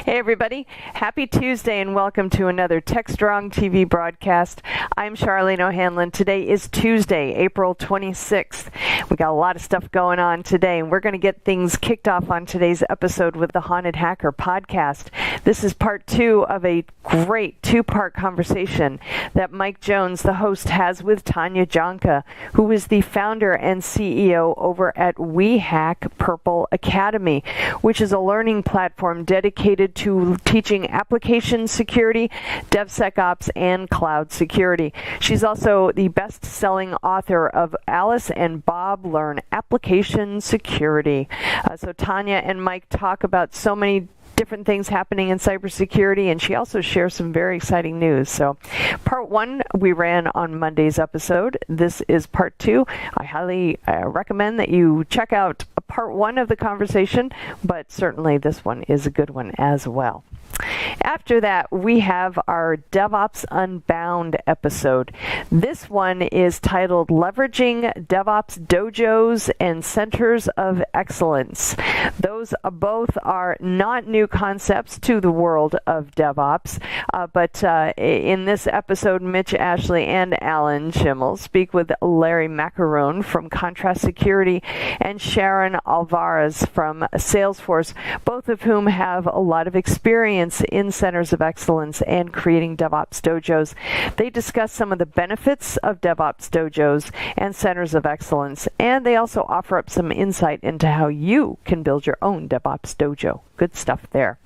Hey everybody, happy Tuesday and welcome to another Techstrong TV broadcast. I'm Charlene O'Hanlon. Today is Tuesday, April 26th. We got a lot of stuff going on today, and we're going to get things kicked off on today's episode with the Haunted Hacker podcast. This is part two of a great two-part conversation that Mike Jones, the host, has with Tanya Jonka, who is the founder and CEO over at We Hack Purple Academy, which is a learning platform dedicated to teaching application security, DevSecOps, and cloud security. She's also the best-selling author of Alice and Bob Learn Application Security. So Tanya and Mike talk about so many different things happening in cybersecurity, and she also shares some very exciting news. So part one we ran on Monday's episode. This is part two. I highly recommend that you check out part one of the conversation, but certainly this one is a good one as well. After that, we have our Devops Unbound episode. This one is titled Leveraging Devops Dojos and Centers of Excellence. Those both are not new concepts to the world of DevOps, but in this episode, Mitch Ashley and Alan Schimmel speak with Larry Macaron from Contrast Security and Sharon Alvarez from Salesforce, both of whom have a lot of experience in centers of excellence and creating DevOps dojos. They discuss some of the benefits of DevOps dojos and centers of excellence, and they also offer up some insight into how you can build your own DevOps dojo. Good stuff there.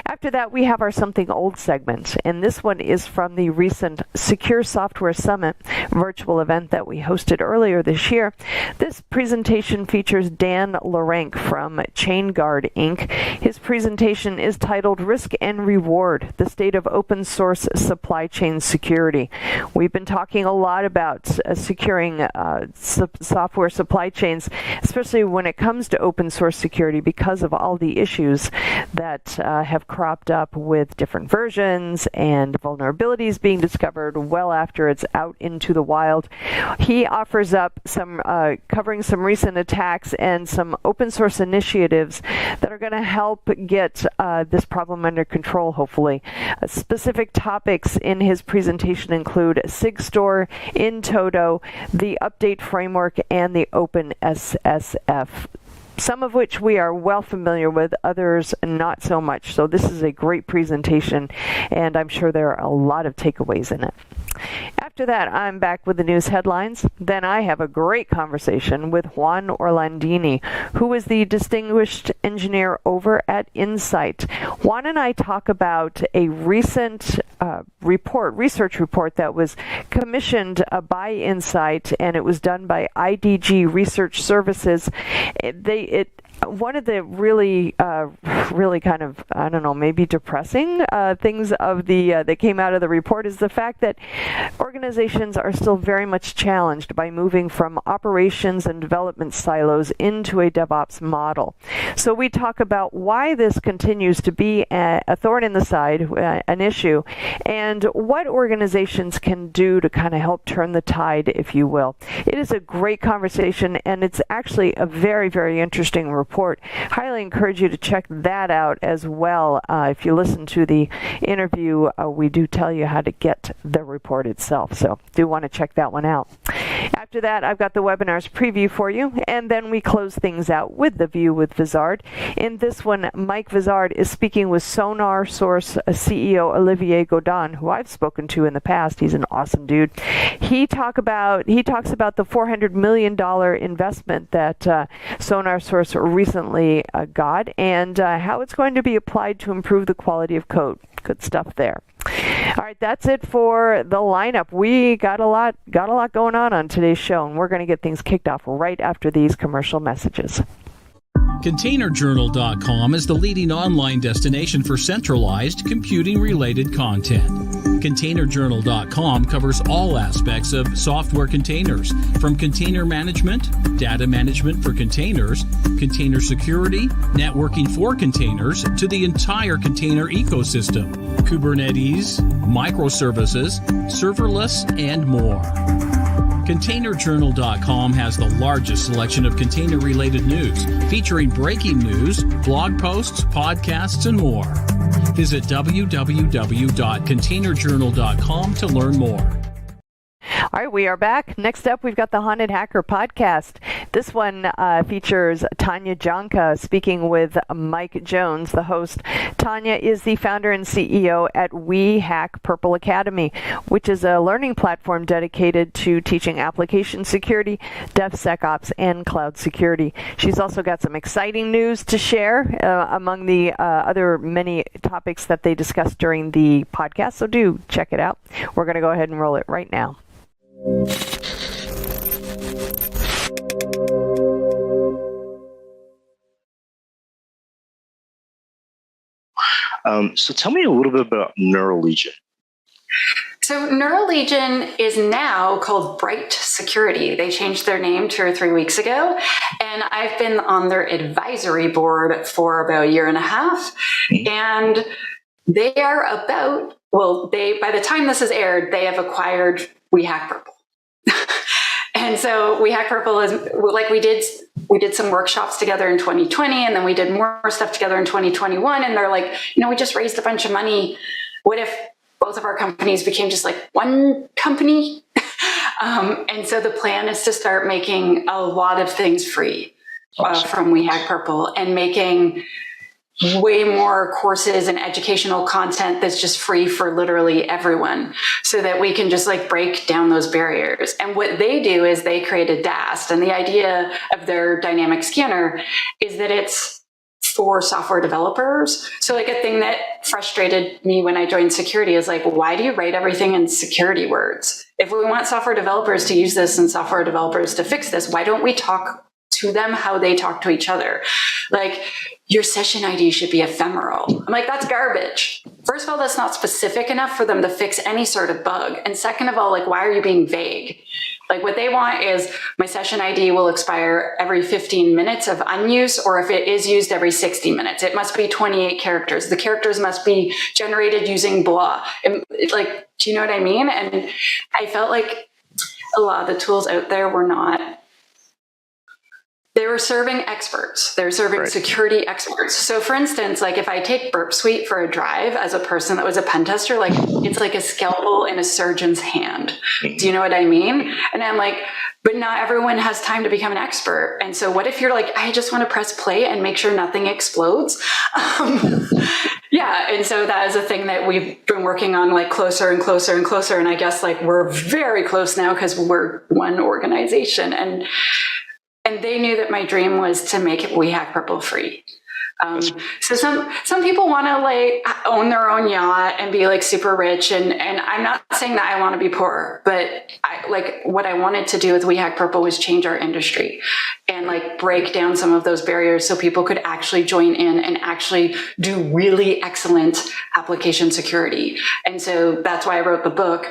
After that, we have our Something Old segment, and this one is from the recent Secure Software Summit virtual event that we hosted earlier this year. This presentation features Dan Larenk from ChainGuard Inc. His presentation is titled Risk and Reward, the State of Open Source Supply Chain Security. We've been talking a lot about securing software supply chains, especially when it comes to open source security, because of all the issues that have cropped up with different versions and vulnerabilities being discovered well after it's out into the wild. He offers up some covering some recent attacks and some open source initiatives that are going to help get this problem under control, hopefully. Specific topics in his presentation include Sigstor, in toto, the update framework, and the Open SSF, some of which we are well familiar with, others not so much. So this is a great presentation, and I'm sure there are a lot of takeaways in it. After that, I'm back with the news headlines. Then I have a great conversation with Juan Orlandini, who is the distinguished engineer over at Insight. Juan and I talk about a recent research report that was commissioned by Insight, and it was done by IDG Research Services. One of the really kind of, I don't know, maybe depressing things of that came out of the report is the fact that organizations are still very much challenged by moving from operations and development silos into a DevOps model. So we talk about why this continues to be a thorn in the side, an issue, and what organizations can do to kind of help turn the tide, if you will. It is a great conversation, and it's actually a very, very interesting report. Highly encourage you to check that out as well. If you listen to the interview, we do tell you how to get the report itself, so do want to check that one out. After that, I've got the webinar's preview for you, and then we close things out with The View with Vizard. In this one, Mike Vizard is speaking with Sonar Source CEO Olivier Godin, who I've spoken to in the past. He's an awesome dude. He talks about the $400 million investment that Sonar Source recently got, and how it's going to be applied to improve the quality of code. Good stuff there. All right, that's it for the lineup. We got a lot going on today's show, and we're going to get things kicked off right after these commercial messages. ContainerJournal.com is the leading online destination for centralized computing-related content. ContainerJournal.com covers all aspects of software containers, from container management, data management for containers, container security, networking for containers, to the entire container ecosystem, Kubernetes, microservices, serverless, and more. ContainerJournal.com has the largest selection of container-related news, featuring breaking news, blog posts, podcasts, and more. Visit www.containerjournal.com to learn more. All right, we are back. Next up, we've got the Haunted Hacker podcast. This one features Tanya Jonka speaking with Mike Jones, the host. Tanya is the founder and CEO at We Hack Purple Academy, which is a learning platform dedicated to teaching application security, DevSecOps, and cloud security. She's also got some exciting news to share among the other many topics that they discussed during the podcast, so do check it out. We're going to go ahead and roll it right now. So tell me a little bit about Neural Legion. So Neural Legion is now called Bright Security. They changed their name 2 or 3 weeks ago, and I've been on their advisory board for about a year and a half. And they are about, by the time this is aired, they have acquired We Hack Purple. And so We Hack Purple is like we did some workshops together in 2020, and then we did more stuff together in 2021. And they're like, we just raised a bunch of money. What if both of our companies became just like one company? And so the plan is to start making a lot of things free from We Hack Purple, and making way more courses and educational content that's just free for literally everyone, so that we can just like break down those barriers. And what they do is they create a DAST, and the idea of their dynamic scanner is that it's for software developers. So like a thing that frustrated me when I joined security is like, why do you write everything in security words? If we want software developers to use this and software developers to fix this, why don't we talk to them how they talk to each other? Like, your session ID should be ephemeral. I'm like, that's garbage. First of all, that's not specific enough for them to fix any sort of bug. And second of all, like, why are you being vague? Like, what they want is my session ID will expire every 15 minutes of unuse, or if it is used every 60 minutes. It must be 28 characters. The characters must be generated using blah. Like, do you know what I mean? And I felt like a lot of the tools out there were not. They were serving experts. They were serving security experts. So for instance, like if I take Burp Suite for a drive as a person that was a pen tester, like it's like a scalpel in a surgeon's hand. Do you know what I mean? And I'm like, but not everyone has time to become an expert. And so what if you're like, I just want to press play and make sure nothing explodes? Yeah. And so that is a thing that we've been working on, like closer and closer and closer. And I guess like we're very close now because we're one organization. And they knew that my dream was to make We Hack Purple free. So some people want to like own their own yacht and be like super rich. And I'm not saying that I want to be poor, but what I wanted to do with We Hack Purple was change our industry and like break down some of those barriers so people could actually join in and actually do really excellent application security. And so that's why I wrote the book.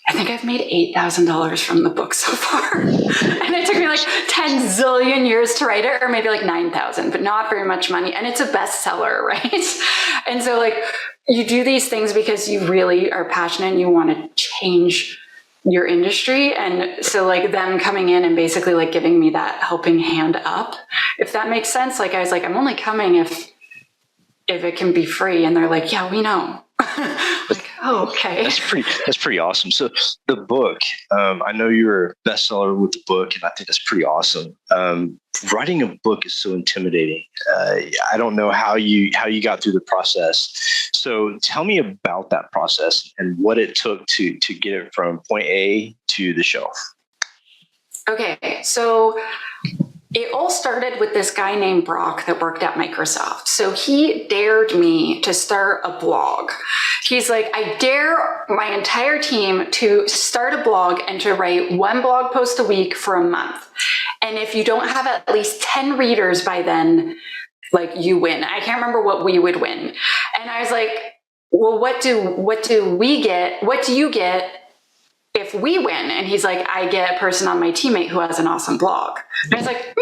I think I've made $8,000 from the book so far. And it took me like 10 zillion years to write it, or maybe like 9,000, but not very much money. And it's a bestseller, right? And so like you do these things because you really are passionate and you want to change your industry. And so like them coming in and basically like giving me that helping hand up, if that makes sense. Like I was like, I'm only coming if it can be free. And they're like, yeah, we know. Like, oh, okay. That's pretty awesome. So the book, I know you're a bestseller with the book, and I think that's pretty awesome. Writing a book is so intimidating. I don't know how you got through the process. So tell me about that process and what it took to get it from point A to the shelf. Okay, so it all started with this guy named Brock that worked at Microsoft. So he dared me to start a blog. He's like, I dare my entire team to start a blog and to write one blog post a week for a month. And if you don't have at least 10 readers by then, like you win. I can't remember what we would win. And I was like, well, what do we get? What do you get if we win? And he's like, I get a person on my teammate who has an awesome blog. And I was like,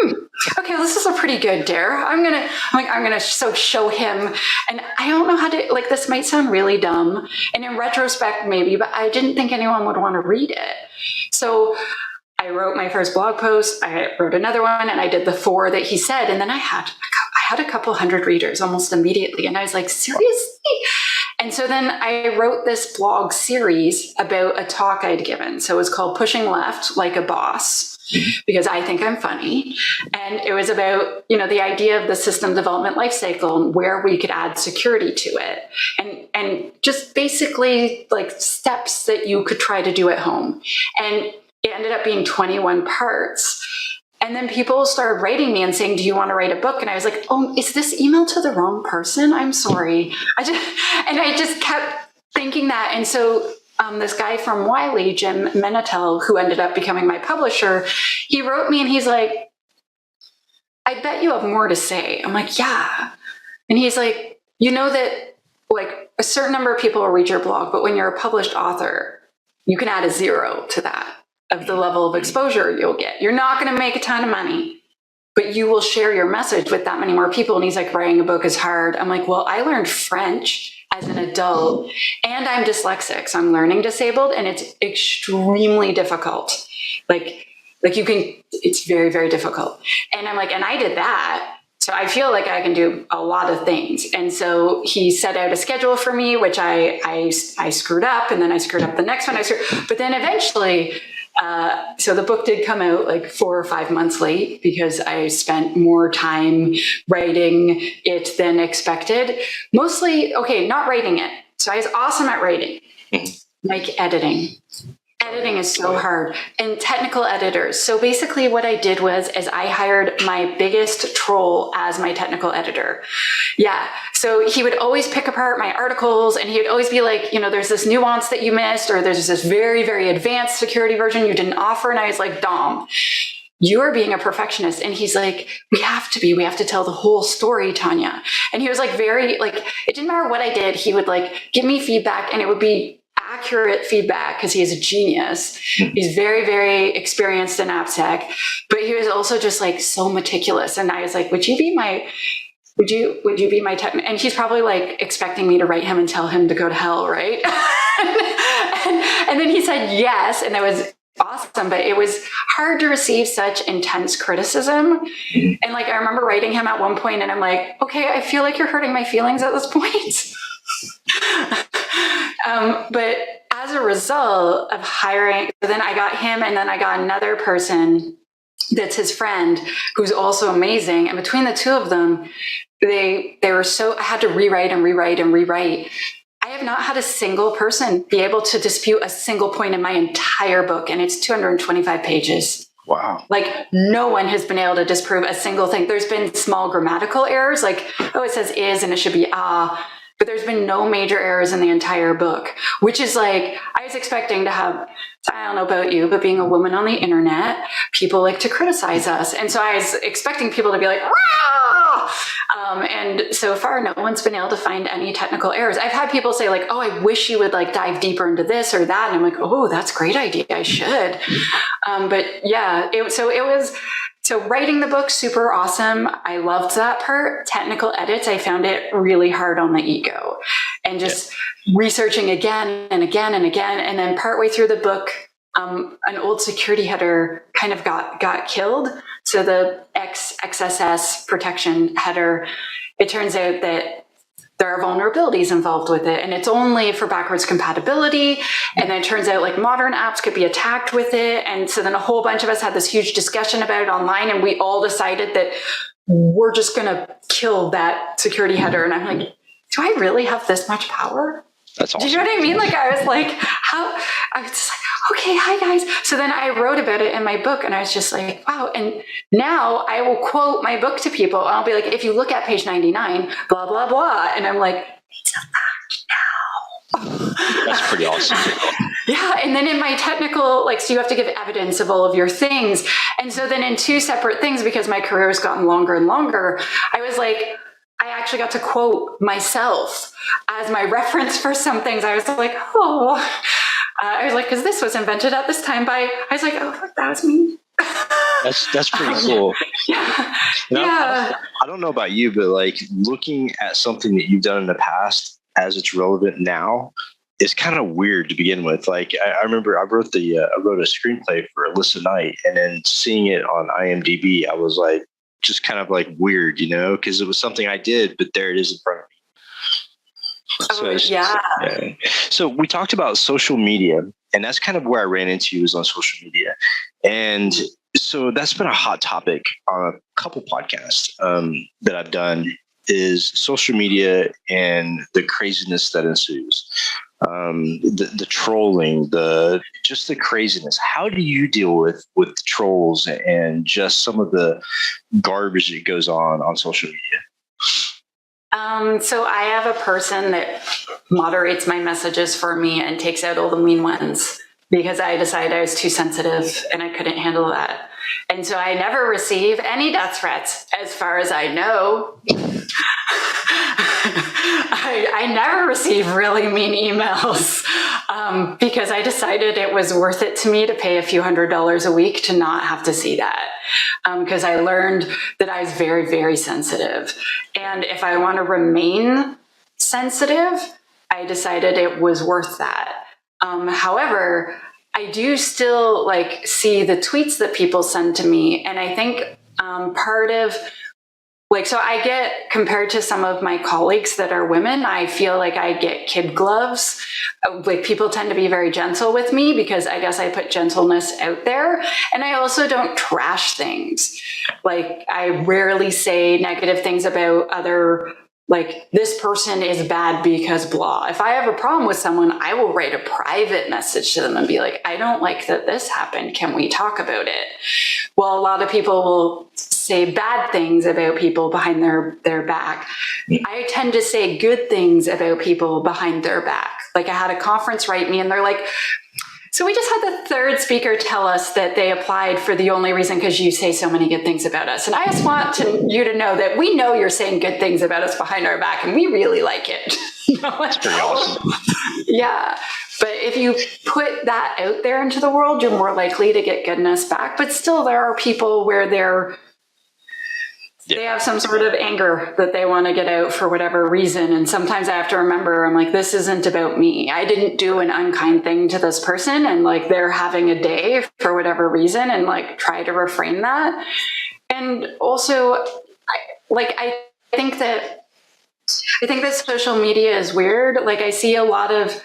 okay, this is a pretty good dare. I'm gonna show him. And I don't know how to, like, this might sound really dumb. And in retrospect, maybe, but I didn't think anyone would want to read it. So I wrote my first blog post, I wrote another one, and I did the 4 that he said. And then I had a couple hundred readers almost immediately. And I was like, seriously? And so then I wrote this blog series about a talk I'd given. So it was called Pushing Left Like a Boss, because I think I'm funny. And it was about, the idea of the system development lifecycle and where we could add security to it. And just basically like steps that you could try to do at home. And it ended up being 21 parts. And then people started writing me and saying, do you want to write a book? And I was like, oh, is this email to the wrong person? I'm sorry. I just kept thinking that. And so this guy from Wiley, Jim Menetel, who ended up becoming my publisher, he wrote me and he's like, I bet you have more to say. I'm like, yeah. And he's like, that like a certain number of people will read your blog, but when you're a published author, you can add a 0 to that of the level of exposure you'll get. You're not going to make a ton of money, but you will share your message with that many more people. And he's like, writing a book is hard. I'm like, well, I learned French as an adult and I'm dyslexic. So I'm learning disabled and it's extremely difficult. It's very, very difficult. And I'm like, and I did that. So I feel like I can do a lot of things. And so he set out a schedule for me, which I screwed up, and then I screwed up the next one. But then eventually, so the book did come out like 4 or 5 months late because I spent more time writing it than expected. Mostly, not writing it. So I was awesome at writing, like editing. Editing is so hard, and technical editors. So basically what I did was I hired my biggest troll as my technical editor. Yeah. So he would always pick apart my articles and he would always be like, there's this nuance that you missed, or there's this very, very advanced security version you didn't offer. And I was like, Dom, you are being a perfectionist. And he's like, we have to tell the whole story, Tanya. And he was like, it didn't matter what I did. He would like give me feedback and it would be accurate feedback because he is a genius. He's very, very experienced in AppSec, but he was also just like so meticulous. And I was like, would you be my tech? And he's probably like expecting me to write him and tell him to go to hell, right? and then he said yes, and it was awesome, but it was hard to receive such intense criticism. And like I remember writing him at one point, and I'm like, okay, I feel like you're hurting my feelings at this point. But as a result of hiring, then I got him, and then I got another person that's his friend who's also amazing. And between the two of them, they were I had to rewrite and rewrite and rewrite. I have not had a single person be able to dispute a single point in my entire book, and it's 225 pages. Wow. Like no one has been able to disprove a single thing. There's been small grammatical errors, like, it says is and it should be but there's been no major errors in the entire book, which is like, I was expecting to have, I don't know about you, but being a woman on the internet, people like to criticize us. And so I was expecting people to be like, rah! And so far, no one's been able to find any technical errors. I've had people say like, oh, I wish you would like dive deeper into this or that. And I'm like, oh, that's a great idea. I should. But yeah, so writing the book, super awesome. I loved that part. Technical edits, I found it really hard on the ego. And just researching again and again and again. And then partway through the book, an old security header kind of got killed. So the XSS protection header, it turns out that there are vulnerabilities involved with it, and it's only for backwards compatibility. And then it turns out like modern apps could be attacked with it. And so then a whole bunch of us had this huge discussion about it online, and we all decided that we're just going to kill that security header. And I'm like, do I really have this much power? That's awesome. Do you know what I mean? Like I was like, I was just like, okay, hi guys. So then I wrote about it in my book, and I was just like, wow. And now I will quote my book to people. I'll be like, if you look at page 99, blah, blah, blah. And I'm like, it's a fact now. That's pretty awesome. Yeah. And then in my technical, so you have to give evidence of all of your things. And so then in 2 separate things, because my career has gotten longer and longer, I was like, I actually got to quote myself as my reference for some things. I was like, I was like, because this was invented at this time by, I was like, oh, fuck, that was me. That's pretty cool. Yeah. I don't know about you, but like looking at something that you've done in the past as it's relevant now, is kind of weird to begin with. Like I remember I wrote a screenplay for Alyssa Knight, and then seeing it on IMDb, I was like, just kind of like weird, because it was something I did, but there it is in front of me. So we talked about social media, and that's kind of where I ran into you, was on social media. And so that's been a hot topic on a couple podcasts that I've done, is social media and the craziness that ensues. The trolling, just the craziness. How do you deal with trolls and just some of the garbage that goes on social media? So I have a person that moderates my messages for me and takes out all the mean ones, because I decided I was too sensitive and I couldn't handle that. And so I never receive any death threats, as far as I know. I never receive really mean emails because I decided it was worth it to me to pay a few $100s a week to not have to see that. Because I learned that I was very, very sensitive. And if I want to remain sensitive, I decided it was worth that. However, I do still see the tweets that people send to me. And I think part of so I get, compared to some of my colleagues that are women, I feel like I get kid gloves. People tend to be very gentle with me because I guess I put gentleness out there. And I also don't trash things. I rarely say negative things about other, this person is bad because blah. If I have a problem with someone, I will write a private message to them and be like, I don't like that this happened. Can we talk about it? Well, a lot of people will say bad things about people behind their back. I tend to say good things about people behind their back. I had a conference write me and they're like, so we just had the third speaker tell us that they applied for the only reason because you say so many good things about us. And I just want you to know that we know you're saying good things about us behind our back and we really like it. That's pretty awesome. Yeah. But if you put that out there into the world, you're more likely to get goodness back. But still, there are people where they have some sort of anger that they want to get out for whatever reason. And sometimes I have to remember, I'm like, this isn't about me. I didn't do an unkind thing to this person. And they're having a day for whatever reason, and try to refrain that. And also, I think that social media is weird. I see a lot of,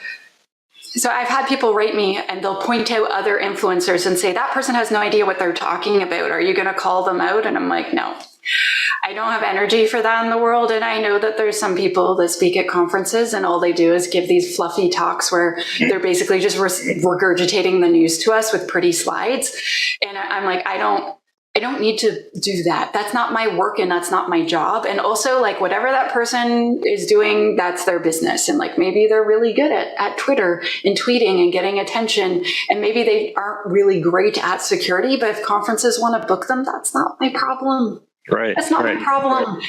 so I've had people write me and they'll point out other influencers and say, that person has no idea what they're talking about. Are you going to call them out? And I'm like, no. I don't have energy for that in the world. And I know that there's some people that speak at conferences and all they do is give these fluffy talks where they're basically just regurgitating the news to us with pretty slides. And I'm like, I don't need to do that. That's not my work and that's not my job. And also whatever that person is doing, that's their business. And maybe they're really good at Twitter and tweeting and getting attention. And maybe they aren't really great at security, but if conferences want to book them, that's not my problem. Right. That's not my problem.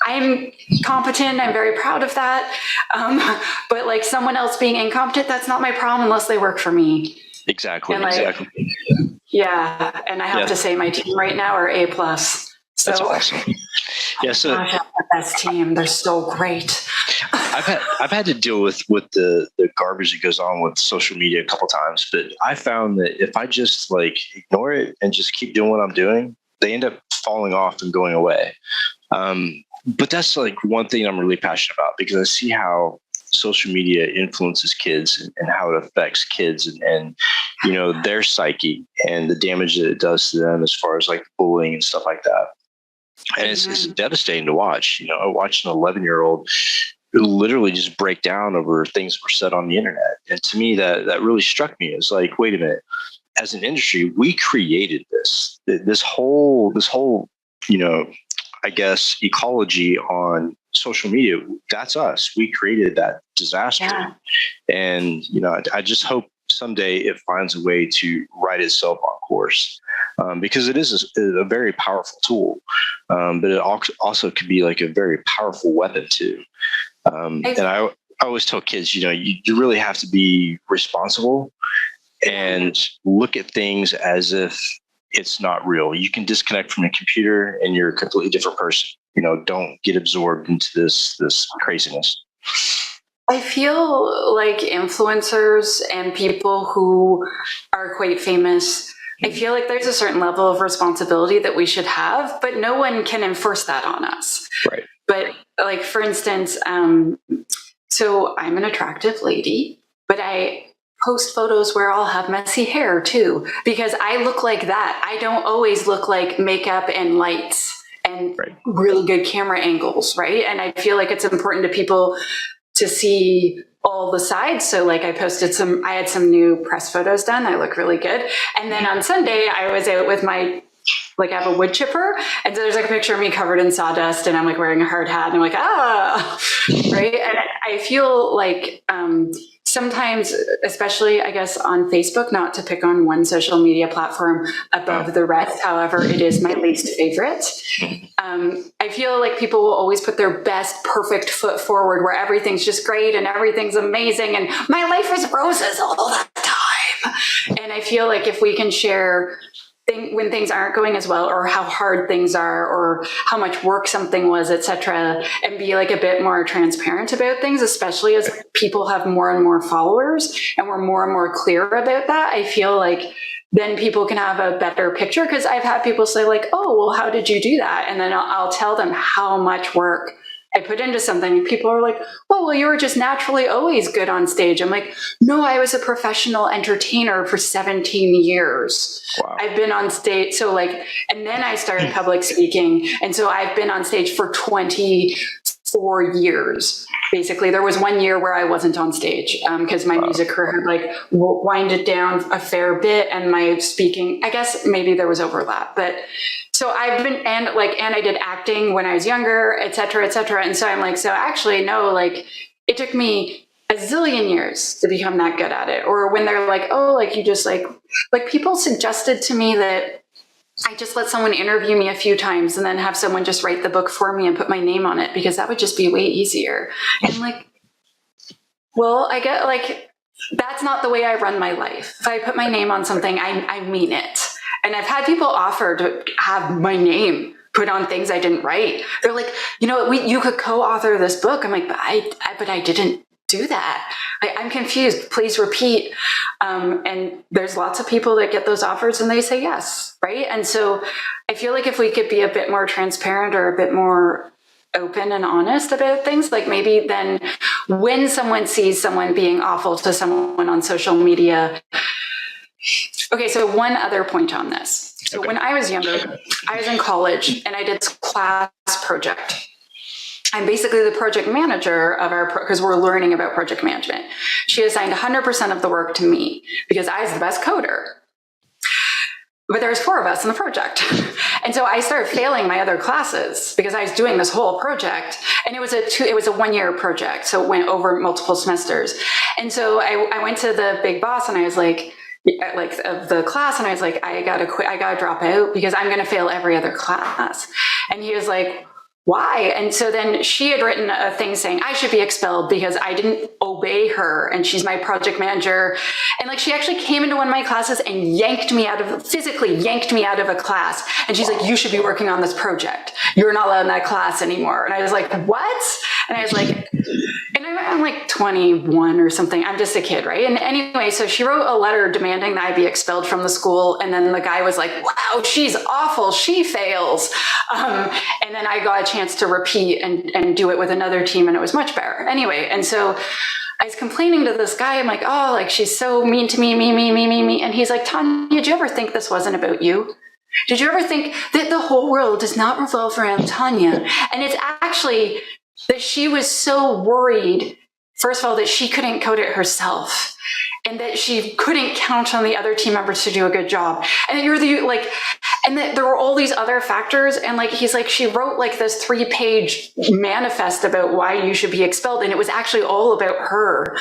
I'm competent. I'm very proud of that. But someone else being incompetent, that's not my problem unless they work for me. Exactly. And exactly. Yeah. And I have to say my team right now are A+. So, that's awesome. Yeah. So gosh, I have the best team. They're so great. I've had to deal with the garbage that goes on with social media a couple times, but I found that if I just ignore it and just keep doing what I'm doing, they end up falling off and going away. But that's one thing I'm really passionate about, because I see how social media influences kids and how it affects kids and their psyche and the damage that it does to them as far as bullying and stuff like that. And it's devastating to watch. I watched an 11-year-old literally just break down over things that were said on the internet. And to me, that really struck me as wait a minute. As an industry, we created this whole, I guess, ecology on social media. That's us. We created that disaster. Yeah. And, I just hope someday it finds a way to right itself on course, because it is a very powerful tool. But it also could be a very powerful weapon too. And I always tell kids, you really have to be responsible and look at things as if it's not real. You can disconnect from a computer and you're a completely different person. Don't get absorbed into this craziness. I feel like influencers and people who are quite famous, I feel like there's a certain level of responsibility that we should have, but no one can enforce that on us. Right. But like, for instance, so I'm an attractive lady, but I post photos where I'll have messy hair too, because I look like that. I don't always look like makeup and lights and really good camera angles, right? And I feel like it's important to people to see all the sides. So like I had some new press photos done. I look really good. And then on Sunday, I was out with I have a wood chipper. And so there's like a picture of me covered in sawdust and I'm like wearing a hard hat and I'm like, right. And I feel like sometimes, especially I guess on Facebook, not to pick on one social media platform above the rest, however, it is my least favorite. I feel like people will always put their best perfect foot forward where everything's just great and everything's amazing and my life is roses all the time. And I feel like if we can share when things aren't going as well, or how hard things are, or how much work something was, etc., and be like a bit more transparent about things, especially as people have more and more followers and we're more and more clear about that, I feel like then people can have a better picture. Because I've had people say like, oh, well, how did you do that? And then I'll tell them how much work I put into something. And people are like, oh, well, you were just naturally always good on stage. I'm like, no, I was a professional entertainer for 17 years. Wow. I've been on stage. So like, and then I started public speaking. And so I've been on stage for 24 years. Basically, there was 1 year where I wasn't on stage because my music career had like winded down a fair bit, and my speaking, I guess maybe there was overlap, but so I've been, and I did acting when I was younger, et cetera, et cetera. And so I'm like, so actually, no, like it took me a zillion years to become that good at it. Or when they're like, oh, like you just like people suggested to me that I just let someone interview me a few times and then have someone just write the book for me and put my name on it because that would just be way easier. And I'm like, well, I get like, that's not the way I run my life. If I put my name on something, I mean it. And I've had people offer to have my name put on things I didn't write. They're like, you know, you could co-author this book. I'm like, but I didn't do that. I'm confused. Please repeat. And there's lots of people that get those offers and they say yes, right? And so I feel like if we could be a bit more transparent or a bit more open and honest about things, like maybe then when someone sees someone being awful to someone on social media. Okay, so one other point on this. So when I was younger, I was in college and I did this class project. I'm basically the project manager of our, because we're learning about project management. She assigned 100% of the work to me because I was the best coder. But there was 4 of us in the project. And so I started failing my other classes because I was doing this whole project. And it was a 1-year project. So it went over multiple semesters. And so I went to the big boss and I was like of the class. And I was like, I gotta quit. I gotta drop out because I'm going to fail every other class. And he was like, why? And so then she had written a thing saying I should be expelled because I didn't obey her and she's my project manager. And like, she actually came into one of my classes and physically yanked me out of a class. And she's like, you should be working on this project. You're not allowed in that class anymore. And I was like, what? And I was like, and I'm like 21 or something. I'm just a kid, right? And anyway, so she wrote a letter demanding that I be expelled from the school. And then the guy was like, wow, she's awful. She fails. And then I got a chance to repeat and do it with another team. And it was much better. Anyway, and so I was complaining to this guy. I'm like, oh, like she's so mean to me. And he's like, Tanya, did you ever think this wasn't about you? Did you ever think that the whole world does not revolve around Tanya? And it's actually that she was so worried, first of all, that she couldn't code it herself and that she couldn't count on the other team members to do a good job. And that and that there were all these other factors. And like, he's like, she wrote like this 3-page manifest about why you should be expelled. And it was actually all about her.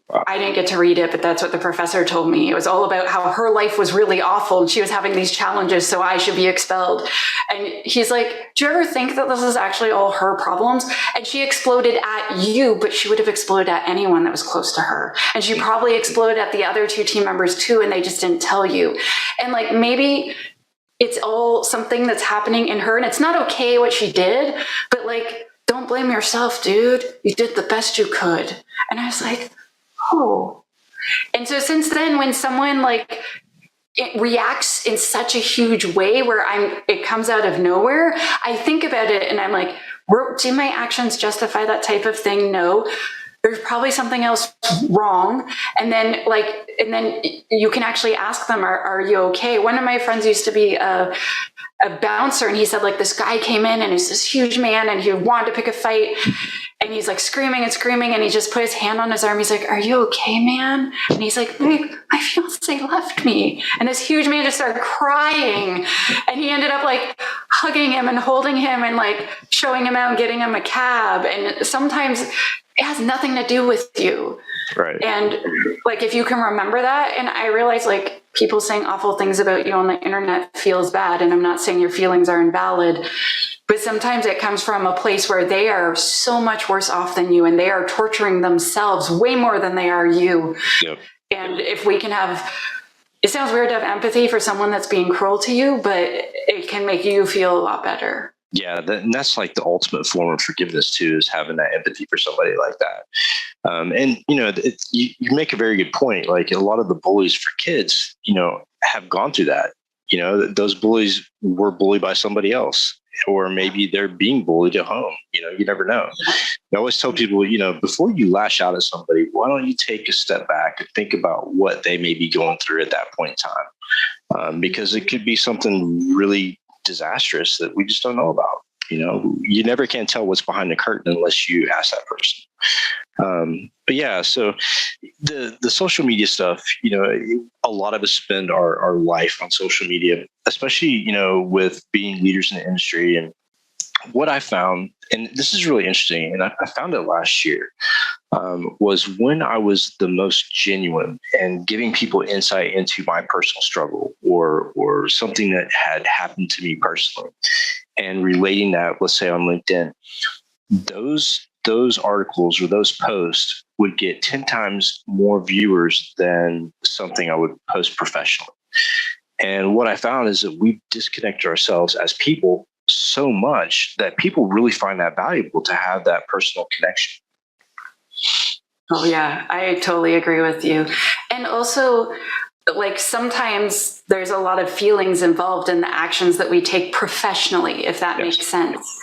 I didn't get to read it, but that's what the professor told me. It was all about how her life was really awful and she was having these challenges, so I should be expelled. And he's like, do you ever think that this is actually all her problems? And she exploded at you, but she would have exploded at anyone that was close to her. And she probably exploded at the other 2 team members too, and they just didn't tell you. And like, maybe it's all something that's happening in her and it's not okay what she did, but like, don't blame yourself, dude. You did the best you could. And I was like, oh. And so since then, when someone like it reacts in such a huge way where it comes out of nowhere, I think about it and I'm like, do my actions justify that type of thing? No. There's probably something else wrong. And then you can actually ask them, are you okay? One of my friends used to be a bouncer, and he said like this guy came in and he's this huge man and he wanted to pick a fight, and he's like screaming and he just put his hand on his arm. He's like, are you okay, man? And he's like, my fiance left me. And this huge man just started crying, and he ended up like hugging him and holding him and like showing him out and getting him a cab. And sometimes it has nothing to do with you. Right. And like, if you can remember that, and I realize like people saying awful things about you on the internet feels bad. And I'm not saying your feelings are invalid, but sometimes it comes from a place where they are so much worse off than you, and they are torturing themselves way more than they are you. Yep. And if we can have, it sounds weird to have empathy for someone that's being cruel to you, but it can make you feel a lot better. Yeah, and that's like the ultimate form of forgiveness too, is having that empathy for somebody like that. And you make a very good point. Like a lot of the bullies for kids, have gone through that. Those bullies were bullied by somebody else, or maybe they're being bullied at home. You never know. I always tell people, before you lash out at somebody, why don't you take a step back and think about what they may be going through at that point in time? Because it could be something really disastrous that we just don't know about. You never can tell what's behind the curtain unless you ask that person. But yeah, so the social media stuff, a lot of us spend our life on social media, especially, with being leaders in the industry. And what I found, and this is really interesting, and I found it last year, was when I was the most genuine and giving people insight into my personal struggle or something that had happened to me personally, and relating that, let's say on LinkedIn, those articles or those posts would get 10 times more viewers than something I would post professionally. And what I found is that we disconnect ourselves as people so much that people really find that valuable to have that personal connection. Oh yeah, I totally agree with you. And also, like, sometimes there's a lot of feelings involved in the actions that we take professionally, if that makes sense.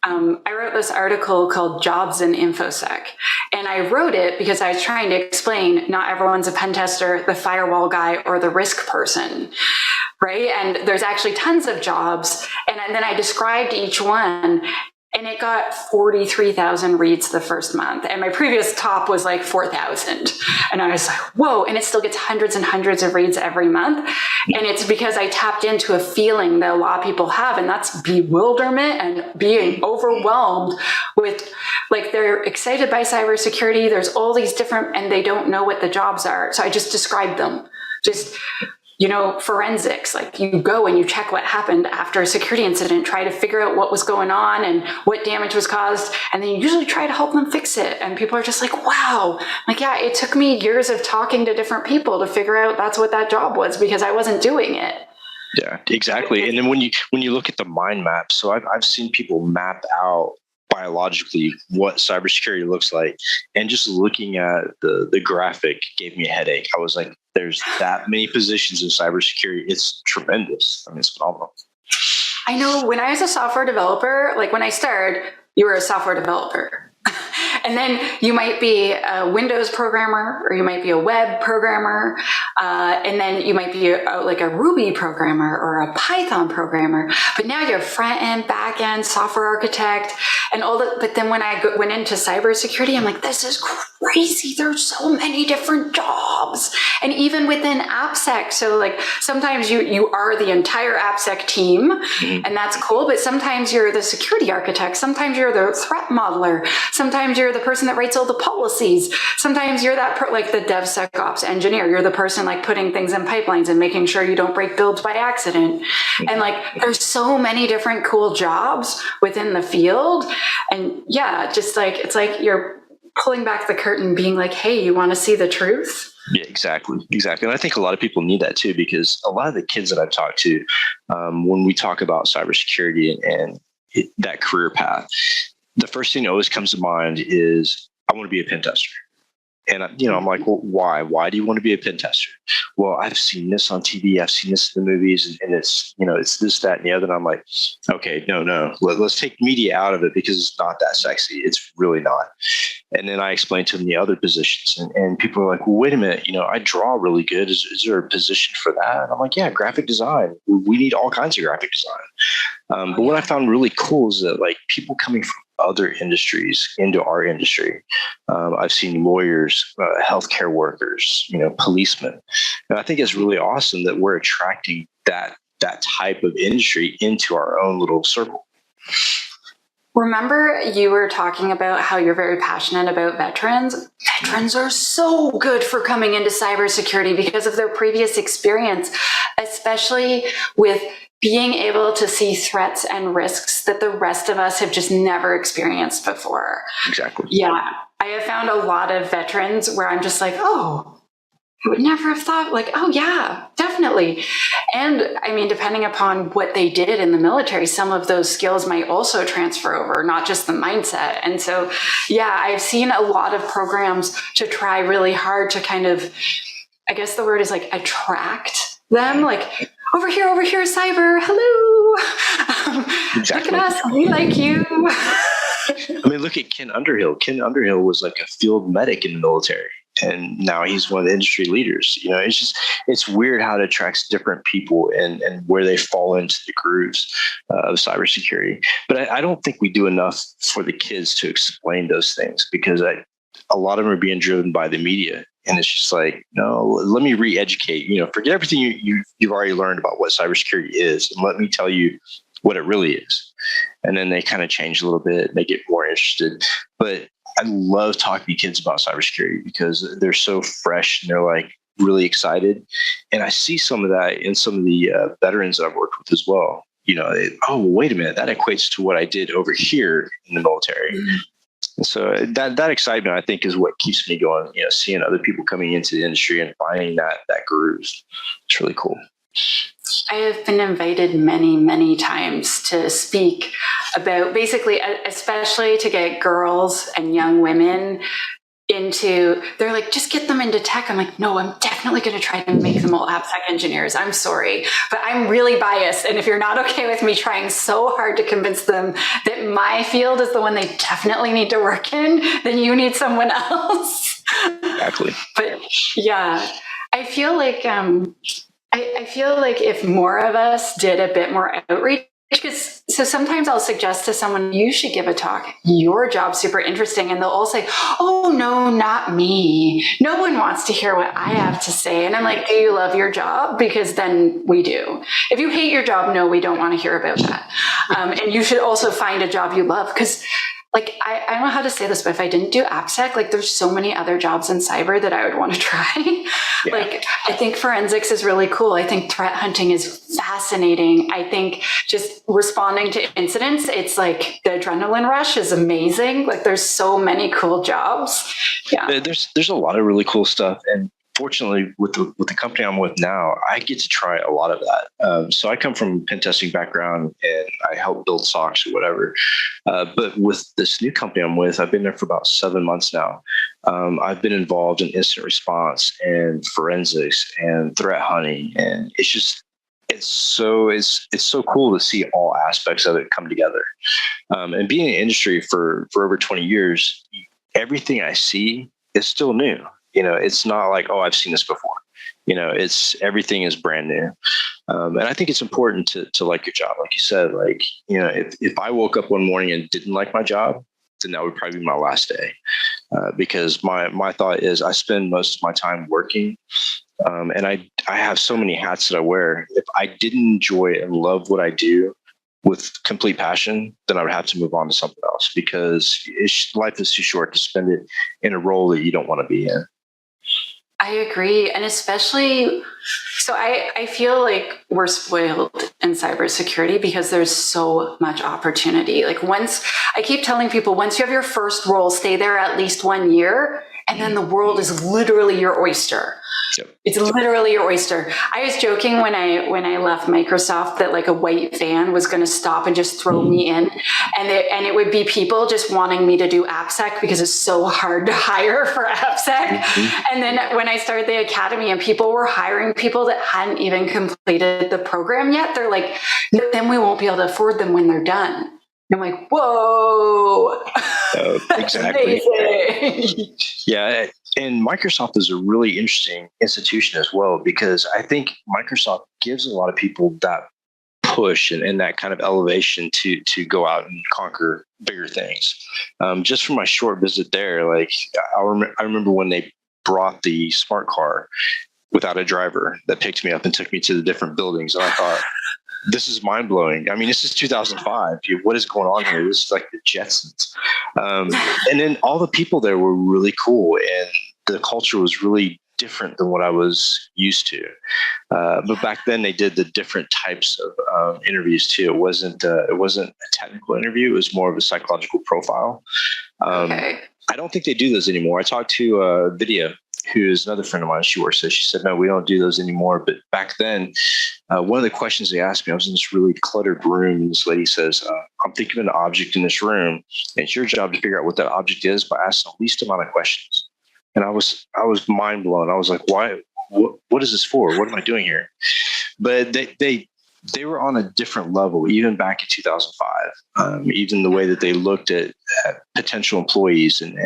I wrote this article called Jobs in Infosec, and I wrote it because I was trying to explain not everyone's a pen tester, the firewall guy, or the risk person, right? And there's actually tons of jobs, and then I described each one, and it got 43,000 reads the first month. And my previous top was like 4,000. And I was like, whoa. And it still gets hundreds and hundreds of reads every month. And it's because I tapped into a feeling that a lot of people have, and that's bewilderment and being overwhelmed with, like, they're excited by cybersecurity. There's all these different, and they don't know what the jobs are. So I just described them. Just, forensics, like you go and you check what happened after a security incident, try to figure out what was going on and what damage was caused. And then you usually try to help them fix it. And people are just like, wow, like, yeah, it took me years of talking to different people to figure out that's what that job was, because I wasn't doing it. Yeah, exactly. And then when you look at the mind map, so I've seen people map out biologically what cybersecurity looks like, and just looking at the graphic gave me a headache. I was like, there's that many positions in cybersecurity. It's tremendous. I mean, it's phenomenal. I know, when I was a software developer, like when I started, you were a software developer. And then you might be a Windows programmer, or you might be a web programmer, and then you might be like a Ruby programmer or a Python programmer. But now you're front end, back end, software architect, and all that. But then when I went into cybersecurity, I'm like, this is crazy. There's so many different jobs, and even within AppSec. So like sometimes you are the entire AppSec team, and that's cool. But sometimes you're the security architect. Sometimes you're the threat modeler. Sometimes you're the person that writes all the policies. Sometimes you're that like the DevSecOps engineer. You're the person like putting things in pipelines and making sure you don't break builds by accident. And like, there's so many different cool jobs within the field. And yeah, just like, it's like you're pulling back the curtain, being like, hey, you want to see the truth? Yeah, exactly. And I think a lot of people need that too, because a lot of the kids that I've talked to, when we talk about cybersecurity and that career path, the first thing that always comes to mind is I want to be a pen tester. And, I'm like, well, why? Why do you want to be a pen tester? Well, I've seen this on TV. I've seen this in the movies, and it's, it's this, that, and the other. And I'm like, okay, no. Let's take media out of it because it's not that sexy. It's really not. And then I explained to them the other positions, and people are like, well, wait a minute. I draw really good. Is there a position for that? And I'm like, yeah, graphic design. We need all kinds of graphic design. But what I found really cool is that like people coming from other industries into our industry. I've seen lawyers, healthcare workers, policemen. And I think it's really awesome that we're attracting that type of industry into our own little circle. Remember, you were talking about how you're very passionate about veterans. Veterans are so good for coming into cybersecurity because of their previous experience, especially with being able to see threats and risks that the rest of us have just never experienced before. Exactly. Yeah. I have found a lot of veterans where I'm just like, oh, I would never have thought, like, oh yeah, definitely. And I mean, depending upon what they did in the military, some of those skills might also transfer over, not just the mindset. And so, yeah, I've seen a lot of programs to try really hard to kind of, I guess the word is like attract them, like, over here, cyber, hello. Exactly. Look at us, we like you. I mean, look at Ken Underhill. Ken Underhill was like a field medic in the military, and now he's one of the industry leaders. It's weird how it attracts different people and where they fall into the grooves of cybersecurity. But I don't think we do enough for the kids to explain those things because a lot of them are being driven by the media. And it's just like, no, let me re-educate, forget everything you've already learned about what cybersecurity is. And let me tell you what it really is. And then they kind of change a little bit. They get more interested. But I love talking to kids about cybersecurity because they're so fresh and they're like really excited. And I see some of that in some of the veterans that I've worked with as well. Oh, wait a minute, that equates to what I did over here in the military. Mm-hmm. And so that excitement, I think, is what keeps me going, seeing other people coming into the industry and finding that groove. It's really cool. I have been invited many, many times to speak about basically, especially to get girls and young women they're like, just get them into tech. I'm like, no, I'm definitely going to try to make them all AppSec engineers. I'm sorry, but I'm really biased. And if you're not okay with me trying so hard to convince them that my field is the one they definitely need to work in, then you need someone else. Exactly. But yeah, I feel like, I feel like if more of us did a bit more outreach, so sometimes I'll suggest to someone, you should give a talk. Your job's super interesting. And they'll all say, oh, no, not me. No one wants to hear what I have to say. And I'm like, do you love your job? Because then we do. If you hate your job, no, we don't want to hear about that. And you should also find a job you love. Because like, I don't know how to say this, but if I didn't do AppSec, like there's so many other jobs in cyber that I would want to try. Yeah. Like, I think forensics is really cool. I think threat hunting is fascinating. I think just responding to incidents, it's like the adrenaline rush is amazing. Like there's so many cool jobs. Yeah. There's a lot of really cool stuff. And fortunately, with the company I'm with now, I get to try a lot of that. So I come from a pen testing background and I help build SOCs or whatever. But with this new company I'm with, I've been there for about 7 months now. I've been involved in incident response and forensics and threat hunting. And it's so cool to see all aspects of it come together. And being in the industry for over 20 years, everything I see is still new. It's not like, oh, I've seen this before. Everything is brand new. And I think it's important to like your job. Like you said, like, if I woke up one morning and didn't like my job, then that would probably be my last day. Because my thought is I spend most of my time working. And I have so many hats that I wear. If I didn't enjoy and love what I do with complete passion, then I would have to move on to something else because life is too short to spend it in a role that you don't want to be in. I agree. And especially, so I feel like we're spoiled in cybersecurity because there's so much opportunity. Like I keep telling people, once you have your first role, stay there at least 1 year. and then the world is literally your oyster. Yep. It's literally your oyster. I was joking when I left Microsoft that like a white van was going to stop and just throw me in, and it would be people just wanting me to do AppSec because it's so hard to hire for AppSec. And then when I started the academy and people were hiring people that hadn't even completed the program yet, they're like, "No, then we won't be able to afford them when they're done." And I'm like, whoa. Exactly. Yeah. And Microsoft is a really interesting institution as well, because I think Microsoft gives a lot of people that push and that kind of elevation to go out and conquer bigger things. Just from my short visit there, like I remember when they brought the smart car without a driver that picked me up and took me to the different buildings. And I thought, this is mind blowing. I mean, this is 2005. What is going on here? This is like the Jetsons. And then all the people there were really cool, and the culture was really different than what I was used to. But back then they did the different types of interviews too. It wasn't a technical interview. It was more of a psychological profile. Okay. I don't think they do those anymore. I talked to Vidya, who is another friend of mine. She works there. She said, no, we don't do those anymore. But back then, one of the questions they asked me, I was in this really cluttered room, and this lady says, I'm thinking of an object in this room, and it's your job to figure out what that object is by asking the least amount of questions. And I was mind blown. I was like, why? What is this for? What am I doing here? But they were on a different level, even back in 2005. Even the way that they looked at potential employees and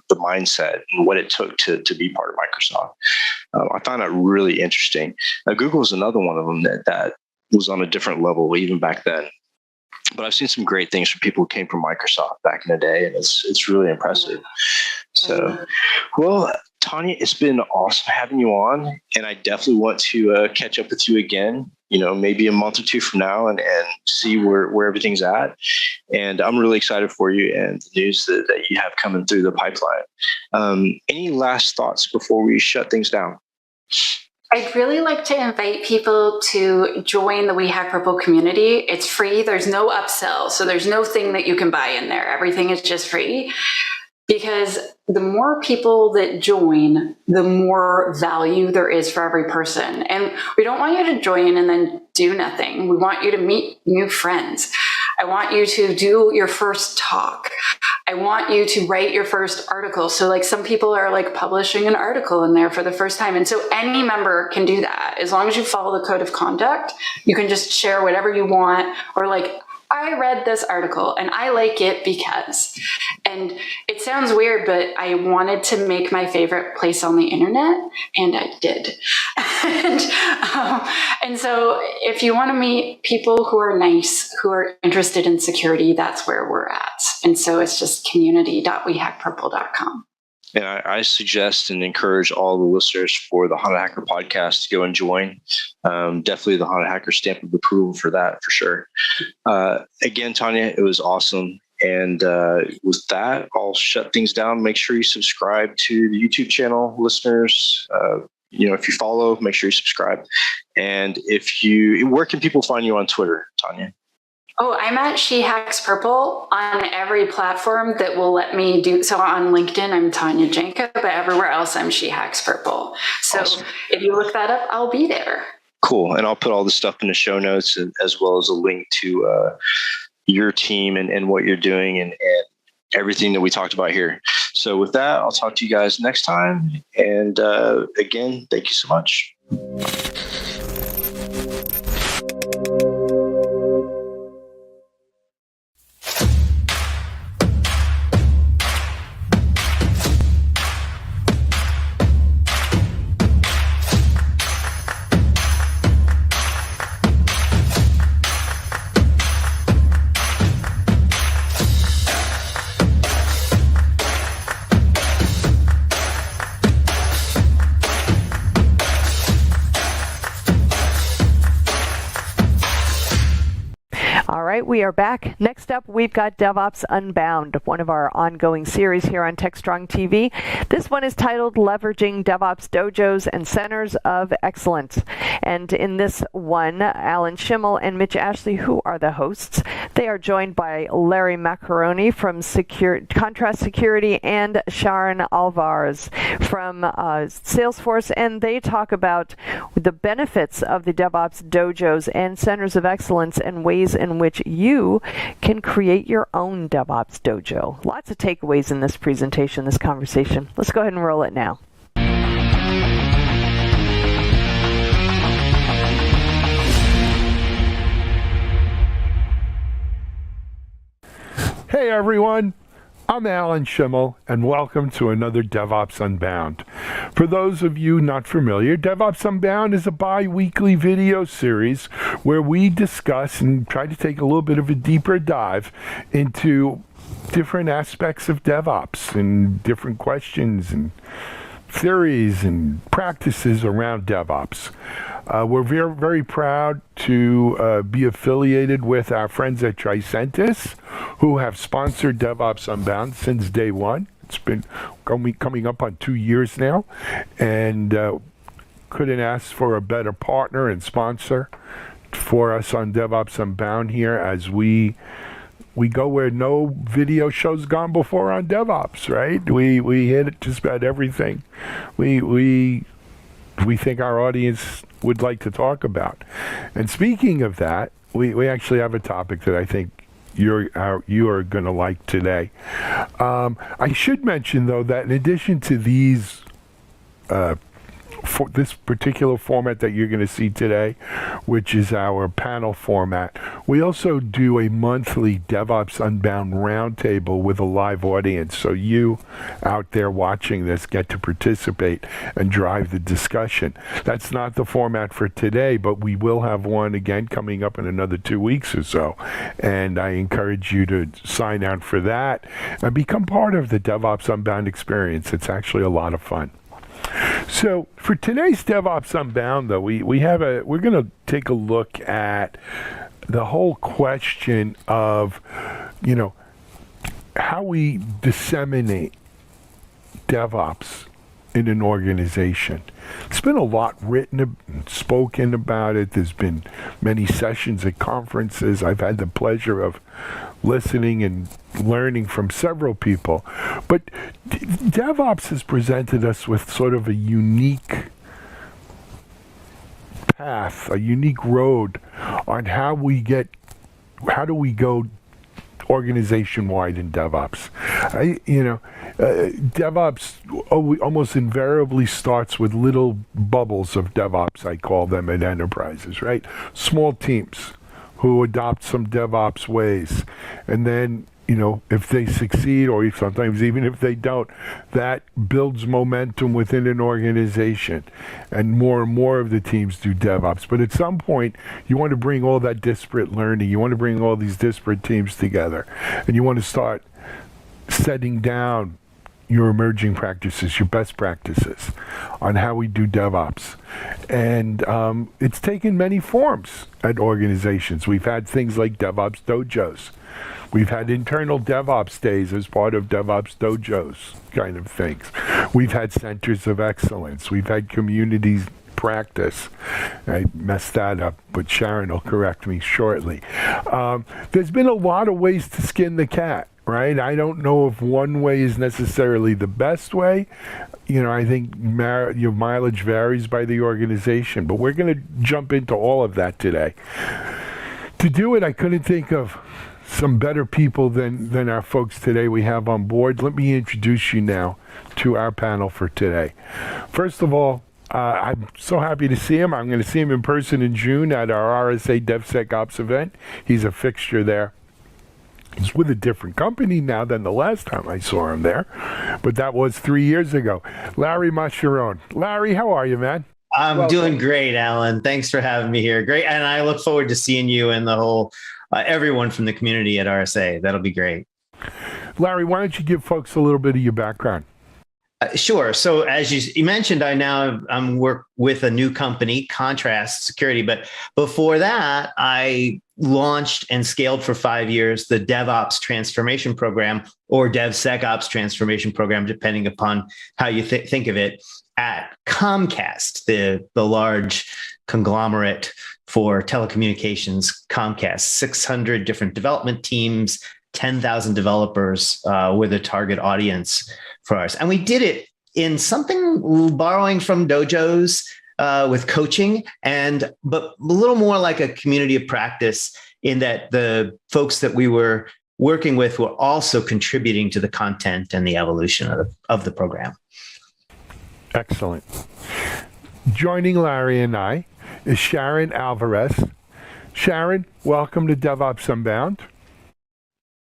the mindset and what it took to be part of Microsoft. I found that really interesting. Google is another one of them that was on a different level even back then. But I've seen some great things from people who came from Microsoft back in the day, and it's really impressive. So, well, Tanya, it's been awesome having you on, and I definitely want to catch up with you again, maybe a month or two from now and see where everything's at. And I'm really excited for you and the news that you have coming through the pipeline. Any last thoughts before we shut things down? I'd really like to invite people to join the We Hack Purple community. It's free. There's no upsell. So there's no thing that you can buy in there. Everything is just free. Because the more people that join, the more value there is for every person. And we don't want you to join and then do nothing. We want you to meet new friends. I want you to do your first talk. I want you to write your first article. So like some people are like publishing an article in there for the first time. And so any member can do that. As long as you follow the code of conduct, you can just share whatever you want, or like, I read this article and I like it because, and it sounds weird, but I wanted to make my favorite place on the internet, and I did. And so if you want to meet people who are nice, who are interested in security, that's where we're at. And so it's just community.wehackpurple.com. And I suggest and encourage all the listeners for the Haunted Hacker podcast to go and join. Definitely the Haunted Hacker stamp of approval for that, for sure. Again, Tanya, it was awesome. And with that, I'll shut things down. Make sure you subscribe to the YouTube channel, listeners. If you follow, make sure you subscribe. And where can people find you on Twitter, Tanya? Oh, I'm at She Hacks Purple on every platform that will let me do. So on LinkedIn, I'm Tanya Janka, but everywhere else, I'm She Hacks Purple. So awesome. If you look that up, I'll be there. Cool. And I'll put all the stuff in the show notes, as well as a link to your team and what you're doing and everything that we talked about here. So with that, I'll talk to you guys next time. And again, thank you so much. we are back. Next up, we've got Devops Unbound, one of our ongoing series here on Techstrong TV. This one is titled Leveraging Devops Dojos and Centers of Excellence. And in this one, Alan Schimmel and Mitch Ashley, who are the hosts, they are joined by Larry Macaroni from Contrast Security and Sharon Alvarez from Salesforce, and they talk about the benefits of the Devops Dojos and Centers of Excellence and ways in which you can create your own DevOps dojo. Lots of takeaways in this presentation, this conversation. Let's go ahead and roll it now. Hey everyone, I'm Alan Schimmel, and welcome to another Devops Unbound. For those of you not familiar, Devops Unbound is a bi-weekly video series where we discuss and try to take a little bit of a deeper dive into different aspects of DevOps and different questions and theories and practices around DevOps. We're very, very proud to be affiliated with our friends at Tricentis, who have sponsored Devops Unbound since day one. It's been coming up on 2 years now, and couldn't ask for a better partner and sponsor for us on Devops Unbound here as we go where no video show's gone before on DevOps, right? We hit just about everything we think our audience would like to talk about. And speaking of that, we actually have a topic that I think you are going to like today. I should mention, though, that in addition to these for this particular format that you're going to see today, which is our panel format, we also do a monthly Devops Unbound roundtable with a live audience. So you out there watching this get to participate and drive the discussion. That's not the format for today, but we will have one again coming up in another 2 weeks or so. And I encourage you to sign out for that and become part of the Devops Unbound experience. It's actually a lot of fun. So for today's Devops Unbound, though, we're going to take a look at the whole question of, how we disseminate DevOps in an organization. There's been a lot written and spoken about it. There's been many sessions at conferences. I've had the pleasure of listening and learning from several people. But DevOps has presented us with sort of a unique path, a unique road on how do we go organization-wide in DevOps. DevOps almost invariably starts with little bubbles of DevOps, I call them, at enterprises, right? Small teams who adopt some DevOps ways. And then, if they succeed, or sometimes even if they don't, that builds momentum within an organization. And more of the teams do DevOps. But at some point, you want to bring all that disparate learning. You want to bring all these disparate teams together. And you want to start setting down your emerging practices, your best practices on how we do DevOps. And it's taken many forms at organizations. We've had things like DevOps Dojos. We've had internal DevOps days as part of DevOps Dojos kind of things. We've had centers of excellence. We've had communities practice. I messed that up, but Sharon will correct me shortly. There's been a lot of ways to skin the cat, right? I don't know if one way is necessarily the best way. I think your mileage varies by the organization, but we're going to jump into all of that today. To do it, I couldn't think of some better people than our folks today we have on board. Let me introduce you now to our panel for today. First of all, I'm so happy to see him. I'm going to see him in person in June at our RSA DevSecOps event. He's a fixture there. He's with a different company now than the last time I saw him there, but that was 3 years ago. Larry Mascherone. Larry, how are you, man? I'm doing great, Alan. Thanks for having me here. Great. And I look forward to seeing you and the whole, everyone from the community at RSA. That'll be great. Larry, why don't you give folks a little bit of your background? Sure. So as you mentioned, I'm work with a new company, Contrast Security. But before that, I launched and scaled for 5 years the DevOps Transformation Program, or DevSecOps Transformation Program, depending upon how you think of it, at Comcast, the large conglomerate for telecommunications. Comcast, 600 different development teams, 10,000 developers were the target audience for us. And we did it in something borrowing from Dojos with coaching, but a little more like a community of practice, in that the folks that we were working with were also contributing to the content and the evolution of the program. Excellent. Joining Larry and I is Sharon Alvarez. Sharon, welcome to Devops Unbound.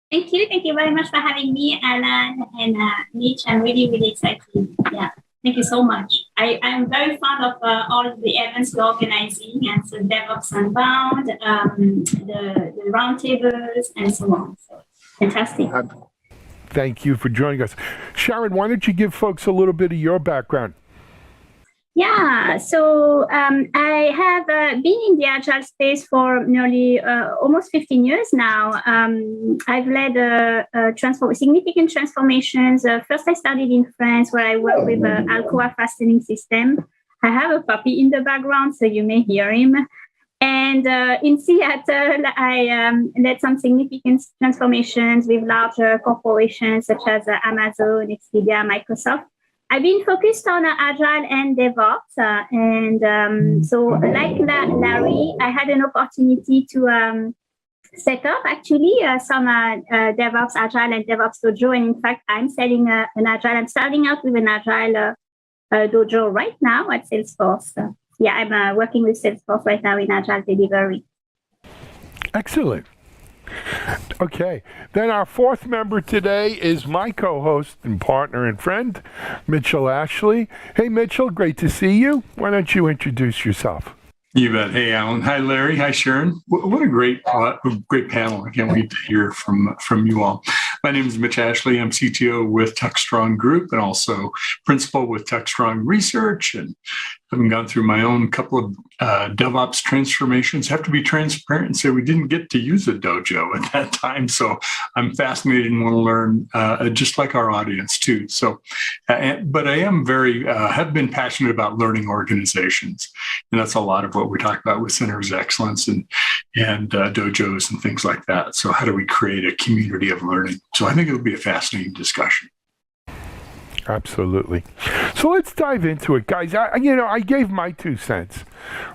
Thank you. Thank you very much for having me, Alan and Mitch. I'm really, really excited. Yeah, thank you so much. I'm very fond of all of the events we're organizing, and so Devops Unbound, the roundtables, and so on. So fantastic. Thank you for joining us. Sharon, why don't you give folks a little bit of your background? Yeah, so I have been in the Agile space for nearly almost 15 years now. I've led significant transformations. First, I started in France, where I worked with Alcoa fastening system. I have a puppy in the background, so you may hear him. And in Seattle, I led some significant transformations with larger corporations such as Amazon, Expedia, Microsoft. I've been focused on Agile and DevOps. So like Larry, I had an opportunity to set up actually some DevOps, Agile and DevOps Dojo. And in fact, I'm starting out with an Agile Dojo right now at Salesforce. Yeah, I'm working with Salesforce right now in Agile delivery. Excellent. Okay, then our fourth member today is my co-host and partner and friend, Mitchell Ashley. Hey, Mitchell, great to see you. Why don't you introduce yourself? You bet. Hey, Alan. Hi, Larry. Hi, Sharon. What a great panel. I can't wait to hear from you all. My name is Mitch Ashley. I'm CTO with Techstrong Group and also principal with Techstrong Research, and having gone through my own couple of DevOps transformations. Have to be transparent and say we didn't get to use a dojo at that time. So I'm fascinated and want to learn, just like our audience too. So, but I am have been passionate about learning organizations. And that's a lot of what we talk about with Centers of Excellence and dojos and things like that. So how do we create a community of learning? So I think it'll be a fascinating discussion. Absolutely. So let's dive into it, guys. I gave my 2 cents,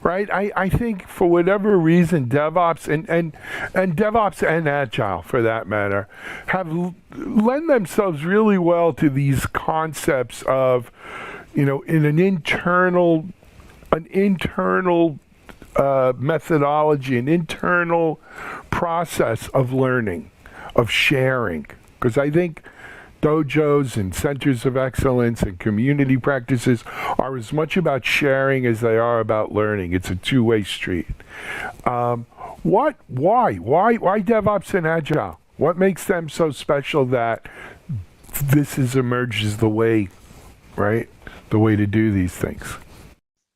right? I think for whatever reason, DevOps and DevOps and Agile, for that matter, have lend themselves really well to these concepts of, in an internal methodology, an internal process of learning, of sharing. Because I think dojos and centers of excellence and community practices are as much about sharing as they are about learning. It's a two-way street. Why DevOps and Agile? What makes them so special that this emerges the way to do these things?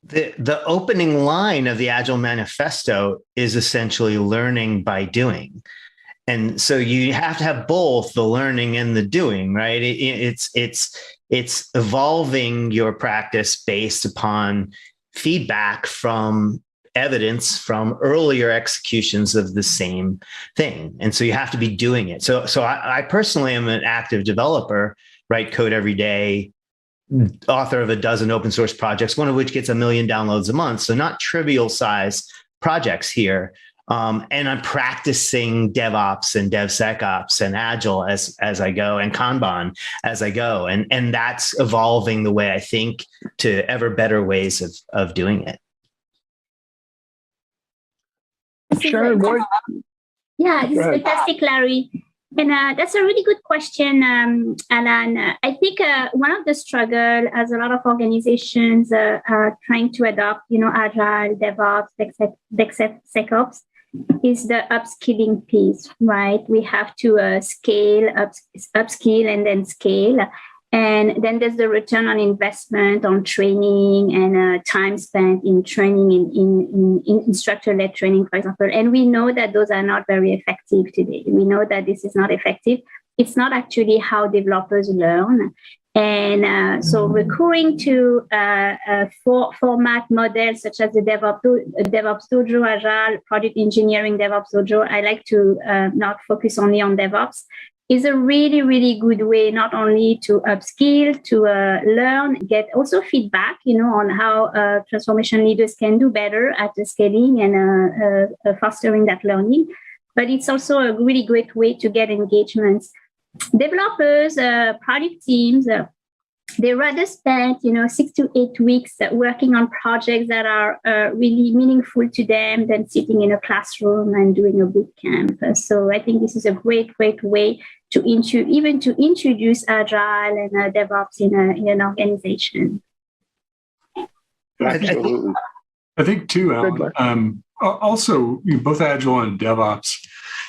The opening line of the Agile Manifesto is essentially learning by doing. And so you have to have both the learning and the doing, right? It's evolving your practice based upon feedback from evidence from earlier executions of the same thing. And so you have to be doing it. So I personally am an active developer, write code every day, author of a dozen open source projects, one of which gets 1 million downloads a month. So not trivial size projects here. And I'm practicing DevOps and DevSecOps and Agile as I go, and Kanban as I go. And that's evolving the way I think to ever better ways of doing it. Sharon, what? Yeah, this is fantastic, Larry. And that's a really good question, Alan. I think one of the struggle as a lot of organizations are trying to adopt, Agile, DevOps, DevSecOps, is the upskilling piece, right? We have to upskill and then scale. And then there's the return on investment on training and time spent in training, in instructor-led training, for example. And we know that those are not very effective today. We know that this is not effective. It's not actually how developers learn. And so recurring to format models such as the Devops Dojo, Agile, Product Engineering Devops Dojo, I like to not focus only on DevOps, is a really, really good way not only to upskill, to learn, get also feedback, on how transformation leaders can do better at scaling and fostering that learning. But it's also a really great way to get engagements. Developers, product teams, they rather spend 6 to 8 weeks working on projects that are really meaningful to them than sitting in a classroom and doing a boot camp. So I think this is a great way to introduce Agile and DevOps in an organization. Absolutely. I think too, Alan, also both Agile and DevOps,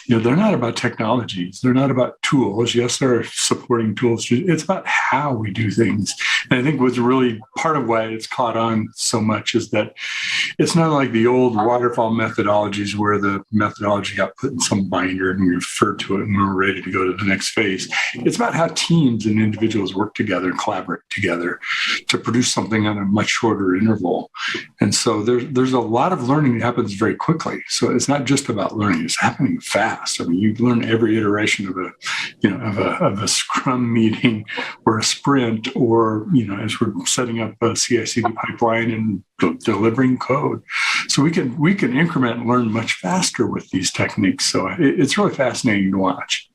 they're not about technologies. They're not about tools. Yes, there are supporting tools. It's about how we do things. And I think what's really part of why it's caught on so much is that it's not like the old waterfall methodologies where the methodology got put in some binder and we refer to it and we're ready to go to the next phase. It's about how teams and individuals work together and collaborate together to produce something on a much shorter interval. And so there's a lot of learning that happens very quickly. So it's not just about learning; it's happening fast. I mean, you learn every iteration of a Scrum meeting or a sprint, or as we're setting up a CI/CD pipeline and delivering code. So we can increment and learn much faster with these techniques. So it's really fascinating to watch.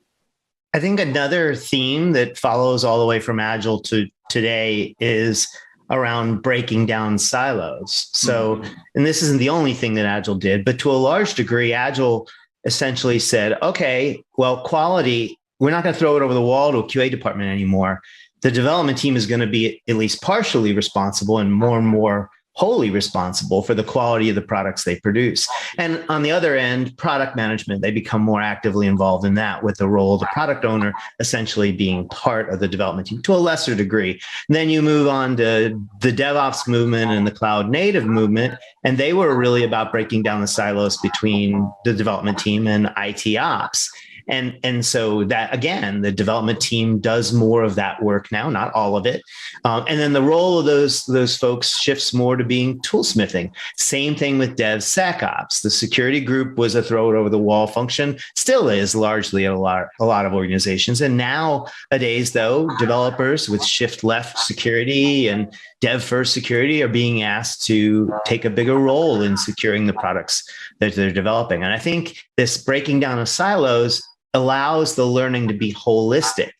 I think another theme that follows all the way from Agile to today is around breaking down silos. So, and this isn't the only thing that Agile did, but to a large degree, Agile essentially said, okay, well, quality, we're not going to throw it over the wall to a QA department anymore. The development team is going to be at least partially responsible and more wholly responsible for the quality of the products they produce. And on the other end, product management, they become more actively involved in that, with the role of the product owner essentially being part of the development team to a lesser degree. And then you move on to the DevOps movement and the cloud native movement, and they were really about breaking down the silos between the development team and IT ops. And so that, again, the development team does more of that work now, not all of it. And then the role of those folks shifts more to being toolsmithing. Same thing with DevSecOps. The security group was a throw it over the wall function, still is largely a lot of organizations. And nowadays, though, developers with shift left security and dev first security are being asked to take a bigger role in securing the products that they're developing. And I think this breaking down of silos allows the learning to be holistic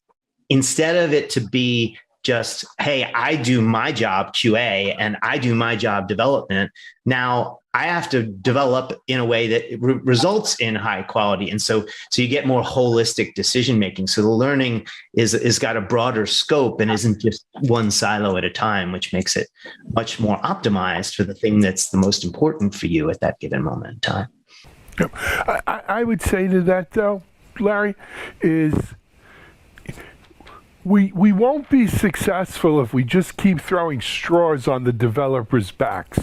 instead of it to be just, hey, I do my job QA and I do my job development. Now I have to develop in a way that results in high quality. And so you get more holistic decision making. So the learning is got a broader scope and isn't just one silo at a time, which makes it much more optimized for the thing that's the most important for you at that given moment in time. I would say to that, though, Larry, is we won't be successful if we just keep throwing straws on the developers' backs,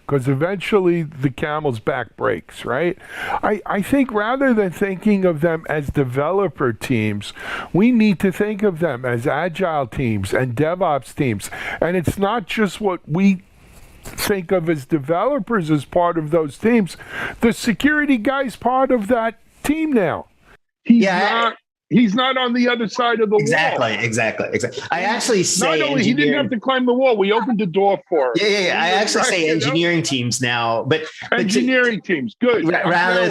because eventually the camel's back breaks, right? I think rather than thinking of them as developer teams, we need to think of them as agile teams and DevOps teams. And it's not just what we think of as developers as part of those teams. The security guy's part of that team now. He's not on the other side of the wall. Exactly. I actually say he didn't have to climb the wall. We opened the door for him. Yeah. I actually say engineering teams now, but engineering teams, good. Rather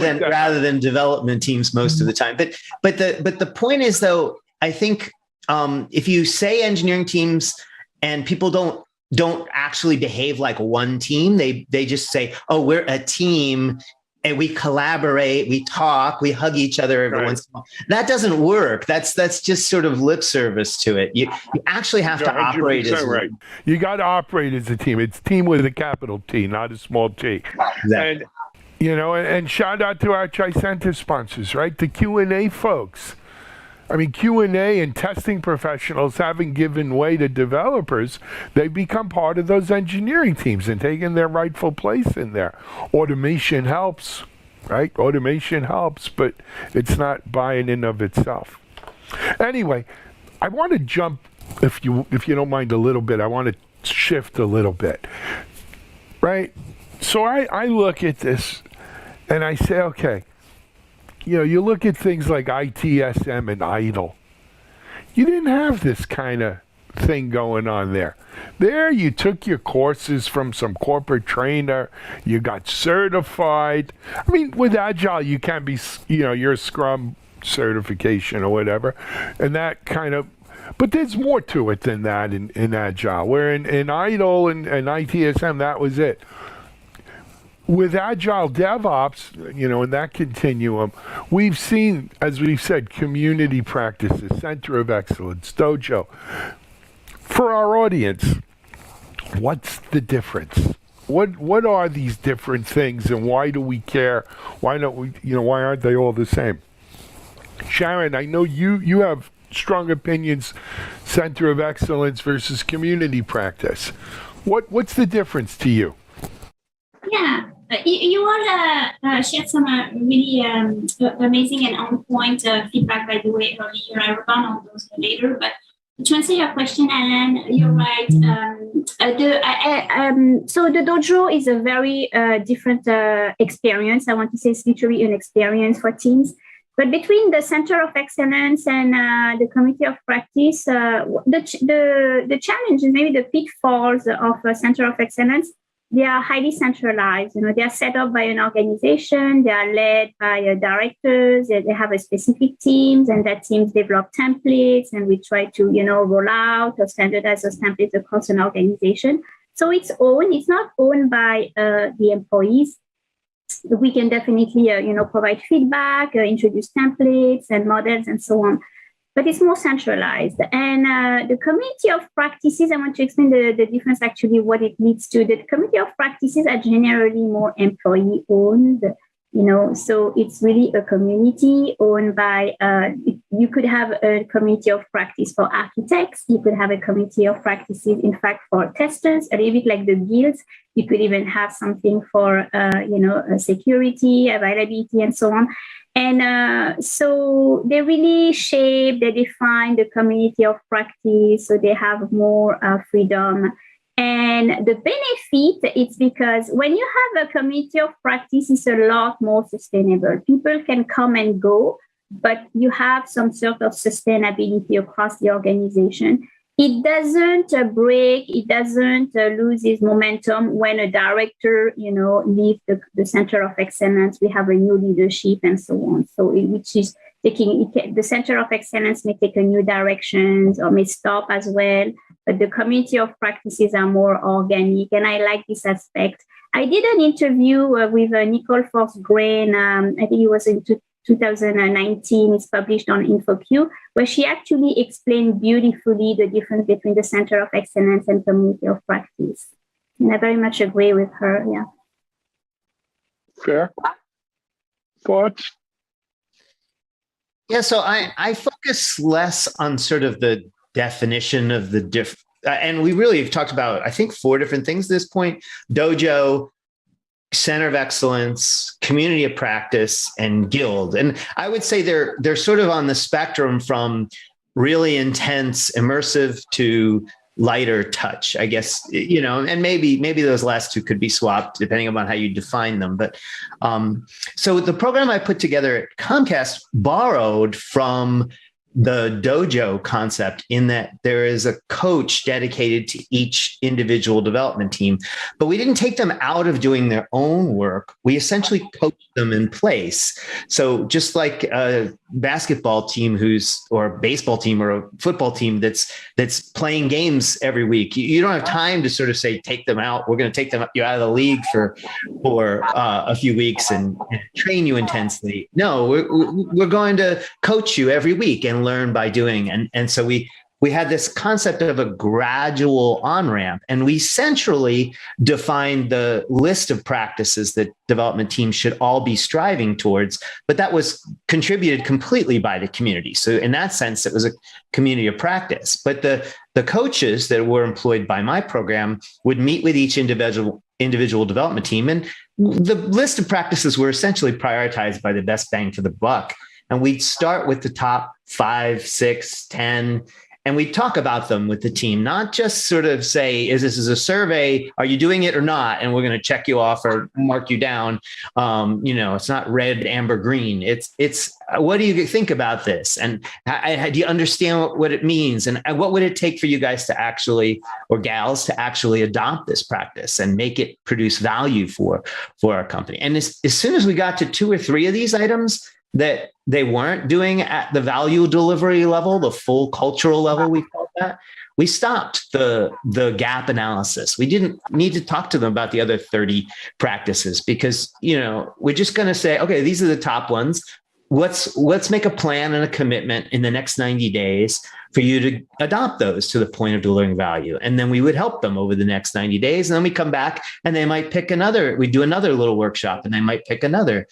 than development teams most of the time. But the point is, though, I think if you say engineering teams and people don't actually behave like one team, they just say, oh, we're a team. And we collaborate, we talk, we hug each other every once in a while. That doesn't work. That's just sort of lip service to it. You actually have to operate as right. You got to operate as a team. It's team with a capital T, not a small T. Exactly. And shout out to our Tricenter sponsors, right? The Q&A folks. I mean, Q&A and testing professionals haven't given way to developers. They've become part of those engineering teams and taken their rightful place in there. Automation helps, right? Automation helps, but it's not buying in of itself. Anyway, I want to jump, if you don't mind a little bit, I want to shift a little bit, right? So I look at this and I say, okay, you look at things like ITSM and IDLE. You didn't have this kind of thing going on there. There, you took your courses from some corporate trainer. You got certified. I mean, with Agile, you can be, your Scrum certification or whatever, and that kind of. But there's more to it than that in Agile. Where in IDLE and ITSM, that was it. With Agile DevOps, in that continuum, we've seen, as we've said, community practices, Center of Excellence, Dojo. For our audience, what's the difference? What are these different things, and why do we care? Why don't we? Why aren't they all the same? Sharon, I know you have strong opinions, Center of Excellence versus community practice. What's the difference to you? Yeah, you all shared some really amazing and on-point feedback, by the way, earlier. I run on those later, but to answer your question, Alan, you're right. So the dojo is a very different experience. I want to say it's literally an experience for teams. But between the Center of Excellence and the Committee of Practice, the challenge and maybe the pitfalls of Center of Excellence, they are highly centralized. They are set up by an organization. They are led by directors. They have a specific teams, and that teams develop templates, and we try to, roll out or standardize those templates across an organization. So it's not owned by the employees. We can definitely, provide feedback, introduce templates and models and so on. But it's more centralized. And the committee of practices, I want to explain the difference, actually, what it leads to. The committee of practices are generally more employee-owned, so it's really a community owned by, you could have a committee of practice for architects. You could have a committee of practices, in fact, for testers, a little bit like the guilds. You could even have something for, security, availability, and so on. And so they really shape, they define the community of practice, so they have more freedom. And the benefit is because when you have a community of practice, it's a lot more sustainable. People can come and go, but you have some sort of sustainability across the organization. It doesn't break, it doesn't lose its momentum when a director, leaves the Center of Excellence. We have a new leadership and so on. So which is the Center of Excellence may take a new direction or may stop as well. But the community of practices are more organic, and I like this aspect. I did an interview with Nicole Forsgren, I think it was in 2019, it's published on InfoQ, where she actually explained beautifully the difference between the Center of Excellence and community of practice. And I very much agree with her, yeah. Fair. Thoughts? Yeah, so I focus less on sort of the definition of the and we really have talked about, I think, 4 different things at this point: Dojo, Center of Excellence, Community of Practice, and Guild. And I would say they're sort of on the spectrum from really intense, immersive to lighter touch, I guess, and maybe those last 2 could be swapped depending upon how you define them. But so the program I put together at Comcast borrowed from the dojo concept, in that there is a coach dedicated to each individual development team, but we didn't take them out of doing their own work. We essentially coached them in place. So just like a basketball team or a baseball team or a football team that's playing games every week, you don't have time to sort of say, take them out. We're going to take you out of the league for a few weeks and train you intensely. No, we're going to coach you every week and learn by doing. And so we we had this concept of a gradual on-ramp, and we centrally defined the list of practices that development teams should all be striving towards, but that was contributed completely by the community. So in that sense, it was a community of practice. But the coaches that were employed by my program would meet with each individual development team, and the list of practices were essentially prioritized by the best bang for the buck. And we'd start with the top 5, 6, 10, and we talk about them with the team, not just sort of say, this is a survey, are you doing it or not? And we're going to check you off or mark you down. It's not red, amber, green. It's what do you think about this? And do you understand what it means? And what would it take for you guys to actually, or gals, to actually adopt this practice and make it produce value for our company? And as soon as we got to 2 or 3 of these items that they weren't doing at the value delivery level, the full cultural level, we call that, we stopped the gap analysis. We didn't need to talk to them about the other 30 practices because, we're just going to say, okay, these are the top ones. Let's make a plan and a commitment in the next 90 days for you to adopt those to the point of delivering value. And then we would help them over the next 90 days. And then we come back and they might pick we do another little workshop and they might pick another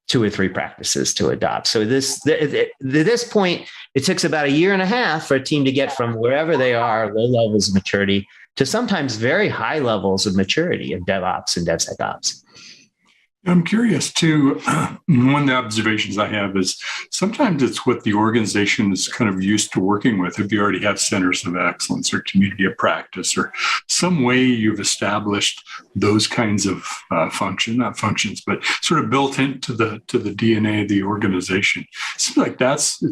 2 or 3 practices to adopt. So at this point, it takes about 1.5 years for a team to get from wherever they are, low levels of maturity, to sometimes very high levels of maturity of DevOps and DevSecOps. I'm curious too. One of the observations I have is sometimes it's what the organization is kind of used to working with. If you already have centers of excellence or community of practice or some way you've established those kinds of not functions, but sort of built into the DNA of the organization. It seems like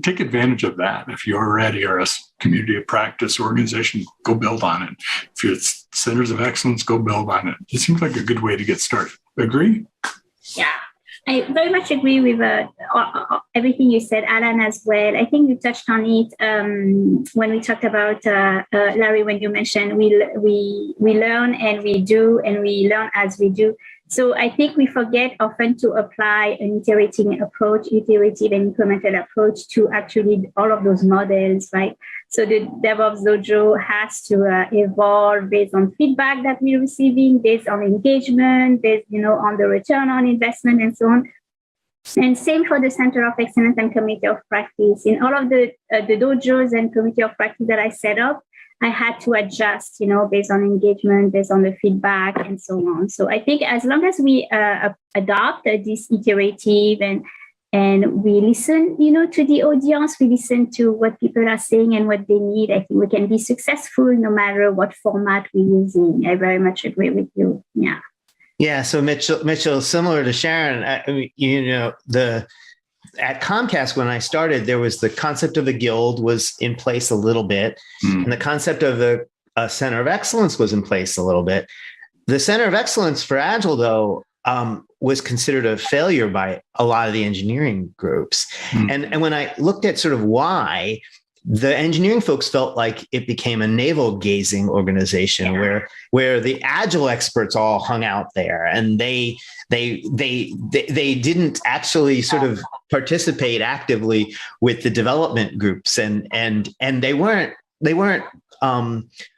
take advantage of that. If you already are a community of practice organization, go build on it. If it's centers of excellence, go build on it. It seems like a good way to get started. Agree? Yeah, I very much agree with everything you said, Alan, as well. I think you touched on it when we talked about Larry, when you mentioned we learn and we do, and we learn as we do. So I think we forget often to apply an iterative and incremental approach to actually all of those models, right? So the DevOps Dojo has to evolve based on feedback that we're receiving, based on engagement, based, on the return on investment and so on. And same for the Center of Excellence and Committee of Practice. In all of the dojos and Committee of Practice that I set up, I had to adjust, based on engagement, based on the feedback and so on. So I think as long as we adopt this iterative and we listen, to the audience, we listen to what people are saying and what they need, I think we can be successful no matter what format we're using. I very much agree with you. Yeah. Yeah. So Mitchell, similar to Sharon, at Comcast, when I started, there was the concept of a guild was in place a little bit, and the concept of a center of excellence was in place a little bit. The center of excellence for Agile, though, was considered a failure by a lot of the engineering groups. And when I looked at sort of why, the engineering folks felt like it became a navel-gazing organization where the Agile experts all hung out there, and they didn't actually sort of participate actively with the development groups, and they weren't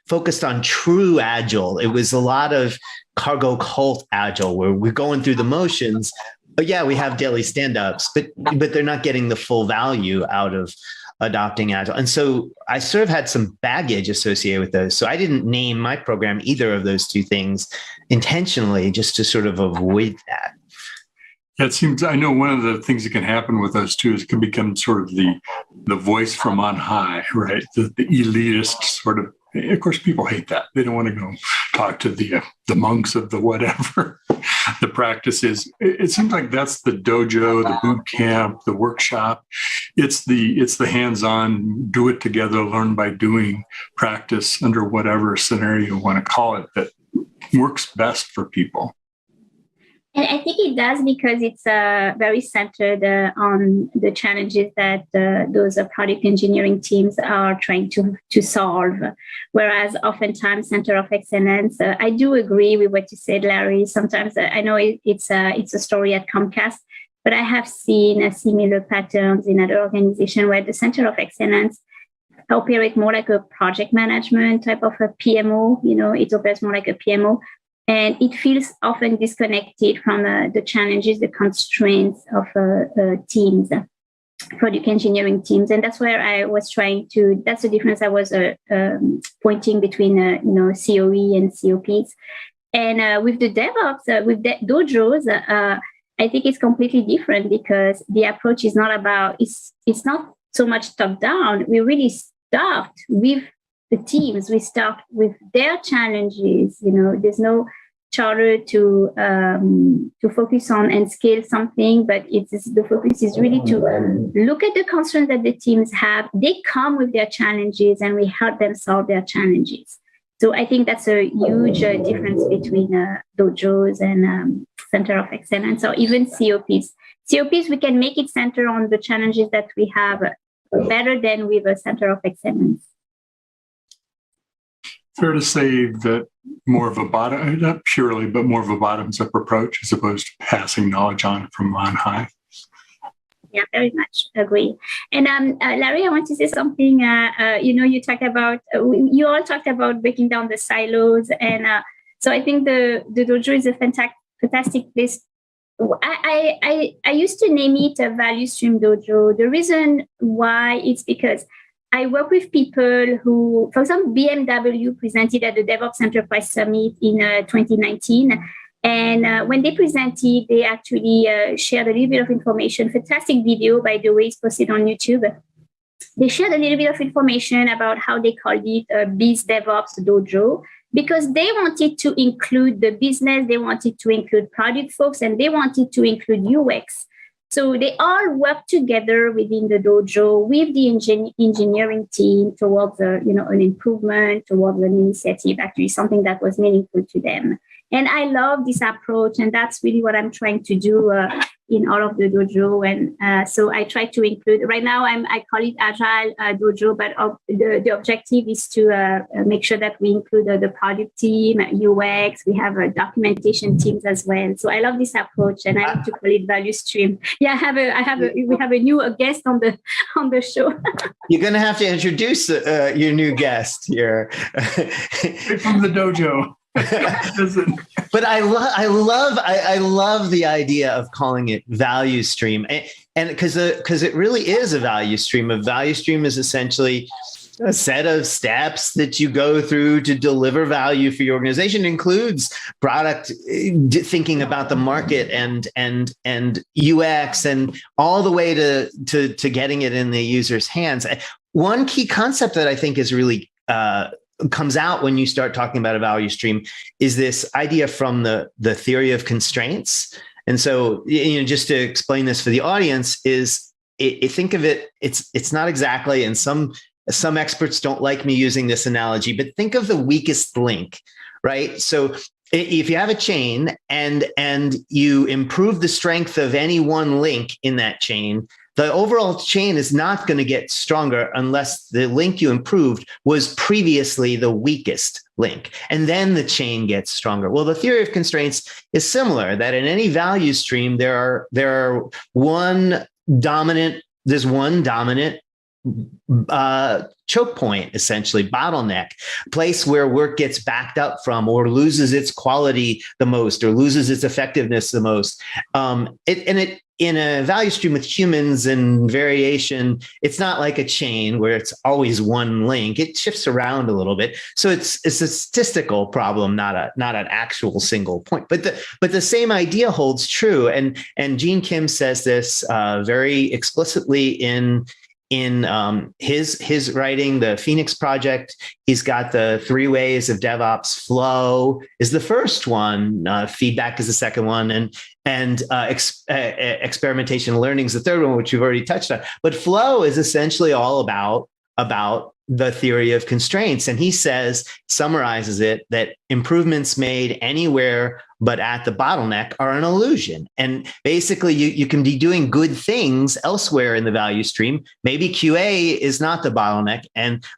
focused on true Agile. It was a lot of cargo cult Agile, where we're going through the motions. But yeah, we have daily stand-ups, but they're not getting the full value out of adopting Agile. And so I sort of had some baggage associated with those. So I didn't name my program either of those 2 things intentionally, just to sort of avoid that. Yeah, it seems, I know one of the things that can happen with those 2 is it can become sort of the voice from on high, right? The elitist sort of. Of course, people hate that. They don't want to go talk to the monks of the whatever the practice is. It seems like that's the dojo, the boot camp, the workshop. It's the hands-on, do it together, learn by doing practice under whatever scenario you want to call it that works best for people. And I think it does because it's very centered on the challenges that those product engineering teams are trying to solve. Whereas oftentimes Center of Excellence, I do agree with what you said, Larry. Sometimes I know it's a story at Comcast, but I have seen similar patterns in other organizations where the Center of Excellence operate more like a project management type of a PMO. It operates more like a PMO. And it feels often disconnected from the challenges, the constraints of teams, product engineering teams. And that's where I was that's the difference I was pointing between, COE and COPs. And with the DevOps, with Dojos, I think it's completely different because the approach is not about, it's not so much top down. We really start with the teams. We start with their challenges. There's no charter to focus on and scale something, but the focus is really to look at the concerns that the teams have. They come with their challenges, and we help them solve their challenges. So I think that's a huge difference between Dojos and Center of Excellence, or even COPs. COPs, we can make it center on the challenges that we have better than with a Center of Excellence. Fair to say that more of a not purely, but more of a bottoms-up approach as opposed to passing knowledge on from on high. Yeah, very much agree. And Larry, I want to say something. You talked about, you all talked about breaking down the silos, and so I think the dojo is a fantastic place. I used to name it a value stream dojo. The reason why it's because I work with people who, for example, BMW presented at the Devops Enterprise Summit in 2019. And when they presented, they actually shared a little bit of information. Fantastic video, by the way, it's posted on YouTube. They shared a little bit of information about how they called it Biz DevOps Dojo, because they wanted to include the business, they wanted to include product folks, and they wanted to include UX. So they all work together within the dojo with the engineering team towards an improvement, towards an initiative, actually something that was meaningful to them. And I love this approach, and that's really what I'm trying to do in all of the dojo. And so I try to include, right now I call it Agile Dojo, but the objective is to make sure that we include the product team, UX, we have documentation teams as well. So I love this approach, and I like to call it value stream. Yeah, we have a new guest on the show. You're going to have to introduce your new guest here. From the dojo. But I love the idea of calling it value stream, and because it really is a value stream. A value stream is essentially a set of steps that you go through to deliver value for your organization. It includes product, thinking about the market and UX, and all the way to getting it in the user's hands. One key concept that I think is really comes out when you start talking about a value stream is this idea from the theory of constraints. And so, just to explain this for the audience, is think of it, it's not exactly, and some experts don't like me using this analogy, but think of the weakest link, right? So if you have a chain and you improve the strength of any one link in that chain, the overall chain is not going to get stronger unless the link you improved was previously the weakest link. And then the chain gets stronger. Well, the theory of constraints is similar, that in any value stream, there's one dominant choke point, essentially bottleneck, place where work gets backed up from, or loses its quality the most, or loses its effectiveness the most. In a value stream with humans and variation, it's not like a chain where it's always one link. It shifts around a little bit. So it's a statistical problem, not an actual single point. But the same idea holds true. And Gene Kim says this very explicitly in his writing, the Phoenix Project. He's got the 3 ways of DevOps. Flow is the first one. Feedback is the second one, and experimentation and learning is the third one, which we've already touched on. But flow is essentially all about the theory of constraints. And he summarizes it, that improvements made anywhere but at the bottleneck are an illusion. And basically you can be doing good things elsewhere in the value stream. Maybe QA is not the bottleneck,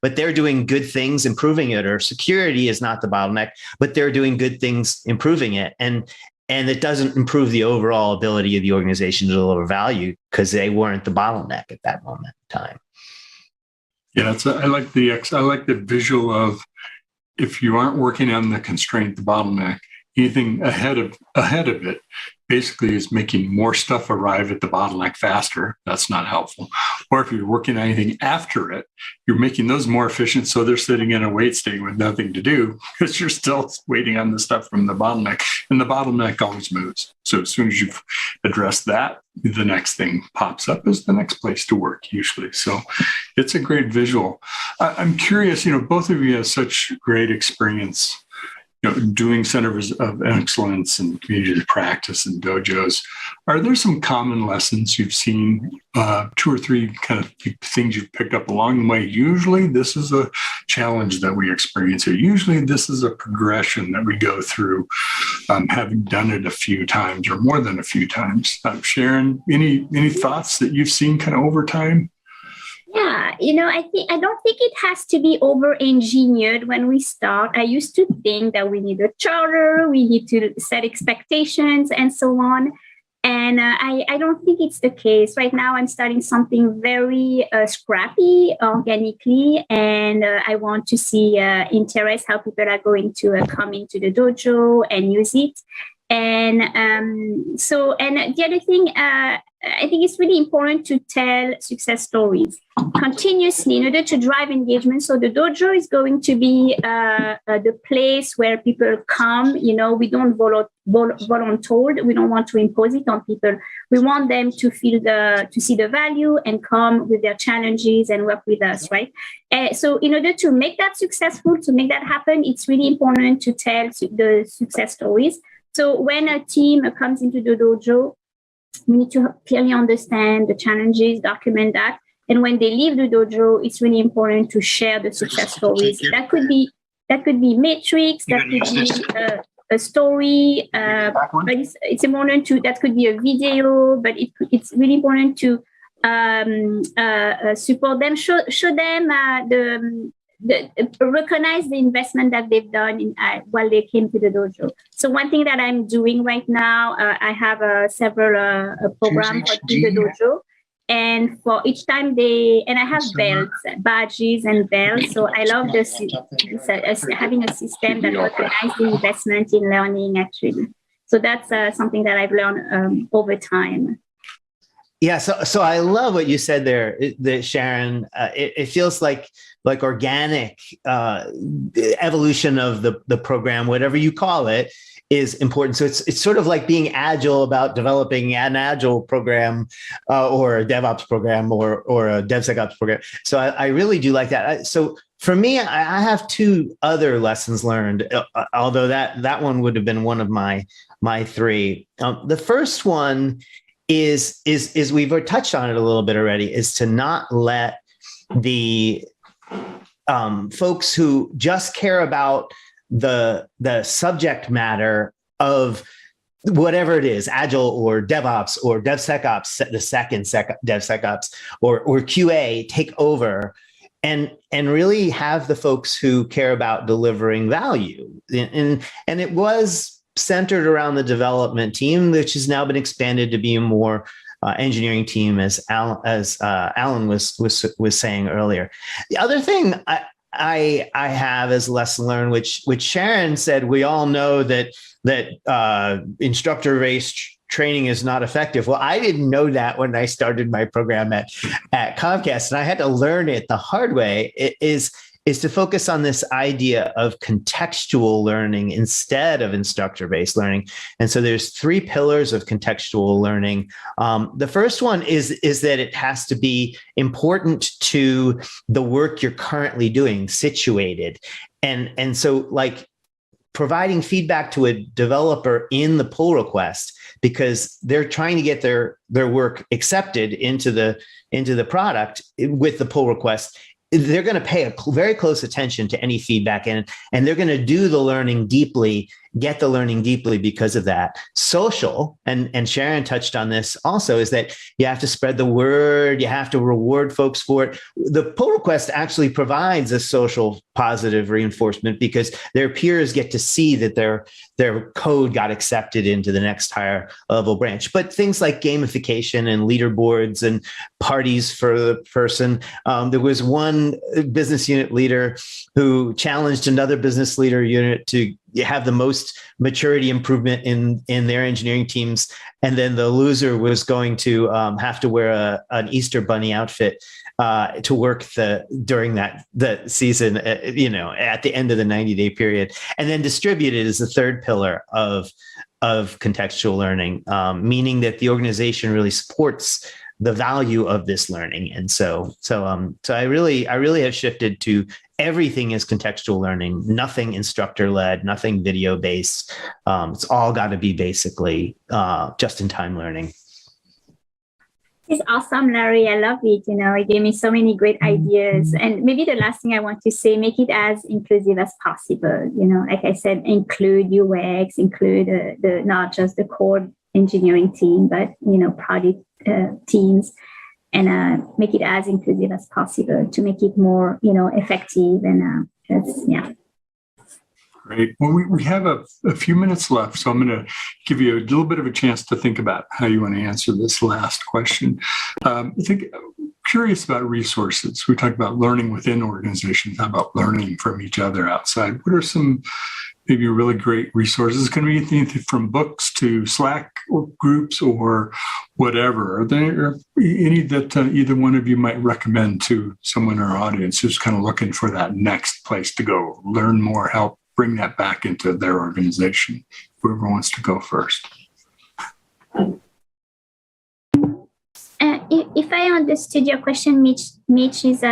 but they're doing good things improving it, or security is not the bottleneck, but they're doing good things improving it. And it doesn't improve the overall ability of the organization to deliver value because they weren't the bottleneck at that moment in time. Yeah, I like the visual of, if you aren't working on the constraint, the bottleneck, anything ahead of it basically is making more stuff arrive at the bottleneck faster. That's not helpful. Or if you're working on anything after it, you're making those more efficient, so they're sitting in a wait state with nothing to do because you're still waiting on the stuff from the bottleneck. And the bottleneck always moves. So as soon as you've addressed that, the next thing pops up as the next place to work usually. So it's a great visual. I'm curious, both of you have such great experience doing centers of excellence and community practice and dojos. Are there some common lessons you've seen, 2 or 3 kind of things you've picked up along the way? Usually this is a challenge that we experience here. Usually this is a progression that we go through, having done it a few times or more than a few times. Sharon, any thoughts that you've seen kind of over time? Yeah, I don't think it has to be over-engineered when we start. I used to think that we need a charter, we need to set expectations and so on. And I don't think it's the case. Right now, I'm starting something very scrappy, organically, and I want to see interest, how people are going to come into the dojo and use it. And the other thing, I think it's really important to tell success stories continuously in order to drive engagement. So the dojo is going to be the place where people come. We don't voluntold. We don't want to impose it on people. We want them to see the value and come with their challenges and work with us, right? So in order to make that successful, to make that happen, it's really important to tell the success stories. So when a team comes into the dojo, we need to clearly understand the challenges, document that. And when they leave the dojo, it's really important to share the success stories. That could be metrics, that could be a story, but it's important that could be a video, but it's really important to support them, show them recognize the investment that they've done while they came to the dojo. So one thing that I'm doing right now, I have several programs for the dojo, and for each time I have belts, badges, and belts. So I love having a system that recognizes the investment in learning, actually. So that's something that I've learned over time. Yeah, so I love what you said there, Sharon. It feels like organic evolution of the program, whatever you call it, is important. So it's sort of like being agile about developing an agile program or a DevOps program or a DevSecOps program. So I really do like that. So for me, I have 2 other lessons learned, although that one would have been one of my 3. The first one is we've touched on it a little bit already, is to not let the folks who just care about the subject matter of whatever it is, Agile or DevOps or DevSecOps, the second DevSecOps or QA take over and really have the folks who care about delivering value. And it was centered around the development team, which has now been expanded to be a more engineering team, as Alan was saying earlier. The other thing I have as lesson learned, which Sharon said, we all know that instructor-based training is not effective. Well, I didn't know that when I started my program at Comcast, and I had to learn it the hard way. It is to focus on this idea of contextual learning instead of instructor-based learning. And so there's 3 pillars of contextual learning. The first one is that it has to be important to the work you're currently doing, situated. And so like providing feedback to a developer in the pull request, because they're trying to get their work accepted into the product with the pull request. They're going to pay a very close attention to any feedback, and they're going to do the learning deeply get the learning deeply because of that. Social, and Sharon touched on this also, is that you have to spread the word, you have to reward folks for it. The pull request actually provides a social positive reinforcement because their peers get to see that their code got accepted into the next higher level branch. But things like gamification and leaderboards and parties for the person. There was one business unit leader who challenged another business leader unit to have the most maturity improvement in their engineering teams. And then the loser was going to have to wear an Easter bunny outfit to work during the season, at the end of the 90-day period, and then distributed as the third pillar of contextual learning, meaning that the organization really supports the value of this learning. And so I really have shifted to everything is contextual learning, nothing instructor led, nothing video based. It's all got to be basically just in time learning. It's awesome, Larry. I love it. It gave me so many great ideas. And maybe the last thing I want to say, make it as inclusive as possible. Like I said, include UX, include the not just the core engineering team, but product teams, and make it as inclusive as possible to make it more effective. And Great. Well, we have a few minutes left, so I'm going to give you a little bit of a chance to think about how you want to answer this last question. Curious about resources. We talked about learning within organizations. How about learning from each other outside? What are some maybe really great resources? It's going to be anything from books to Slack or groups or whatever. Are there any that either one of you might recommend to someone in our audience who's kind of looking for that next place to go, learn more, help bring that back into their organization? Whoever wants to go first. If I understood your question, Mitch, is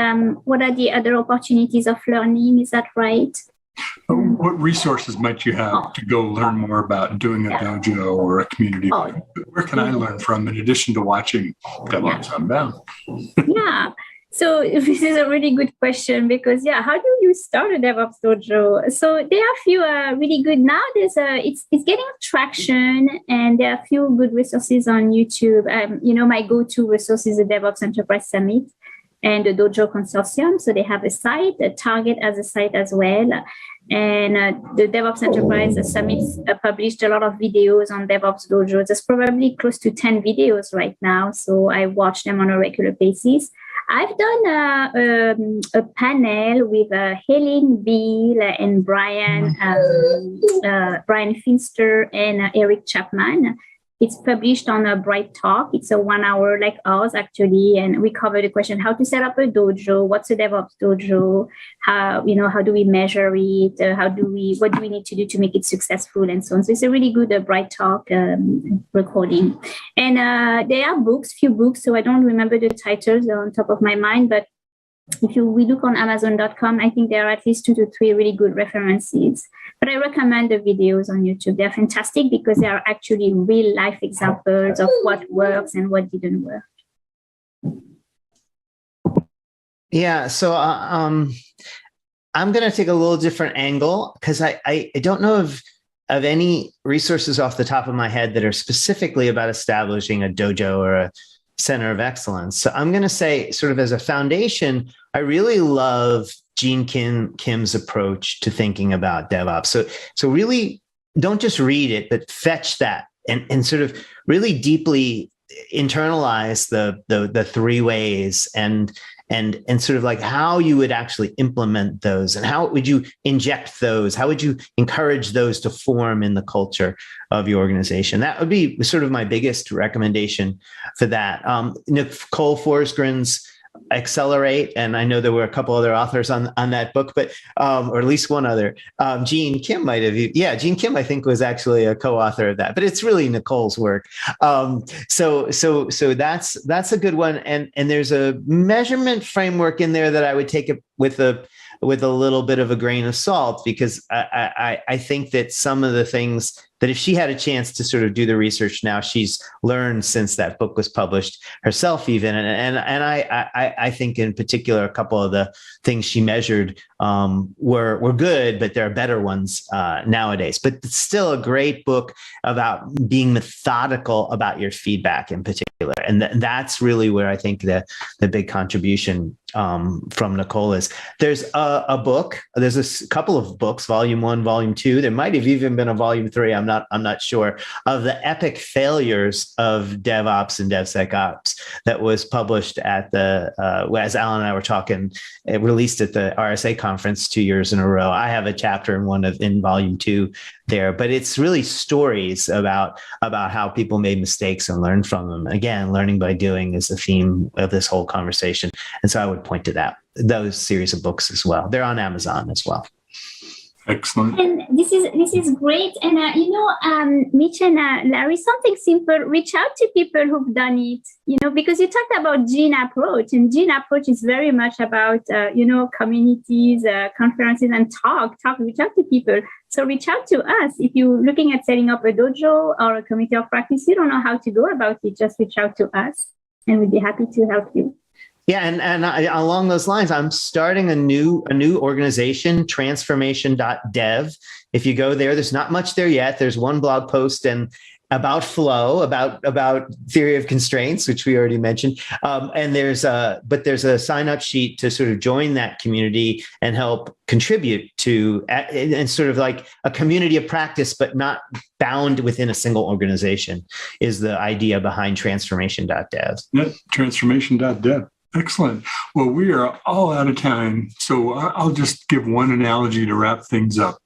what are the other opportunities of learning? Is that right? What resources might you have to go learn more about doing a dojo or a community? Where can I learn from in addition to watching Devops Unbound? Yeah. So this is a really good question because, how do you start a DevOps dojo? So there are a few really good now. It's getting traction, and there are a few good resources on YouTube. My go-to resource is the DevOps Enterprise Summit and the Dojo Consortium. So they have a site. Target as a site as well. And the DevOps Enterprise Summit published a lot of videos on DevOps Dojo. There's probably close to 10 videos right now. So I watch them on a regular basis. I've done a panel with Helen Beal and Brian Finster and Eric Chapman. It's published on a Bright Talk. It's a 1 hour like ours, actually. And we cover the question, how to set up a dojo, what's a DevOps dojo, how do we measure it, what do we need to do to make it successful, and so on. So it's a really good Bright Talk recording. And there are few books, so I don't remember the titles on top of my mind, but if we look on Amazon.com, I think there are at least 2 to 3 really good references. But I recommend the videos on YouTube. They're fantastic because they are actually real life examples of what works and what didn't work. Yeah, so I'm going to take a little different angle because I don't know of any resources off the top of my head that are specifically about establishing a dojo or a center of excellence. So I'm going to say, sort of as a foundation, I really love Gene Kim's approach to thinking about DevOps. So really don't just read it, but fetch that and sort of really deeply internalize the 3 ways and sort of like how you would actually implement those and how would you inject those? How would you encourage those to form in the culture of your organization? That would be sort of my biggest recommendation for that. Nicole Forsgren's Accelerate, and I know there were a couple other authors on that book, but or at least one other. Gene Kim might have. Gene Kim I think was actually a co-author of that, but it's really Nicole's work. So that's a good one, and there's a measurement framework in there that I would take it with a with a little bit of a grain of salt, because I think that some of the things that if she had a chance to sort of do the research now, she's learned since that book was published herself even. And I think in particular, a couple of the things she measured were good, but there are better ones nowadays. But it's still a great book about being methodical about your feedback in particular. And that's really where I think the big contribution from Nicole is. There's a book, there's a couple of books, volume 1, volume 2. There might have even been a volume 3. I'm not sure, of the epic failures of DevOps and DevSecOps that was published at the, as Alan and I were talking, it released at the RSA conference 2 years in a row. I have a chapter in volume 2 there, but it's really stories about how people made mistakes and learned from them. Again, learning by doing is the theme of this whole conversation. And so I would point to those series of books as well. They're on Amazon as well. Excellent. And this is great. And Mitch and Larry, something simple: reach out to people who've done it. Because you talked about Gene Approach, and Gene Approach is very much about communities, conferences, and reach out to people. So reach out to us if you're looking at setting up a dojo or a committee of practice. You don't know how to go about it. Just reach out to us, and we'd be happy to help you. Yeah, and along those lines, I'm starting a new organization, transformation.dev. If you go there, there's not much there yet. There's one blog post and about flow, about theory of constraints, which we already mentioned. And there's a sign up sheet to sort of join that community and help contribute to, and sort of like a community of practice, but not bound within a single organization, is the idea behind transformation.dev. Yeah, transformation.dev. Excellent. Well, we are all out of time, so I'll just give one analogy to wrap things up.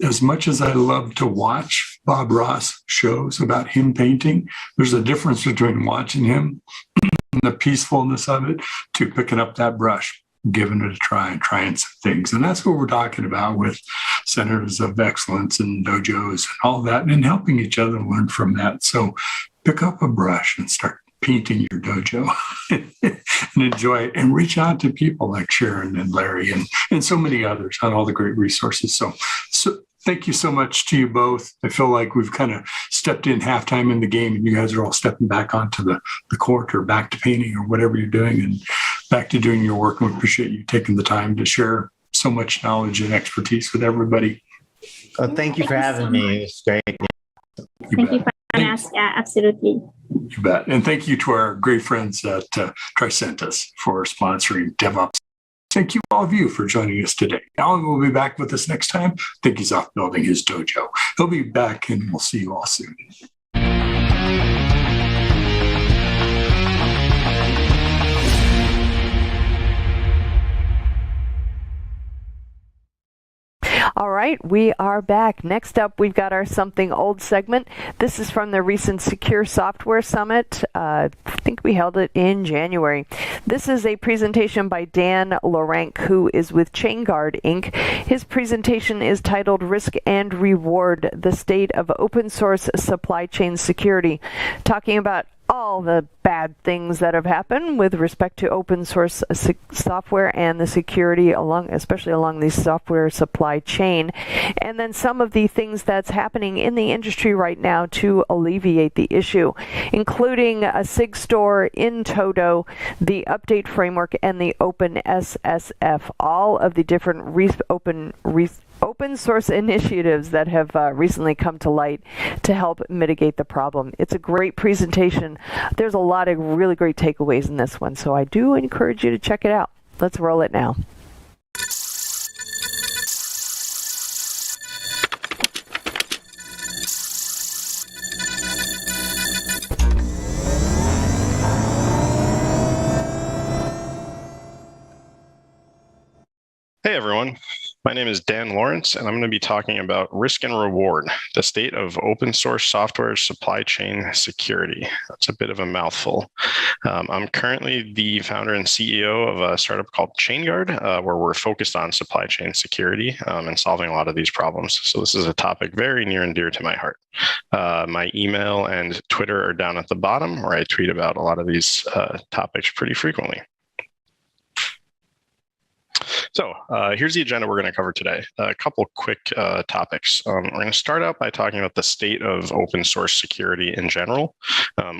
As much as I love to watch Bob Ross shows about him painting, there's a difference between watching him and the peacefulness of it to picking up that brush, giving it a try and trying some things. And that's what we're talking about with Centers of Excellence and Dojos and all that, and helping each other learn from that. So pick up a brush and start painting your dojo and enjoy it, and reach out to people like Sharon and Larry and so many others on all the great resources. So thank you so much to you both. I feel like we've kind of stepped in halftime in the game, and you guys are all stepping back onto the court, or back to painting, or whatever you're doing, and back to doing your work. And we appreciate you taking the time to share so much knowledge and expertise with everybody. Well, thank you for having me. It was great. Thank you for having us. Yeah, absolutely. You bet. And thank you to our great friends at Tricentis for sponsoring Devops. Thank you, all of you, for joining us today. Alan will be back with us next time. I think he's off building his dojo. He'll be back, and we'll see you all soon. All right, we are back. Next up, we've got our Something Old segment. This is from the recent Secure Software Summit. I think we held it in January. This is a presentation by Dan Lorank, who is with ChainGuard Inc. His presentation is titled Risk and Reward, the State of Open Source Supply Chain Security, talking about all the bad things that have happened with respect to open source software and the security especially along the software supply chain, and then some of the things that's happening in the industry right now to alleviate the issue, including a Sigstor in Toto, the update framework, and the Open SSF, all of the different open source initiatives that have recently come to light to help mitigate the problem. It's a great presentation. There's a lot of really great takeaways in this one, so I do encourage you to check it out. Let's roll it now. Hey everyone, my name is Dan Lawrence, and I'm going to be talking about risk and reward, the state of open source software supply chain security. That's a bit of a mouthful. I'm currently the founder and CEO of a startup called ChainGuard, where we're focused on supply chain security and solving a lot of these problems. So this is a topic very near and dear to my heart. My email and Twitter are down at the bottom, where I tweet about a lot of these topics pretty frequently. So here's the agenda we're going to cover today. A couple quick topics. We're going to start out by talking about the state of open source security in general.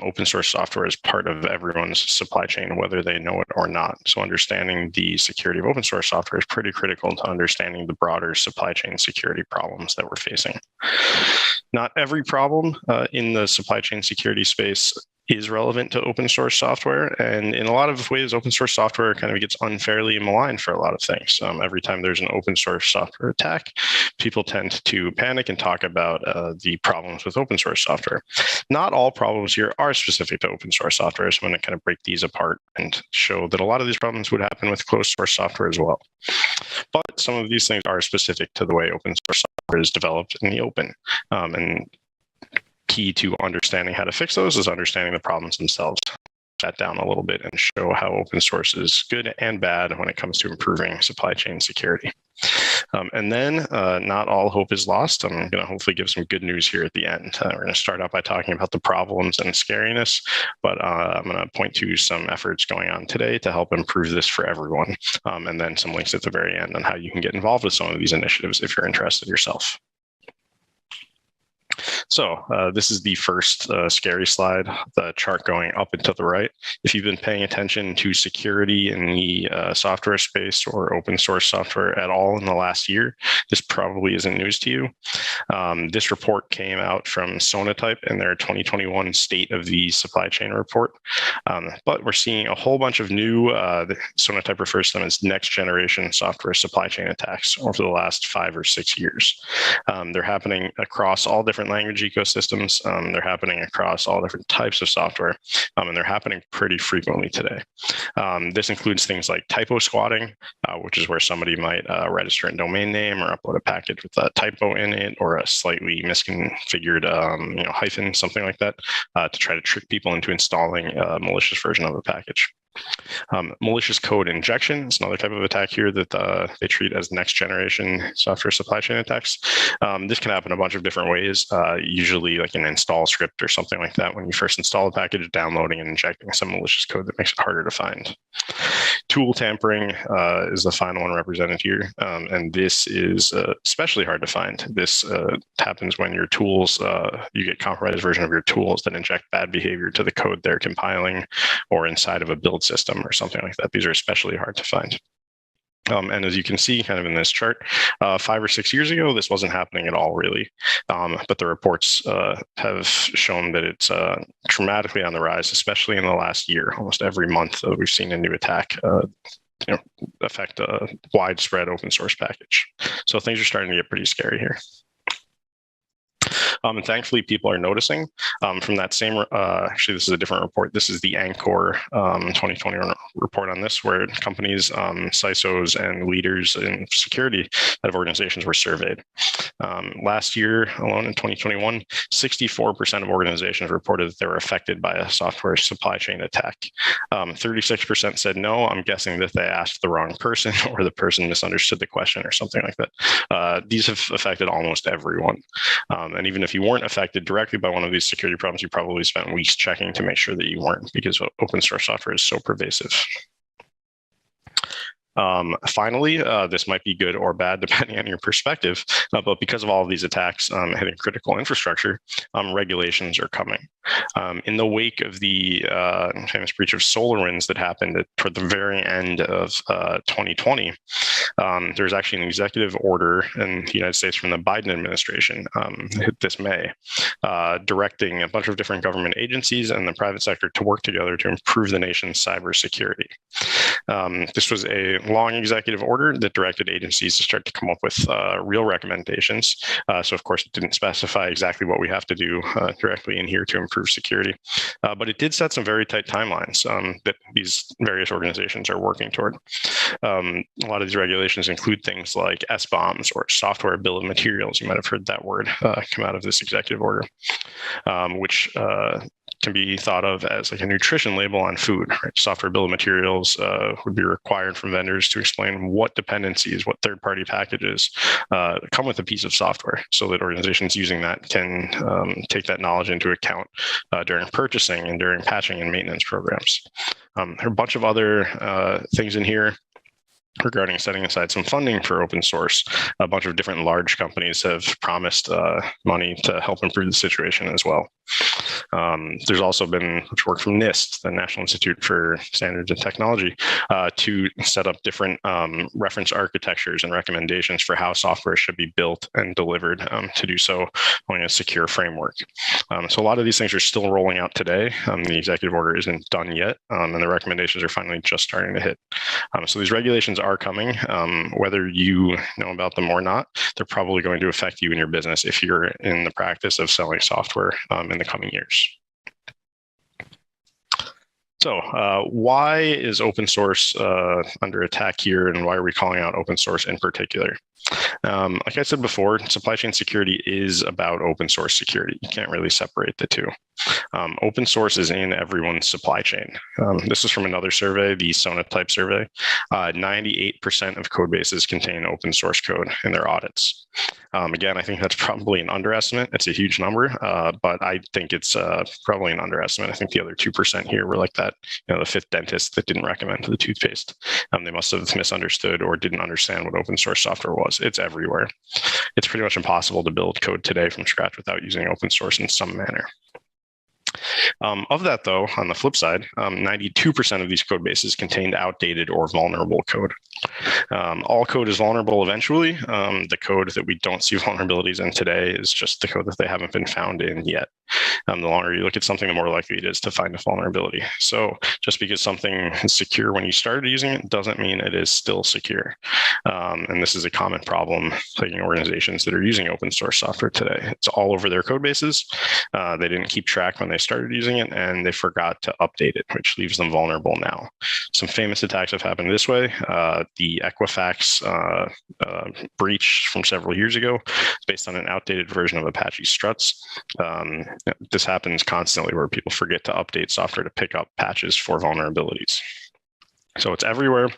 Open source software is part of everyone's supply chain, whether they know it or not. So understanding the security of open source software is pretty critical to understanding the broader supply chain security problems that we're facing. Not every problem in the supply chain security space is relevant to open source software. And in a lot of ways, open source software kind of gets unfairly maligned for a lot of things. Every time there's an open source software attack, people tend to panic and talk about the problems with open source software. Not all problems here are specific to open source software. So I'm going to kind of break these apart and show that a lot of these problems would happen with closed source software as well. But some of these things are specific to the way open source software is developed in the open. And key to understanding how to fix those is understanding the problems themselves. That down a little bit and show how open source is good and bad when it comes to improving supply chain security. And then not all hope is lost. I'm going to hopefully give some good news here at the end. We're going to start out by talking about the problems and scariness, but I'm going to point to some efforts going on today to help improve this for everyone. And then some links at the very end on how you can get involved with some of these initiatives if you're interested yourself. So this is the first scary slide, the chart going up and to the right. If you've been paying attention to security in the software space or open source software at all in the last year, this probably isn't news to you. This report came out from Sonatype in their 2021 State of the Supply Chain report. But we're seeing a whole bunch of new, Sonatype refers to them as next generation software supply chain attacks over the last 5 or 6 years. They're happening across all different language ecosystems. They're happening across all different types of software, and they're happening pretty frequently today. This includes things like typo squatting, which is where somebody might register a domain name or upload a package with a typo in it or a slightly misconfigured hyphen, something like that, to try to trick people into installing a malicious version of a package. Malicious code injection is another type of attack here that they treat as next generation software supply chain attacks. This can happen a bunch of different ways, usually like an install script or something like that. When you first install a package, downloading and injecting some malicious code that makes it harder to find. Tool tampering is the final one represented here. And this is especially hard to find. This happens when your tools, you get compromised version of your tools that inject bad behavior to the code they're compiling or inside of a build system or something like that. These are especially hard to find. And as you can see kind of in this chart, 5 or 6 years ago, this wasn't happening at all, really. But the reports have shown that it's dramatically on the rise, especially in the last year. Almost every month we've seen a new attack affect a widespread open source package. So things are starting to get pretty scary here. And thankfully, people are noticing from that same, actually, this is a different report. This is the Anchor 2021 report on this, where companies, CISOs, and leaders in security of organizations were surveyed. Last year alone in 2021, 64% of organizations reported that they were affected by a software supply chain attack. 36% said no. I'm guessing that they asked the wrong person or the person misunderstood the question or something like that. These have affected almost everyone. And even if you weren't affected directly by one of these security problems, you probably spent weeks checking to make sure that you weren't, because open source software is so pervasive. Finally, this might be good or bad depending on your perspective, but because of all of these attacks hitting critical infrastructure, regulations are coming. In the wake of the famous breach of SolarWinds that happened toward the very end of 2020, there's actually an executive order in the United States from the Biden administration this May, directing a bunch of different government agencies and the private sector to work together to improve the nation's cybersecurity. This was a long executive order that directed agencies to start to come up with real recommendations. So of course, it didn't specify exactly what we have to do directly in here to improve security, but it did set some very tight timelines that these various organizations are working toward. A lot of these regulations include things like SBOMs or software bill of materials. You might have heard that word come out of this executive order, which can be thought of as like a nutrition label on food. Right? Software bill of materials would be required from vendors to explain what dependencies, what third-party packages come with a piece of software, so that organizations using that can take that knowledge into account during purchasing and during patching and maintenance programs. There are a bunch of other things in here. regarding setting aside some funding for open source. A bunch of different large companies have promised money to help improve the situation as well. There's also been much work from NIST, the National Institute for Standards and Technology, to set up different reference architectures and recommendations for how software should be built and delivered to do so in a secure framework. So a lot of these things are still rolling out today. The executive order isn't done yet, and the recommendations are finally just starting to hit. So these regulations are coming. Whether you know about them or not, they're probably going to affect you and your business if you're in the practice of selling software in the coming years. So why is open source under attack here, and why are we calling out open source in particular? Like I said before, supply chain security is about open source security. You can't really separate the two. Open source is in everyone's supply chain. This is from another survey, the SONA type survey. 98% of code bases contain open source code in their audits. Again, I think that's probably an underestimate. It's a huge number, but I think it's probably an underestimate. I think the other 2% here were like that, the fifth dentist that didn't recommend the toothpaste. They must have misunderstood or didn't understand what open source software was. It's everywhere. It's pretty much impossible to build code today from scratch without using open source in some manner. Of that, though, on the flip side, 92% of these code bases contained outdated or vulnerable code. All code is vulnerable eventually. The code that we don't see vulnerabilities in today is just the code that they haven't been found in yet. The longer you look at something, the more likely it is to find a vulnerability. So just because something is secure when you started using it doesn't mean it is still secure. And this is a common problem plaguing organizations that are using open source software today. It's all over their code bases. They didn't keep track when they started using it, and they forgot to update it, which leaves them vulnerable now. Some famous attacks have happened this way. The Equifax breach from several years ago is based on an outdated version of Apache struts. This happens constantly where people forget to update software to pick up patches for vulnerabilities. So it's everywhere,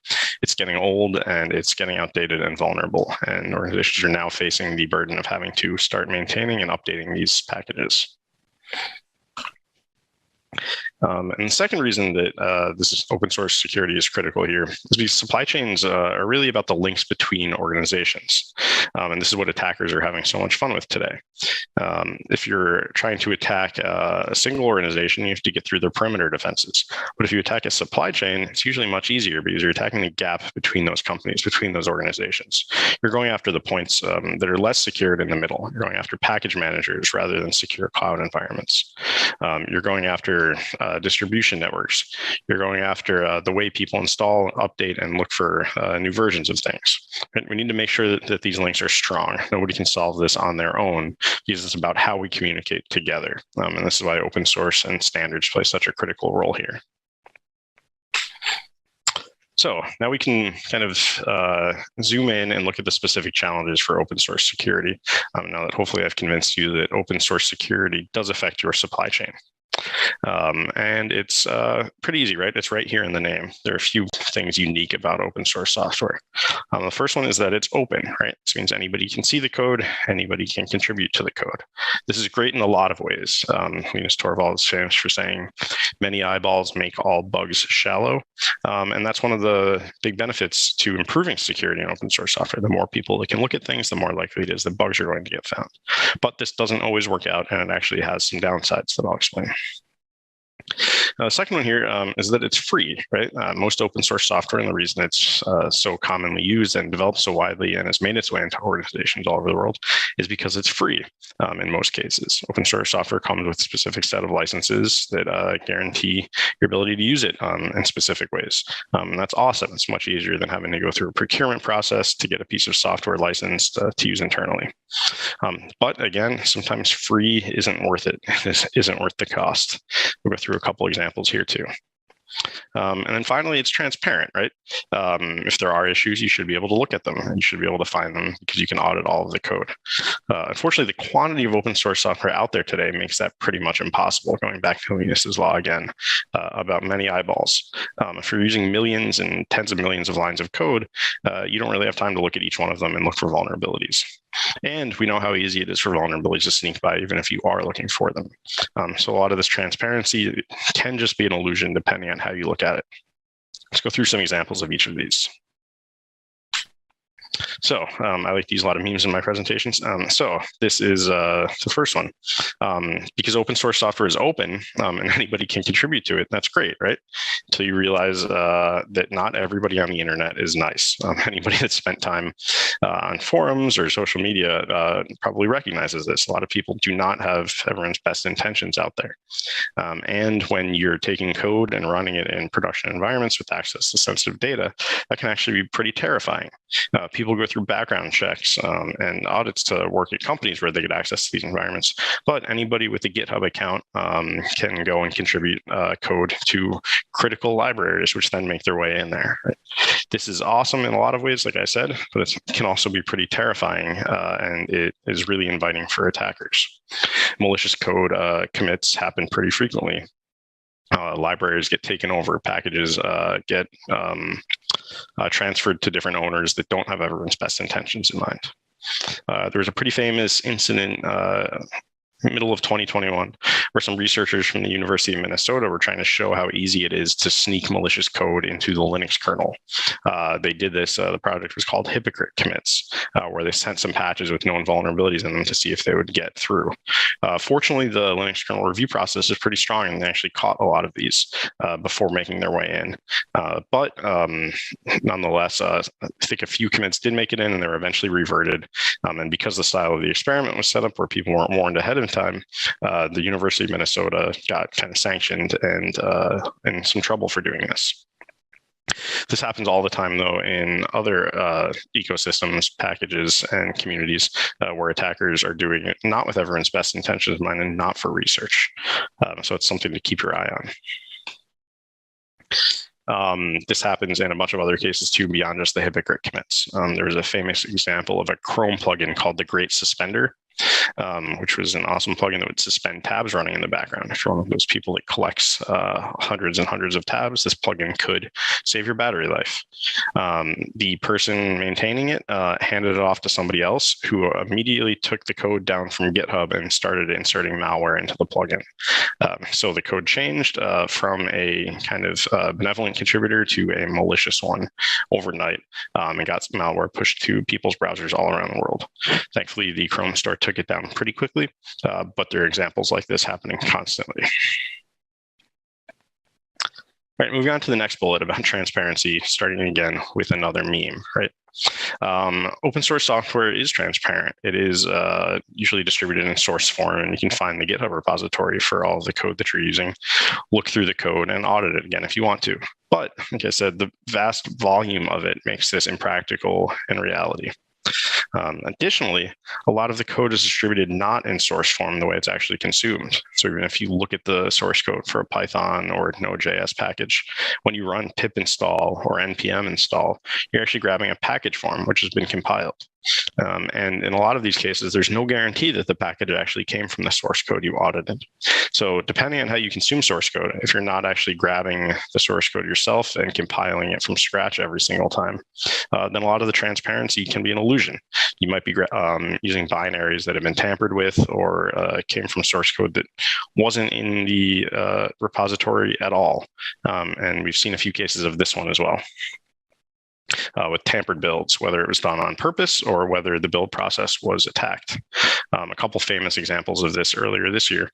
it's getting old, and it's getting outdated and vulnerable. And organizations are now facing the burden of having to start maintaining and updating these packages. And the second reason that this is open source security is critical here is because supply chains are really about the links between organizations. And this is what attackers are having so much fun with today. If you're trying to attack a single organization, you have to get through their perimeter defenses. But if you attack a supply chain, it's usually much easier because you're attacking the gap between those companies, between those organizations. You're going after the points that are less secured in the middle. You're going after package managers rather than secure cloud environments. You're going after distribution networks. You're going after the way people install, update, and look for new versions of things. And we need to make sure that these links are strong. Nobody can solve this on their own because it's about how we communicate together. And this is why open source and standards play such a critical role here. So now we can kind of zoom in and look at the specific challenges for open source security. Now that hopefully I've convinced you that open source security does affect your supply chain. And it's pretty easy, right? It's right here in the name. There are a few things unique about open source software. The first one is that it's open, right? This means anybody can see the code, anybody can contribute to the code. This is great in a lot of ways. Linus Torvalds is famous for saying, many eyeballs make all bugs shallow. And that's one of the big benefits to improving security in open source software. The more people that can look at things, the more likely it is that bugs are going to get found. But this doesn't always work out, and it actually has some downsides that I'll explain. The second one here is that it's free, right? Most open source software, and the reason it's so commonly used and developed so widely and has made its way into organizations all over the world is because it's free in most cases. Open source software comes with a specific set of licenses that guarantee your ability to use it in specific ways. And that's awesome. It's much easier than having to go through a procurement process to get a piece of software licensed to use internally. But again, sometimes free isn't worth it. This isn't worth the cost. We'll go through a couple examples here too. And then finally, it's transparent, right? If there are issues, you should be able to look at them and you should be able to find them because you can audit all of the code. Unfortunately, the quantity of open source software out there today makes that pretty much impossible, going back to Linus's law again, about many eyeballs. If you're using millions and tens of millions of lines of code, you don't really have time to look at each one of them and look for vulnerabilities. And we know how easy it is for vulnerabilities to sneak by, even if you are looking for them. So a lot of this transparency can just be an illusion depending on how you look at it. Let's go through some examples of each of these. So I like to use a lot of memes in my presentations. So this is the first one. Because open source software is open and anybody can contribute to it, that's great, right? Until you realize that not everybody on the internet is nice. Anybody that's spent time on forums or social media probably recognizes this. A lot of people do not have everyone's best intentions out there. And when you're taking code and running it in production environments with access to sensitive data, that can actually be pretty terrifying. People go through background checks and audits to work at companies where they get access to these environments. But anybody with a GitHub account can go and contribute code to critical libraries, which then make their way in there. Right? This is awesome in a lot of ways, like I said, but it can also be pretty terrifying, and it is really inviting for attackers. Malicious code commits happen pretty frequently. Libraries get taken over, packages get transferred to different owners that don't have everyone's best intentions in mind. There was a pretty famous incident middle of 2021, where some researchers from the University of Minnesota were trying to show how easy it is to sneak malicious code into the Linux kernel. They did this, the project was called Hypocrite Commits, where they sent some patches with known vulnerabilities in them to see if they would get through. Fortunately, the Linux kernel review process is pretty strong, and they actually caught a lot of these before making their way in. But nonetheless, I think a few commits did make it in, and they were eventually reverted. And because the style of the experiment was set up where people weren't warned ahead of time, the University of Minnesota got kind of sanctioned and in some trouble for doing this. This happens all the time, though, in other ecosystems, packages, and communities where attackers are doing it not with everyone's best intentions in mind and not for research. So it's something to keep your eye on. This happens in a bunch of other cases too, beyond just the hypocrite commits. There was a famous example of a Chrome plugin called the Great Suspender, which was an awesome plugin that would suspend tabs running in the background. If you're one of those people that collects hundreds and hundreds of tabs, this plugin could save your battery life. The person maintaining it handed it off to somebody else, who immediately took the code down from GitHub and started inserting malware into the plugin. So the code changed from a kind of benevolent contributor to a malicious one overnight, and got malware pushed to people's browsers all around the world. Thankfully, the Chrome store took it down pretty quickly, but there are examples like this happening constantly. All right, moving on to the next bullet about transparency, starting again with another meme, right? Open source software is transparent. It is usually distributed in source form, and you can find the GitHub repository for all of the code that you're using, look through the code, and audit it again if you want to. But like I said, the vast volume of it makes this impractical in reality. Additionally, a lot of the code is distributed not in source form the way it's actually consumed. So even if you look at the source code for a Python or Node.js package, when you run pip install or npm install, you're actually grabbing a package form which has been compiled. And in a lot of these cases, there's no guarantee that the package actually came from the source code you audited. So depending on how you consume source code, if you're not actually grabbing the source code yourself and compiling it from scratch every single time, then a lot of the transparency can be an illusion. You might be using binaries that have been tampered with or came from source code that wasn't in the repository at all. And we've seen a few cases of this one as well. With tampered builds, whether it was done on purpose or whether the build process was attacked. A couple famous examples of this earlier this year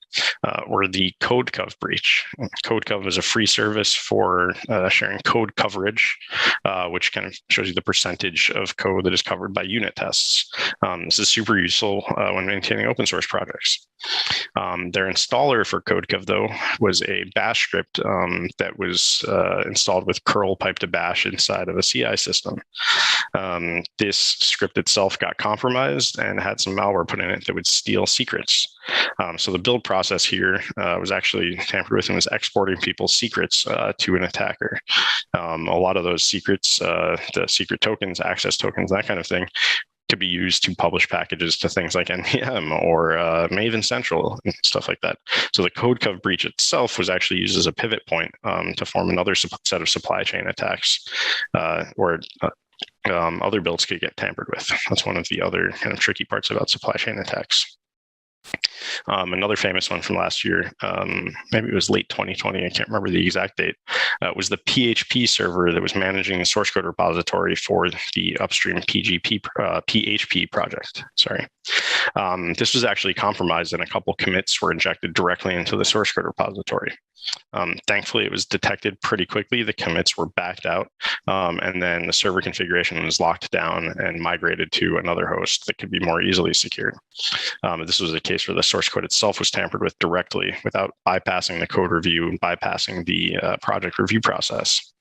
were the CodeCov breach. CodeCov is a free service for sharing code coverage, which kind of shows you the percentage of code that is covered by unit tests. This is super useful when maintaining open source projects. Their installer for CodeCov, though, was a bash script that was installed with curl pipe to bash inside of a CI system. This script itself got compromised and had some malware put in it that would steal secrets. So the build process here was actually tampered with and was exporting people's secrets to an attacker. A lot of those secrets, the secret tokens, access tokens, that kind of thing, could be used to publish packages to things like NPM or Maven Central and stuff like that. So the CodeCov breach itself was actually used as a pivot point to form another set of supply chain attacks where other builds could get tampered with. That's one of the other kind of tricky parts about supply chain attacks. Another famous one from last year, maybe it was late 2020, I can't remember the exact date, was the PHP server that was managing the source code repository for the upstream PHP project. Sorry. This was actually compromised and a couple commits were injected directly into the source code repository. Thankfully, it was detected pretty quickly. The commits were backed out, and then the server configuration was locked down and migrated to another host that could be more easily secured. This was a case where the source code itself was tampered with directly without bypassing the code review and bypassing the project review process.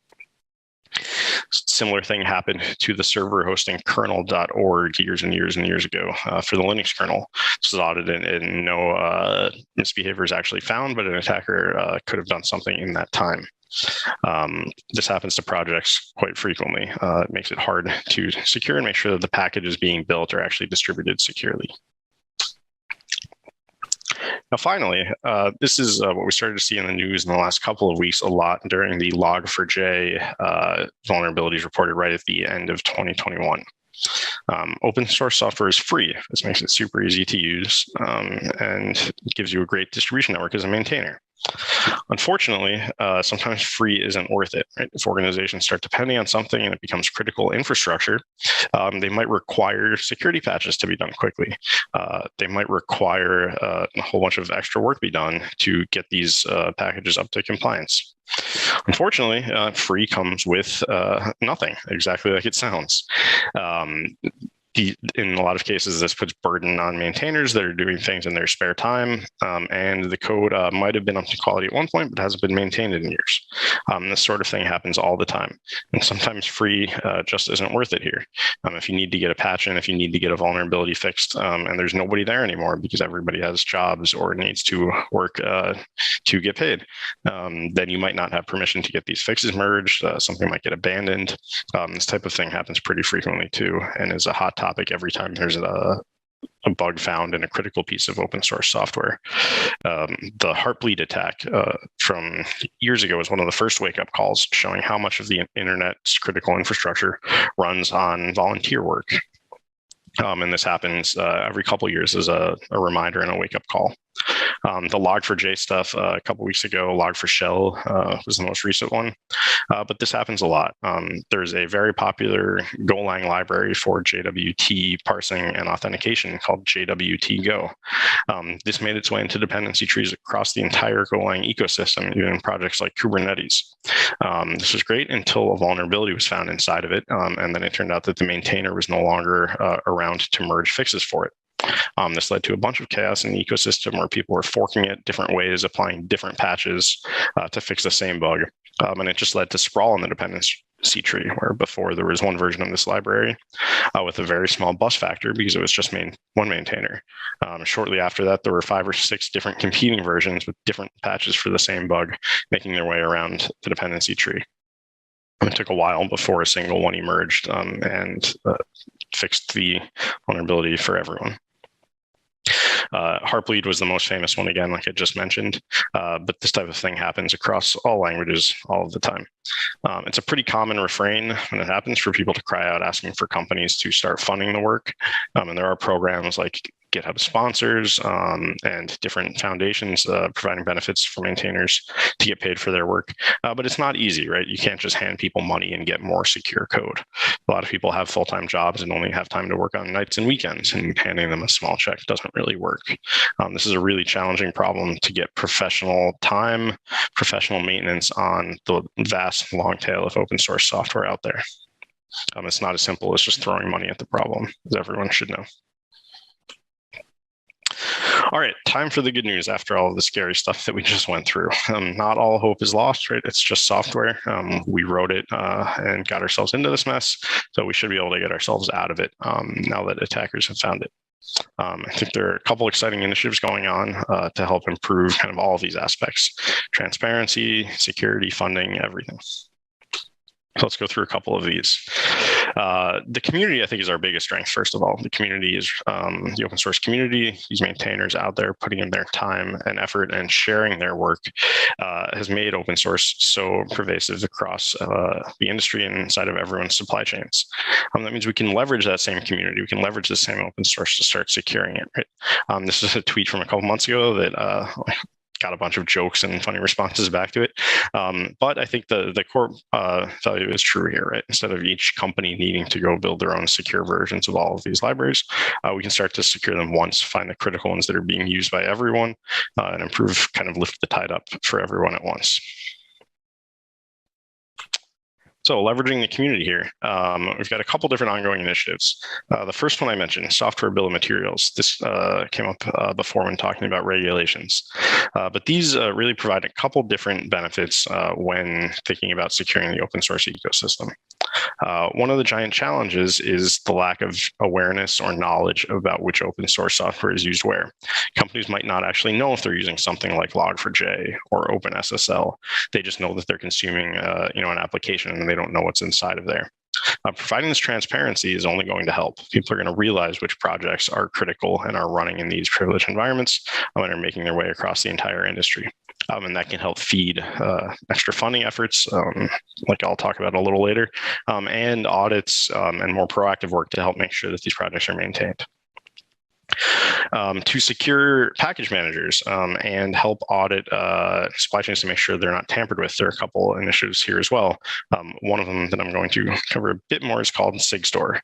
Similar thing happened to the server hosting kernel.org years and years and years ago for the Linux kernel. This was audited and no misbehavior is actually found, but an attacker could have done something in that time. This happens to projects quite frequently. It makes it hard to secure and make sure that the packages being built are actually distributed securely. Now, finally, this is what we started to see in the news in the last couple of weeks a lot during the Log4j vulnerabilities reported right at the end of 2021. Open source software is free. This makes it super easy to use and gives you a great distribution network as a maintainer. Unfortunately, sometimes free isn't worth it. Right? If organizations start depending on something and it becomes critical infrastructure, they might require security patches to be done quickly. They might require a whole bunch of extra work be done to get these packages up to compliance. Unfortunately, free comes with nothing, exactly like it sounds. In a lot of cases, this puts burden on maintainers that are doing things in their spare time, and the code might have been up to quality at one point, but hasn't been maintained in years. This sort of thing happens all the time, and sometimes free just isn't worth it here. If you need to get a patch in, if you need to get a vulnerability fixed, and there's nobody there anymore because everybody has jobs or needs to work to get paid, then you might not have permission to get these fixes merged. Something might get abandoned. This type of thing happens pretty frequently too, and is a hot topic every time there's a bug found in a critical piece of open source software. The Heartbleed attack from years ago was one of the first wake-up calls showing how much of the internet's critical infrastructure runs on volunteer work. And this happens every couple of years as a reminder and a wake-up call. The Log4j stuff a couple weeks ago, Log4Shell was the most recent one, but this happens a lot. There's a very popular Golang library for JWT parsing and authentication called JWT-Go. This made its way into dependency trees across the entire Golang ecosystem, even in projects like Kubernetes. This was great until a vulnerability was found inside of it, and then it turned out that the maintainer was no longer around to merge fixes for it. This led to a bunch of chaos in the ecosystem where people were forking it different ways, applying different patches to fix the same bug. And it just led to sprawl in the dependency tree, where before there was one version of this library with a very small bus factor because it was just one maintainer. Shortly after that, there were 5 or 6 different competing versions with different patches for the same bug, making their way around the dependency tree. It took a while before a single one emerged and fixed the vulnerability for everyone. Heartbleed was the most famous one, again, like I just mentioned, but this type of thing happens across all languages all of the time. It's a pretty common refrain when it happens for people to cry out asking for companies to start funding the work. And there are programs like GitHub sponsors and different foundations providing benefits for maintainers to get paid for their work. But it's not easy, right? You can't just hand people money and get more secure code. A lot of people have full-time jobs and only have time to work on nights and weekends, and handing them a small check doesn't really work. This is a really challenging problem to get professional time, professional maintenance on the vast long tail of open source software out there. It's not as simple as just throwing money at the problem, as everyone should know. All right, time for the good news after all of the scary stuff that we just went through. Not all hope is lost, right? It's just software. We wrote it and got ourselves into this mess, so we should be able to get ourselves out of it now that attackers have found it. I think there are a couple exciting initiatives going on to help improve kind of all of these aspects: transparency, security, funding, everything. So let's go through a couple of these. The community, I think, is our biggest strength. First of all, the community is the open source community. These maintainers out there putting in their time and effort and sharing their work has made open source so pervasive across the industry and inside of everyone's supply chains. That means we can leverage that same community. We can leverage the same open source to start securing it. Right? This is a tweet from a couple months ago that got a bunch of jokes and funny responses back to it. But I think the core value is true here, right? Instead of each company needing to go build their own secure versions of all of these libraries, we can start to secure them once, find the critical ones that are being used by everyone, and improve, kind of lift the tide up for everyone at once. So leveraging the community here, we've got a couple different ongoing initiatives. The first one I mentioned, software bill of materials. This came up before when talking about regulations. But these really provide a couple different benefits when thinking about securing the open source ecosystem. One of the giant challenges is the lack of awareness or knowledge about which open source software is used where. Companies might not actually know if they're using something like Log4j or OpenSSL. They just know that they're consuming an application and they don't know what's inside of there. Providing this transparency is only going to help. People are going to realize which projects are critical and are running in these privileged environments and are making their way across the entire industry. And that can help feed extra funding efforts, like I'll talk about a little later, and audits and more proactive work to help make sure that these projects are maintained. To secure package managers and help audit supply chains to make sure they're not tampered with. There are a couple initiatives here as well. One of them that I'm going to cover a bit more is called Sigstor.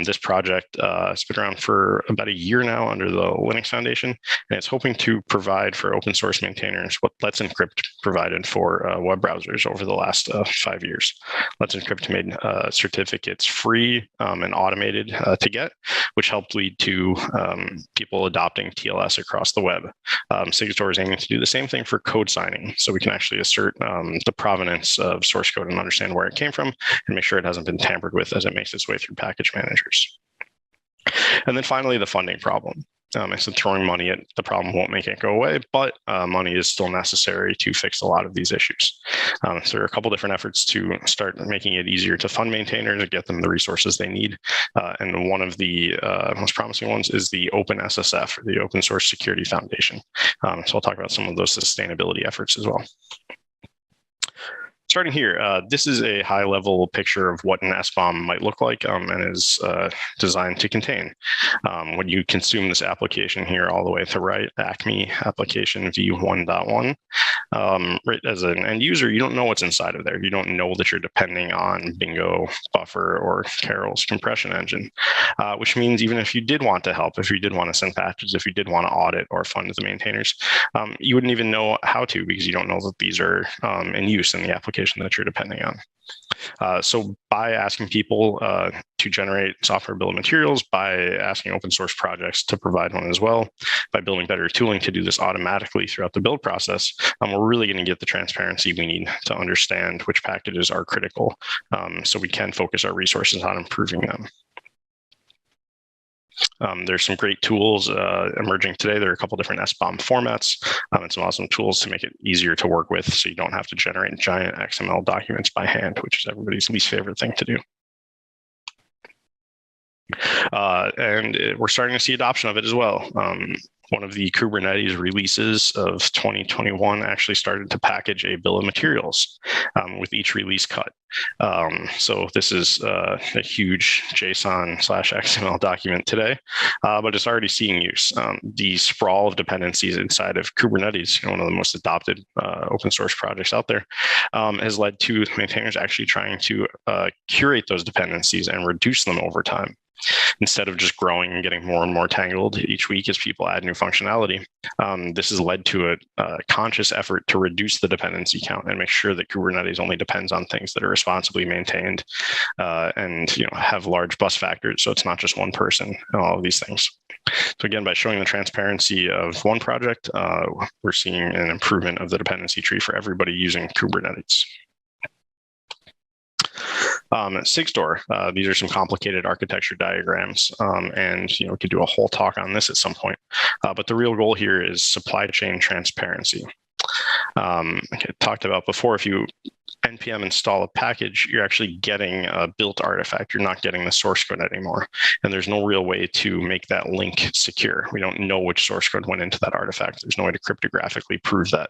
This project has been around for about a year now under the Linux Foundation, and it's hoping to provide for open source maintainers what Let's Encrypt provided for web browsers over the last 5 years. Let's Encrypt made certificates free and automated to get, which helped lead to people adopting TLS across the web. Sigstor is aiming to do the same thing for code signing, so we can actually assert the provenance of source code and understand where it came from and make sure it hasn't been tampered with as it makes its way through package managers. And then finally, the funding problem. I said throwing money at the problem won't make it go away, but money is still necessary to fix a lot of these issues. So there are a couple different efforts to start making it easier to fund maintainers and get them the resources they need. And one of the most promising ones is the OpenSSF, or the Open Source Security Foundation. So I'll talk about some of those sustainability efforts as well. Starting here, this is a high-level picture of what an SBOM might look like and is designed to contain. When you consume this application here all the way to right, Acme application v1.1, right, as an end user, you don't know what's inside of there. You don't know that you're depending on Bingo, Buffer, or Carol's compression engine, which means even if you did want to help, if you did want to send patches, if you did want to audit or fund the maintainers, you wouldn't even know how to because you don't know that these are in use in the application that you're depending on. So by asking people to generate software bill of materials, by asking open source projects to provide one as well, by building better tooling to do this automatically throughout the build process, we're really going to get the transparency we need to understand which packages are critical so we can focus our resources on improving them. There's some great tools emerging today. There are a couple different SBOM formats and some awesome tools to make it easier to work with so you don't have to generate giant XML documents by hand, which is everybody's least favorite thing to do. And we're starting to see adoption of it as well. One of the Kubernetes releases of 2021 actually started to package a bill of materials with each release cut. So this is a huge JSON/XML document today, but it's already seeing use. The sprawl of dependencies inside of Kubernetes, one of the most adopted open source projects out there, has led to maintainers actually trying to curate those dependencies and reduce them over time. Instead of just growing and getting more and more tangled each week as people add new functionality, this has led to a conscious effort to reduce the dependency count and make sure that Kubernetes only depends on things that are responsibly maintained and have large bus factors. So it's not just one person and all of these things. So again, by showing the transparency of one project, we're seeing an improvement of the dependency tree for everybody using Kubernetes. Sigstor, these are some complicated architecture diagrams, and we could do a whole talk on this at some point. But the real goal here is supply chain transparency. Like I talked about before, if you npm install a package, you're actually getting a built artifact. You're not getting the source code anymore. And there's no real way to make that link secure. We don't know which source code went into that artifact. There's no way to cryptographically prove that.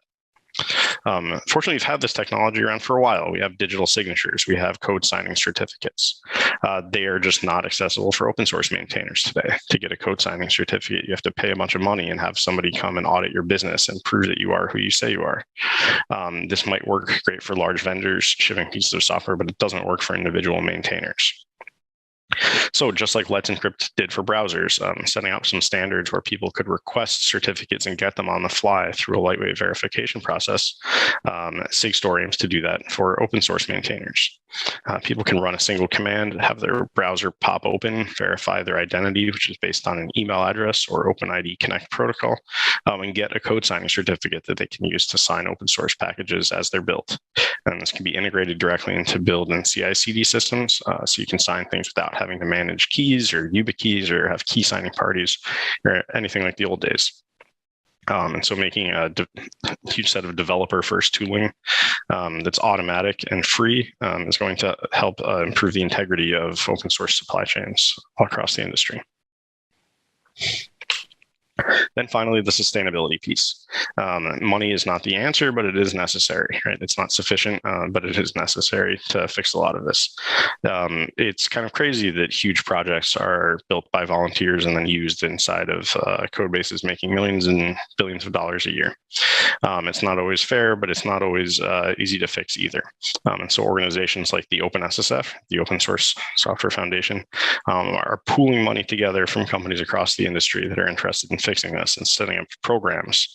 Fortunately, we've had this technology around for a while. We have digital signatures. We have code signing certificates. They are just not accessible for open source maintainers today. To get a code signing certificate, you have to pay a bunch of money and have somebody come and audit your business and prove that you are who you say you are. This might work great for large vendors shipping pieces of software, but it doesn't work for individual maintainers. So just like Let's Encrypt did for browsers, setting up some standards where people could request certificates and get them on the fly through a lightweight verification process, Sigstor aims to do that for open source maintainers. People can run a single command, have their browser pop open, verify their identity, which is based on an email address or OpenID Connect protocol, and get a code signing certificate that they can use to sign open source packages as they're built. And this can be integrated directly into build and CI/CD systems, so you can sign things without having to manage keys or YubiKeys or have key signing parties or anything like the old days. And so making a huge set of developer-first tooling that's automatic and free is going to help improve the integrity of open source supply chains all across the industry. Then finally, the sustainability piece. Money is not the answer, but it is necessary, right? It's not sufficient, but it is necessary to fix a lot of this. It's kind of crazy that huge projects are built by volunteers and then used inside of code bases making millions and billions of dollars a year. It's not always fair, but it's not always easy to fix either. And so organizations like the OpenSSF, the Open Source Software Foundation, are pooling money together from companies across the industry that are interested in fixing this and setting up programs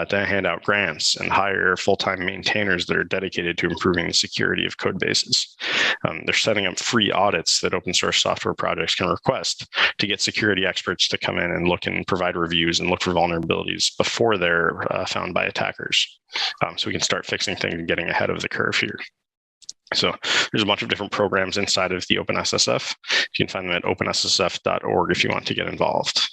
to hand out grants and hire full-time maintainers that are dedicated to improving the security of code bases. They're setting up free audits that open source software projects can request to get security experts to come in and look and provide reviews and look for vulnerabilities before they're found by attackers. So we can start fixing things and getting ahead of the curve here. So there's a bunch of different programs inside of the OpenSSF. You can find them at openssf.org if you want to get involved.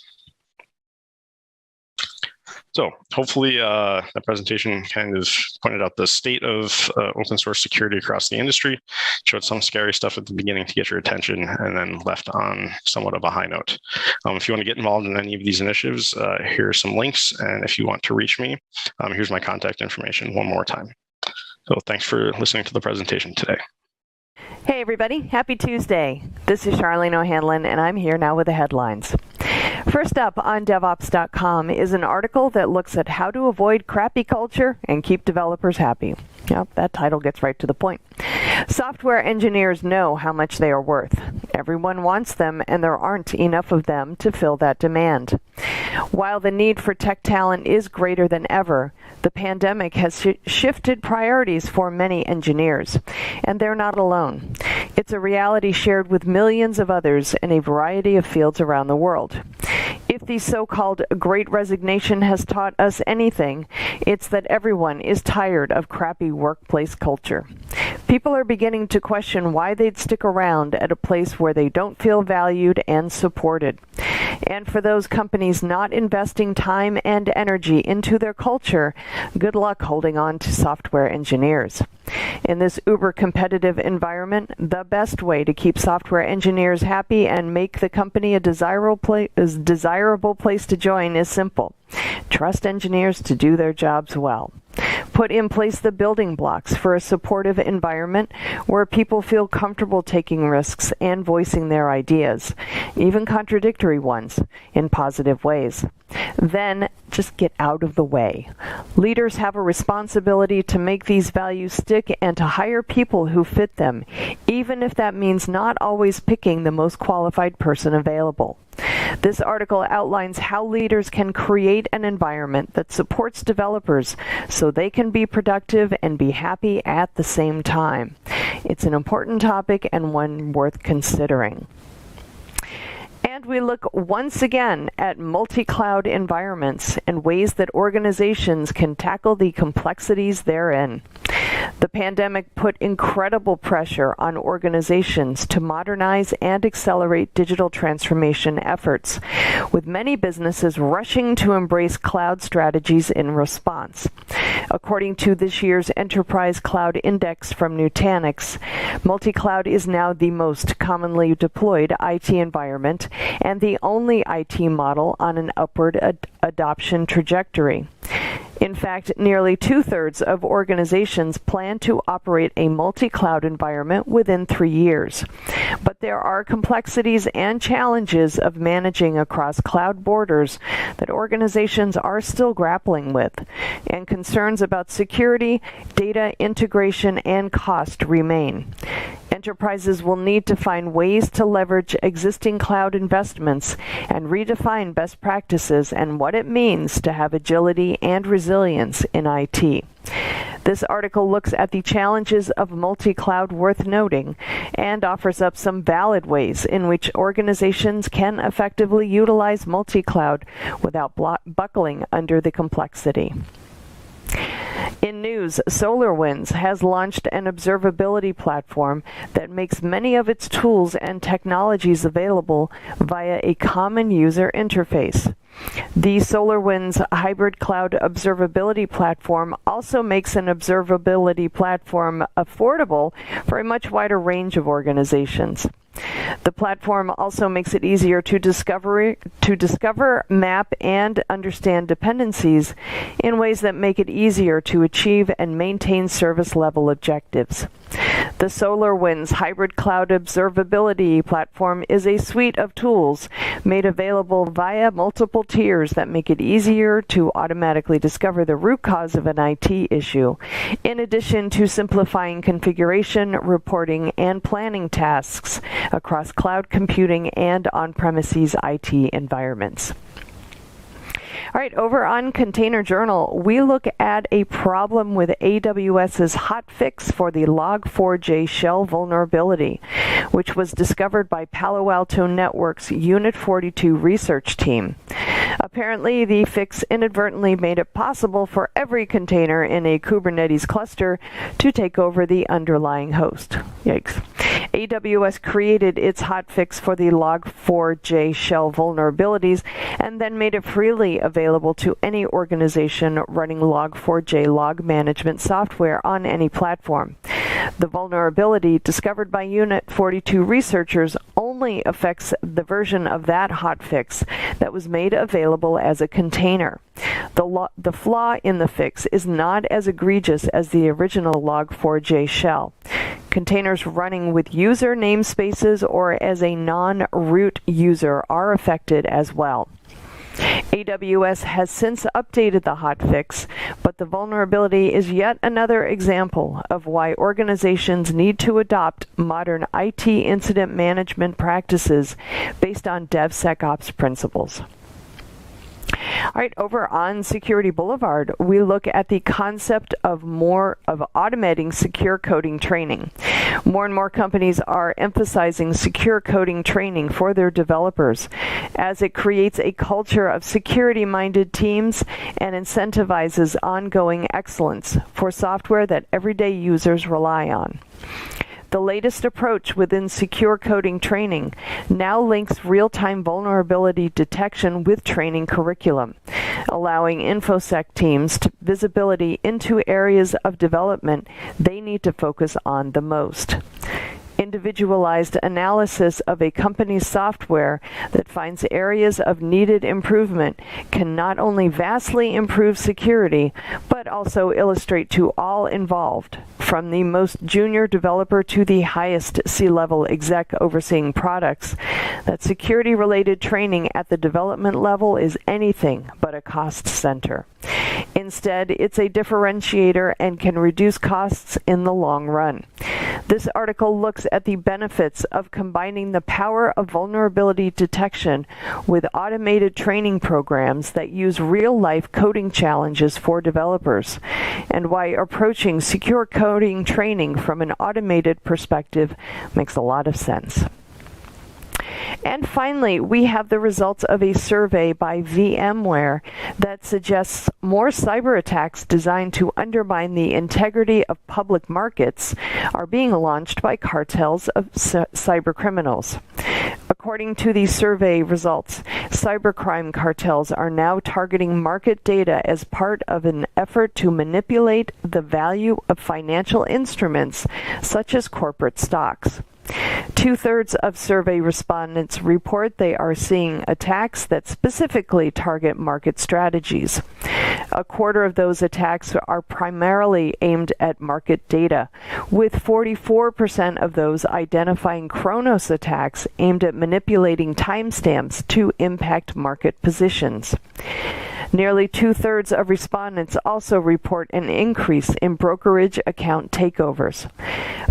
So hopefully that presentation kind of pointed out the state of open source security across the industry, showed some scary stuff at the beginning to get your attention, and then left on somewhat of a high note. If you want to get involved in any of these initiatives, here are some links. And if you want to reach me, here's my contact information one more time. So thanks for listening to the presentation today. Hey everybody, happy Tuesday. This is Charlene O'Hanlon, and I'm here now with the headlines. First up on Devops.com is an article that looks at how to avoid crappy culture and keep developers happy. Yep, that title gets right to the point. Software engineers know how much they are worth. Everyone wants them, and there aren't enough of them to fill that demand. While the need for tech talent is greater than ever, the pandemic has shifted priorities for many engineers, and they're not alone. It's a reality shared with millions of others in a variety of fields around the world. If the so-called Great Resignation has taught us anything, it's that everyone is tired of crappy workplace culture. People are beginning to question why they'd stick around at a place where they don't feel valued and supported. And for those companies not investing time and energy into their culture, good luck holding on to software engineers. In this uber-competitive environment, the best way to keep software engineers happy and make the company a desirable place to join is simple. Trust engineers to do their jobs well. Put in place the building blocks for a supportive environment where people feel comfortable taking risks and voicing their ideas, even contradictory ones, in positive ways. Then just get out of the way. Leaders have a responsibility to make these values stick and to hire people who fit them, even if that means not always picking the most qualified person available. This article outlines how leaders can create an environment that supports developers so they can be productive and be happy at the same time. It's an important topic and one worth considering. And we look once again at multi-cloud environments and ways that organizations can tackle the complexities therein. The pandemic put incredible pressure on organizations to modernize and accelerate digital transformation efforts, with many businesses rushing to embrace cloud strategies in response. According to this year's Enterprise Cloud Index from Nutanix, multi-cloud is now the most commonly deployed IT environment and the only IT model on an upward adoption trajectory. In fact, nearly 2/3 of organizations plan to operate a multi-cloud environment within 3 years. But there are complexities and challenges of managing across cloud borders that organizations are still grappling with, and concerns about security, data integration, and cost remain. Enterprises will need to find ways to leverage existing cloud investments and redefine best practices and what it means to have agility and resilience in IT. This article looks at the challenges of multi-cloud worth noting and offers up some valid ways in which organizations can effectively utilize multi-cloud without buckling under the complexity. In news, SolarWinds has launched an observability platform that makes many of its tools and technologies available via a common user interface. The SolarWinds hybrid cloud observability platform also makes an observability platform affordable for a much wider range of organizations. The platform also makes it easier to discover, map, and understand dependencies in ways that make it easier to achieve and maintain service level objectives. The SolarWinds hybrid cloud observability platform is a suite of tools made available via multiple tiers that make it easier to automatically discover the root cause of an IT issue, in addition to simplifying configuration, reporting, and planning tasks across cloud computing and on-premises IT environments. All right, over on Container Journal, we look at a problem with AWS's hotfix for the Log4j shell vulnerability, which was discovered by Palo Alto Network's Unit 42 research team. Apparently, the fix inadvertently made it possible for every container in a Kubernetes cluster to take over the underlying host. Yikes. AWS created its hotfix for the Log4j shell vulnerabilities and then made it freely available to any organization running Log4j log management software on any platform. The vulnerability discovered by Unit 42 researchers only affects the version of that hotfix that was made available as a container. The flaw in the fix is not as egregious as the original Log4j shell. Containers running with user namespaces or as a non-root user are affected as well. AWS has since updated the hotfix, but the vulnerability is yet another example of why organizations need to adopt modern IT incident management practices based on DevSecOps principles. All right, over on Security Boulevard, we look at the concept of automating secure coding training. More and more companies are emphasizing secure coding training for their developers, as it creates a culture of security-minded teams and incentivizes ongoing excellence for software that everyday users rely on. The latest approach within secure coding training now links real-time vulnerability detection with training curriculum, allowing Infosec teams visibility into areas of development they need to focus on the most. Individualized analysis of a company's software that finds areas of needed improvement can not only vastly improve security, but also illustrate to all involved, from the most junior developer to the highest C-level exec overseeing products, that security-related training at the development level is anything but a cost center. Instead, it's a differentiator and can reduce costs in the long run. This article looks at the benefits of combining the power of vulnerability detection with automated training programs that use real-life coding challenges for developers, and why approaching secure coding training from an automated perspective makes a lot of sense. And finally, we have the results of a survey by VMware that suggests more cyber attacks designed to undermine the integrity of public markets are being launched by cartels of cyber criminals. According to these survey results, cybercrime cartels are now targeting market data as part of an effort to manipulate the value of financial instruments such as corporate stocks. 2/3 of survey respondents report they are seeing attacks that specifically target market strategies. 1/4 of those attacks are primarily aimed at market data, with 44% of those identifying Kronos attacks aimed at manipulating timestamps to impact market positions. Nearly 2/3 of respondents also report an increase in brokerage account takeovers.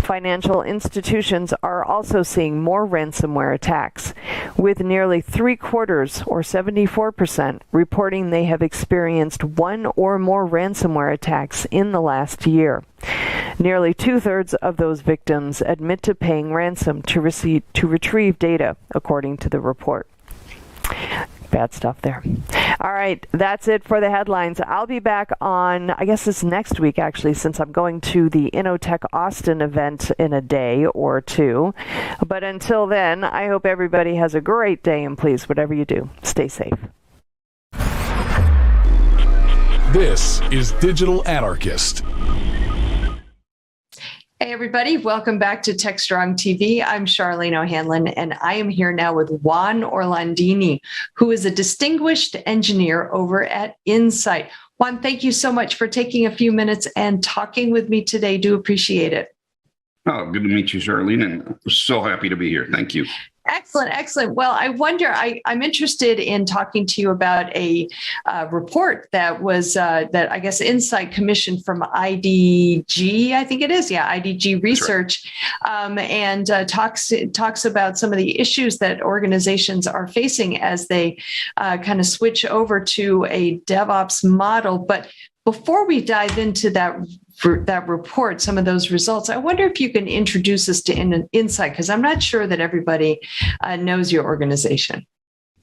Financial institutions are also seeing more ransomware attacks, with nearly 3/4, or 74%, reporting they have experienced one or more ransomware attacks in the last year. Nearly 2/3 of those victims admit to paying ransom to retrieve data, according to the report. Bad stuff there. All right, that's it for the headlines. I'll be back on, I guess it's next week actually, since I'm going to the InnoTech Austin event in a day or two. But until then, I hope everybody has a great day, and please, whatever you do, stay safe. This is Digital Anarchist. Hey everybody, welcome back to Techstrong TV. I'm Charlene O'Hanlon, and I am here now with Juan Orlandini, who is a distinguished engineer over at Insight. Juan, thank you so much for taking a few minutes and talking with me today. Do appreciate it. Oh, good to meet you, Charlene, and I'm so happy to be here. Thank you. Excellent, excellent. Well, I wonder, I'm interested in talking to you about a report that was, that I guess Insight commissioned from IDG, I think it is, yeah, IDG Research, and talks about some of the issues that organizations are facing as they kind of switch over to a DevOps model. But before we dive into that report, some of those results, I wonder if you can introduce us to Insight, because I'm not sure that everybody knows your organization.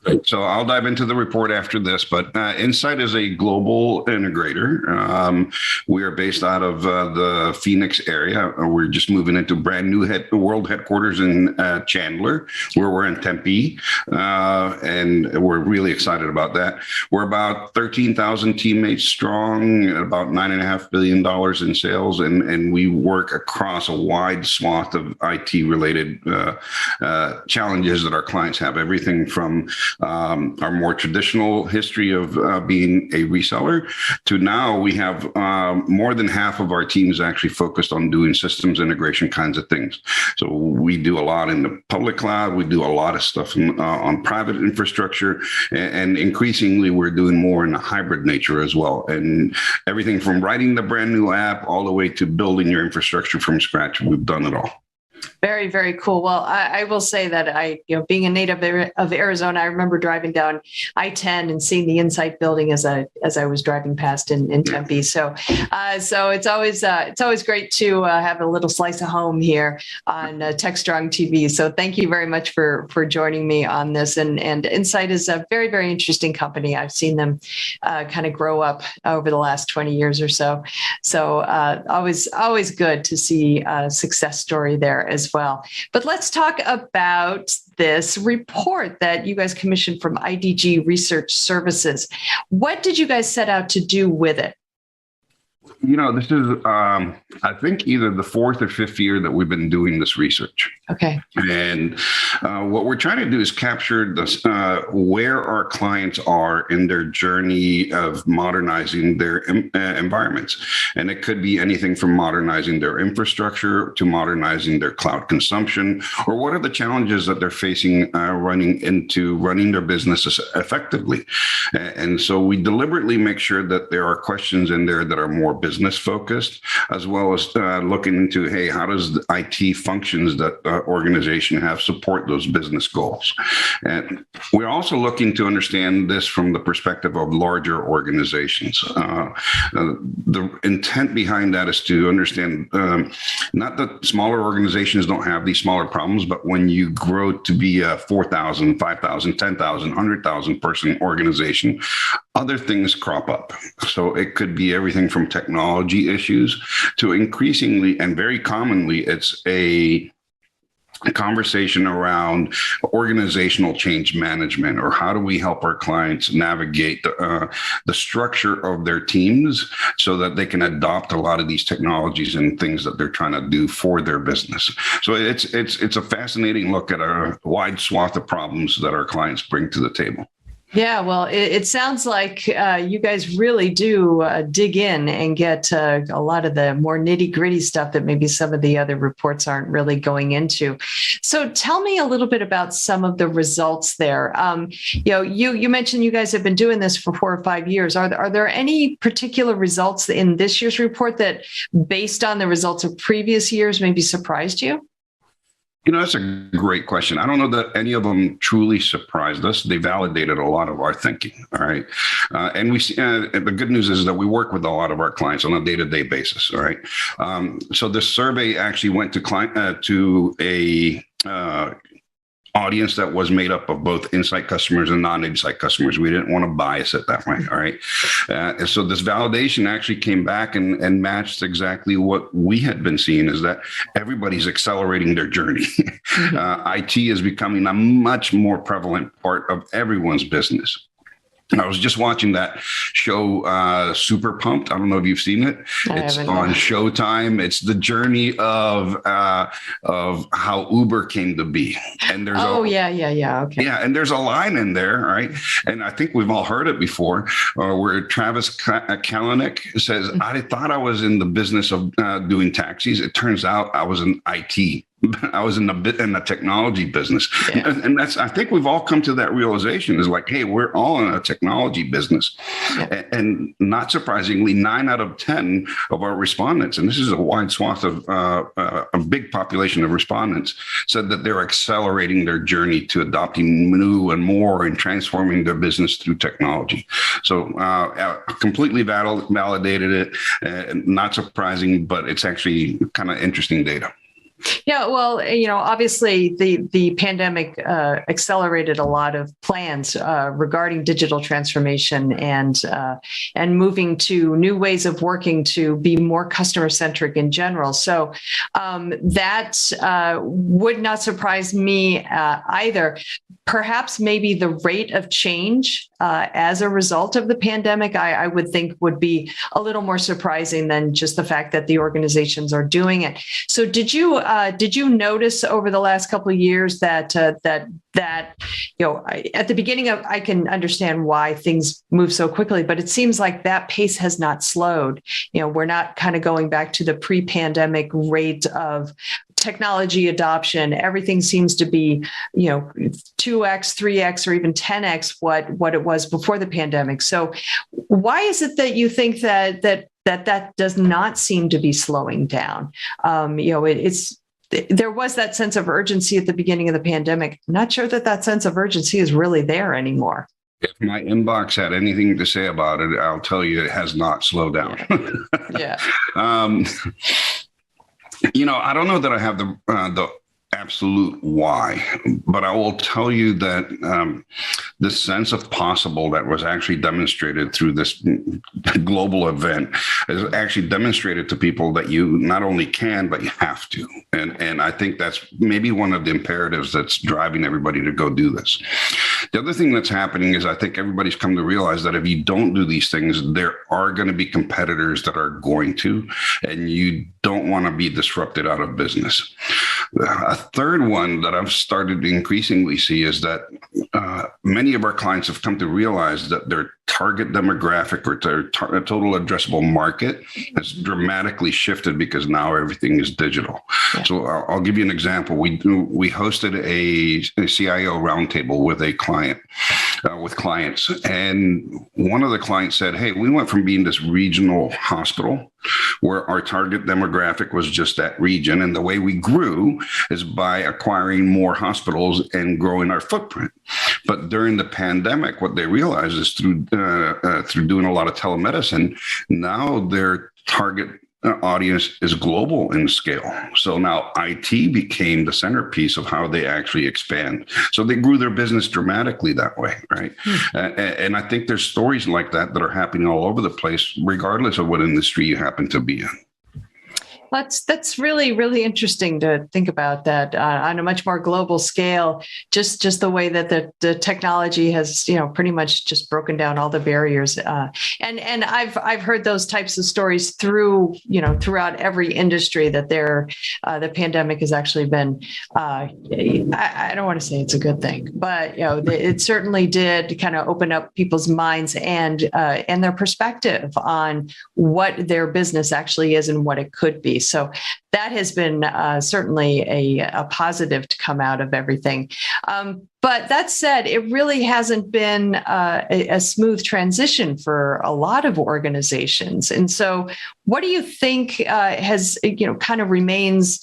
Right. So I'll dive into the report after this, but Insight is a global integrator. We are based out of the Phoenix area. We're just moving into brand new world headquarters in Chandler, where we're in Tempe, and we're really excited about that. We're about 13,000 teammates strong, about $9.5 billion in sales, and we work across a wide swath of IT-related challenges that our clients have, everything from our more traditional history of being a reseller to now we have more than half of our team is actually focused on doing systems integration kinds of things. So we do a lot in the public cloud. We do a lot of stuff on private infrastructure, and increasingly we're doing more in a hybrid nature as well. And everything from writing the brand new app all the way to building your infrastructure from scratch. We've done it all. Very, very cool. Well, I will say that being a native of Arizona, I remember driving down I-10 and seeing the Insight building as I was driving past in Tempe. So it's always great to have a little slice of home here on Techstrong TV. So thank you very much for joining me on this. And Insight is a very, very interesting company. I've seen them kind of grow up over the last 20 years or so. So always good to see a success story there as well. But let's talk about this report that you guys commissioned from IDG Research Services. What did you guys set out to do with it? This is, I think, either the 4th or 5th year that we've been doing this research. Okay. And what we're trying to do is capture where our clients are in their journey of modernizing their environments. And it could be anything from modernizing their infrastructure to modernizing their cloud consumption, or what are the challenges that they're facing running their businesses effectively. And so we deliberately make sure that there are questions in there that are more more business focused, as well as looking into, hey, how does the IT functions that organization have support those business goals? And we're also looking to understand this from the perspective of larger organizations. The intent behind that is to understand not that smaller organizations don't have these smaller problems, but when you grow to be a 4,000, 5,000, 10,000, 100,000 person organization, other things crop up. So it could be everything from technology issues to increasingly and very commonly, it's a conversation around organizational change management, or how do we help our clients navigate the structure of their teams so that they can adopt a lot of these technologies and things that they're trying to do for their business. So it's a fascinating look at a wide swath of problems that our clients bring to the table. Yeah, well, it sounds like you guys really do dig in and get a lot of the more nitty gritty stuff that maybe some of the other reports aren't really going into. So tell me a little bit about some of the results there. You mentioned you guys have been doing this for 4 or 5 years. Are there any particular results in this year's report that, based on the results of previous years, maybe surprised you? That's a great question. I don't know that any of them truly surprised us. They validated a lot of our thinking. All right. And we the good news is that we work with a lot of our clients on a day-to-day basis. All right. So this survey actually went to a audience that was made up of both Insight customers and non-Insight customers. We didn't want to bias it that way. All right. So this validation actually came back and matched exactly what we had been seeing, is that everybody's accelerating their journey. IT is becoming a much more prevalent part of everyone's business. I was just watching that show, Super Pumped. I don't know if you've seen it. It's on Showtime. It's the journey of how Uber came to be. And there's okay. Yeah, and there's a line in there, right? And I think we've all heard it before, where Travis Kalanick says, "I thought I was in the business of doing taxis. It turns out I was in IT." I was in the technology business. Yeah. And that's, I think we've all come to that realization, is like, hey, we're all in a technology business. Yeah. And not surprisingly, 9 out of 10 of our respondents, and this is a wide swath of a big population of respondents, said that they're accelerating their journey to adopting new and more and transforming their business through technology. So completely validated it. Not surprising, but it's actually kind of interesting data. Yeah, well, obviously the pandemic accelerated a lot of plans regarding digital transformation and moving to new ways of working to be more customer centric in general. So that would not surprise me either. Perhaps maybe the rate of change as a result of the pandemic, I would think would be a little more surprising than just the fact that the organizations are doing it. So did you notice over the last couple of years that at the beginning of, I can understand why things move so quickly, but it seems like that pace has not slowed. We're not kind of going back to the pre-pandemic rate of technology adoption. Everything seems to be, 2x, 3x, or even 10x what it was before the pandemic. So why is it that you think that does not seem to be slowing down? There was that sense of urgency at the beginning of the pandemic. I'm not sure that sense of urgency is really there anymore. If my inbox had anything to say about it, I'll tell you it has not slowed down. Yeah. I don't know that I have the absolute why, but I will tell you that the sense of possible that was actually demonstrated through this global event is actually demonstrated to people that you not only can, but you have to. And I think that's maybe one of the imperatives that's driving everybody to go do this. The other thing that's happening is I think everybody's come to realize that if you don't do these things, there are going to be competitors that are going to, and you don't want to be disrupted out of business. A third one that I've started to increasingly see is that many of our clients have come to realize that their target demographic or their total addressable market has dramatically shifted because now everything is digital. Yeah. So I'll give you an example. We hosted a CIO roundtable with a client, with clients. And one of the clients said, hey, we went from being this regional hospital where our target demographic was just that region. And the way we grew is by acquiring more hospitals and growing our footprint. But during the pandemic, what they realized is through doing a lot of telemedicine, now their target audience is global in scale. So now IT became the centerpiece of how they actually expand. So they grew their business dramatically that way, right? And I think there's stories like that that are happening all over the place, regardless of what industry you happen to be in. That's really, really interesting to think about that on a much more global scale. Just the way that the technology has, pretty much just broken down all the barriers. And I've heard those types of stories throughout every industry that the pandemic has actually been. I don't want to say it's a good thing, but it certainly did kind of open up people's minds and their perspective on what their business actually is and what it could be. So that has been certainly a positive to come out of everything. But that said, it really hasn't been a smooth transition for a lot of organizations. And so what do you think has, kind of remains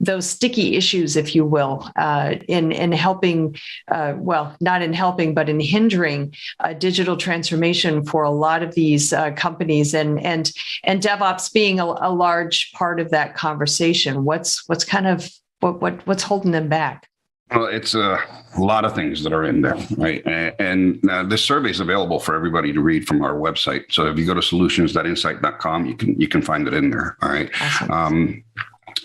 those sticky issues, if you will, in helping, not in helping, but in hindering digital transformation for a lot of these companies, and DevOps being a large part of that conversation? What's holding them back? Well, it's a lot of things that are in there, right? And this survey is available for everybody to read from our website. So if you go to solutions.insight.com, you can find it in there. All right. Awesome.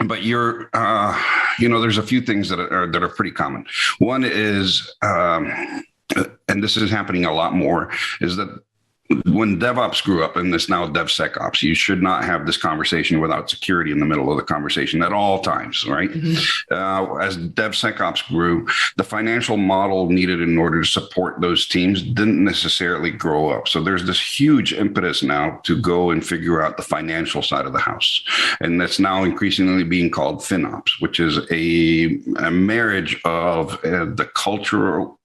But there's a few things that are pretty common. One is, and this is happening a lot more, is that when DevOps grew up, and it's now DevSecOps, you should not have this conversation without security in the middle of the conversation at all times, right? Mm-hmm. As DevSecOps grew, the financial model needed in order to support those teams didn't necessarily grow up. So there's this huge impetus now to go and figure out the financial side of the house. And that's now increasingly being called FinOps, which is a marriage of the cultural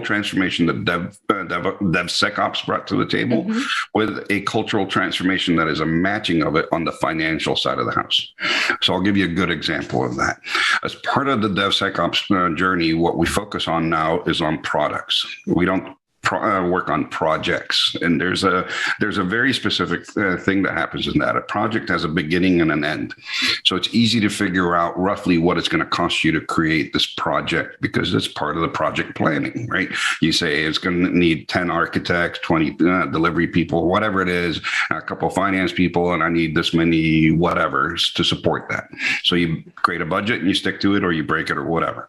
transformation that DevSecOps brought to the table, mm-hmm. with a cultural transformation that is a matching of it on the financial side of the house. So I'll give you a good example of that. As part of the DevSecOps journey, what we focus on now is on products. We don't work on projects, and there's a very specific thing that happens in that. A project has a beginning and an end, so it's easy to figure out roughly what it's going to cost you to create this project, because it's part of the project planning, right? You say it's going to need 10 architects, 20 delivery people, whatever it is, a couple of finance people, and I need this many whatevers to support that. So you create a budget and you stick to it, or you break it, or whatever.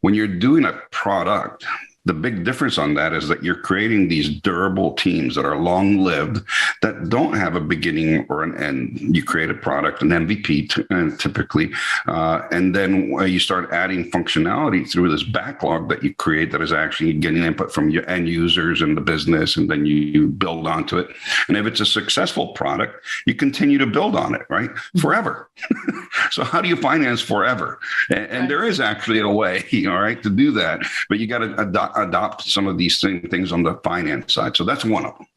When you're doing a product, the big difference on that is that you're creating these durable teams that are long-lived, that don't have a beginning or an end. You create a product, an MVP typically, and then you start adding functionality through this backlog that you create that is actually getting input from your end users and the business, and then you build onto it. And if it's a successful product, you continue to build on it, right? Forever. So how do you finance forever? And there is actually a way, all right, to do that, but you got to adopt some of these things on the finance side. So that's one of them.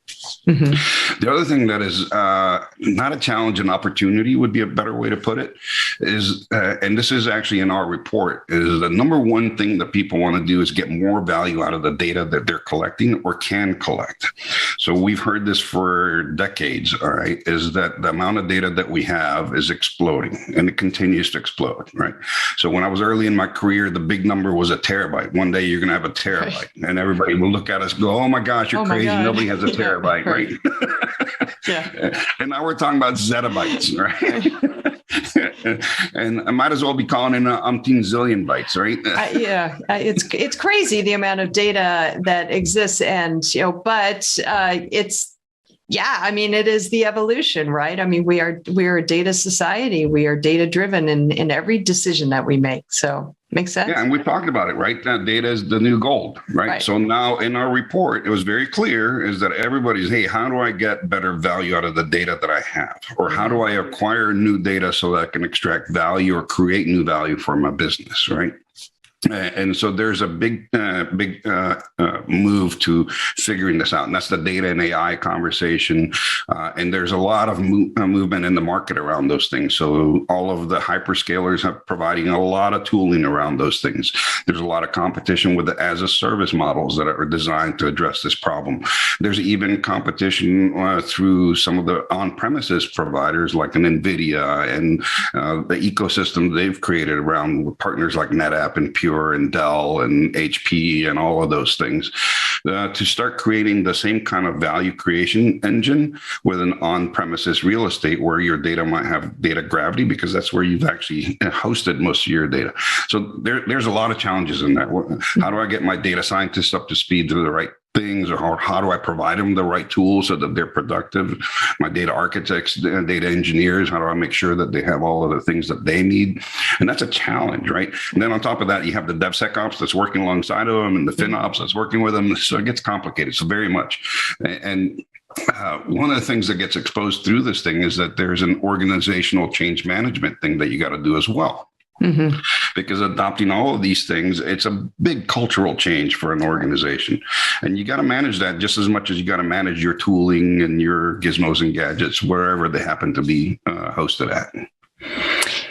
Mm-hmm. The other thing that is not a challenge, an opportunity would be a better way to put it, is, and this is actually in our report, is the number one thing that people want to do is get more value out of the data that they're collecting or can collect. So we've heard this for decades, all right, is that the amount of data that we have is exploding, and it continues to explode, right? So when I was early in my career, the big number was a terabyte. One day you're going to have a terabyte, and everybody will look at us and go, oh my gosh, you're crazy. Nobody has a terabyte. Right. Yeah. And now we're talking about zettabytes, right? And I might as well be calling in umpteen zillion bytes, right? It's crazy the amount of data that exists, and it is the evolution, right? I mean, we are a data society. We are data driven in every decision that we make. So makes sense. Yeah, and we talked about it, right? Now, data is the new gold, right? So now in our report, it was very clear is that everybody's, hey, how do I get better value out of the data that I have? Or how do I acquire new data so that I can extract value or create new value for my business, right? And so there's a big move to figuring this out. And that's the data and AI conversation. And there's a lot of movement in the market around those things. So all of the hyperscalers are providing a lot of tooling around those things. There's a lot of competition with the as a service models that are designed to address this problem. There's even competition through some of the on-premises providers like an NVIDIA and the ecosystem they've created around partners like NetApp and Pure and Dell and HP and all of those things to start creating the same kind of value creation engine with an on-premises real estate where your data might have data gravity because that's where you've actually hosted most of your data. So there's a lot of challenges in that. How do I get my data scientists up to speed to the right things, or how do I provide them the right tools so that they're productive? My data architects, data engineers, how do I make sure that they have all of the things that they need? And that's a challenge, right? And then on top of that, you have the DevSecOps that's working alongside of them and the FinOps that's working with them. So it gets complicated. So very much. And one of the things that gets exposed through this thing is that there's an organizational change management thing that you got to do as well. Mm-hmm. Because adopting all of these things, it's a big cultural change for an organization. And you got to manage that just as much as you got to manage your tooling and your gizmos and gadgets, wherever they happen to be hosted at.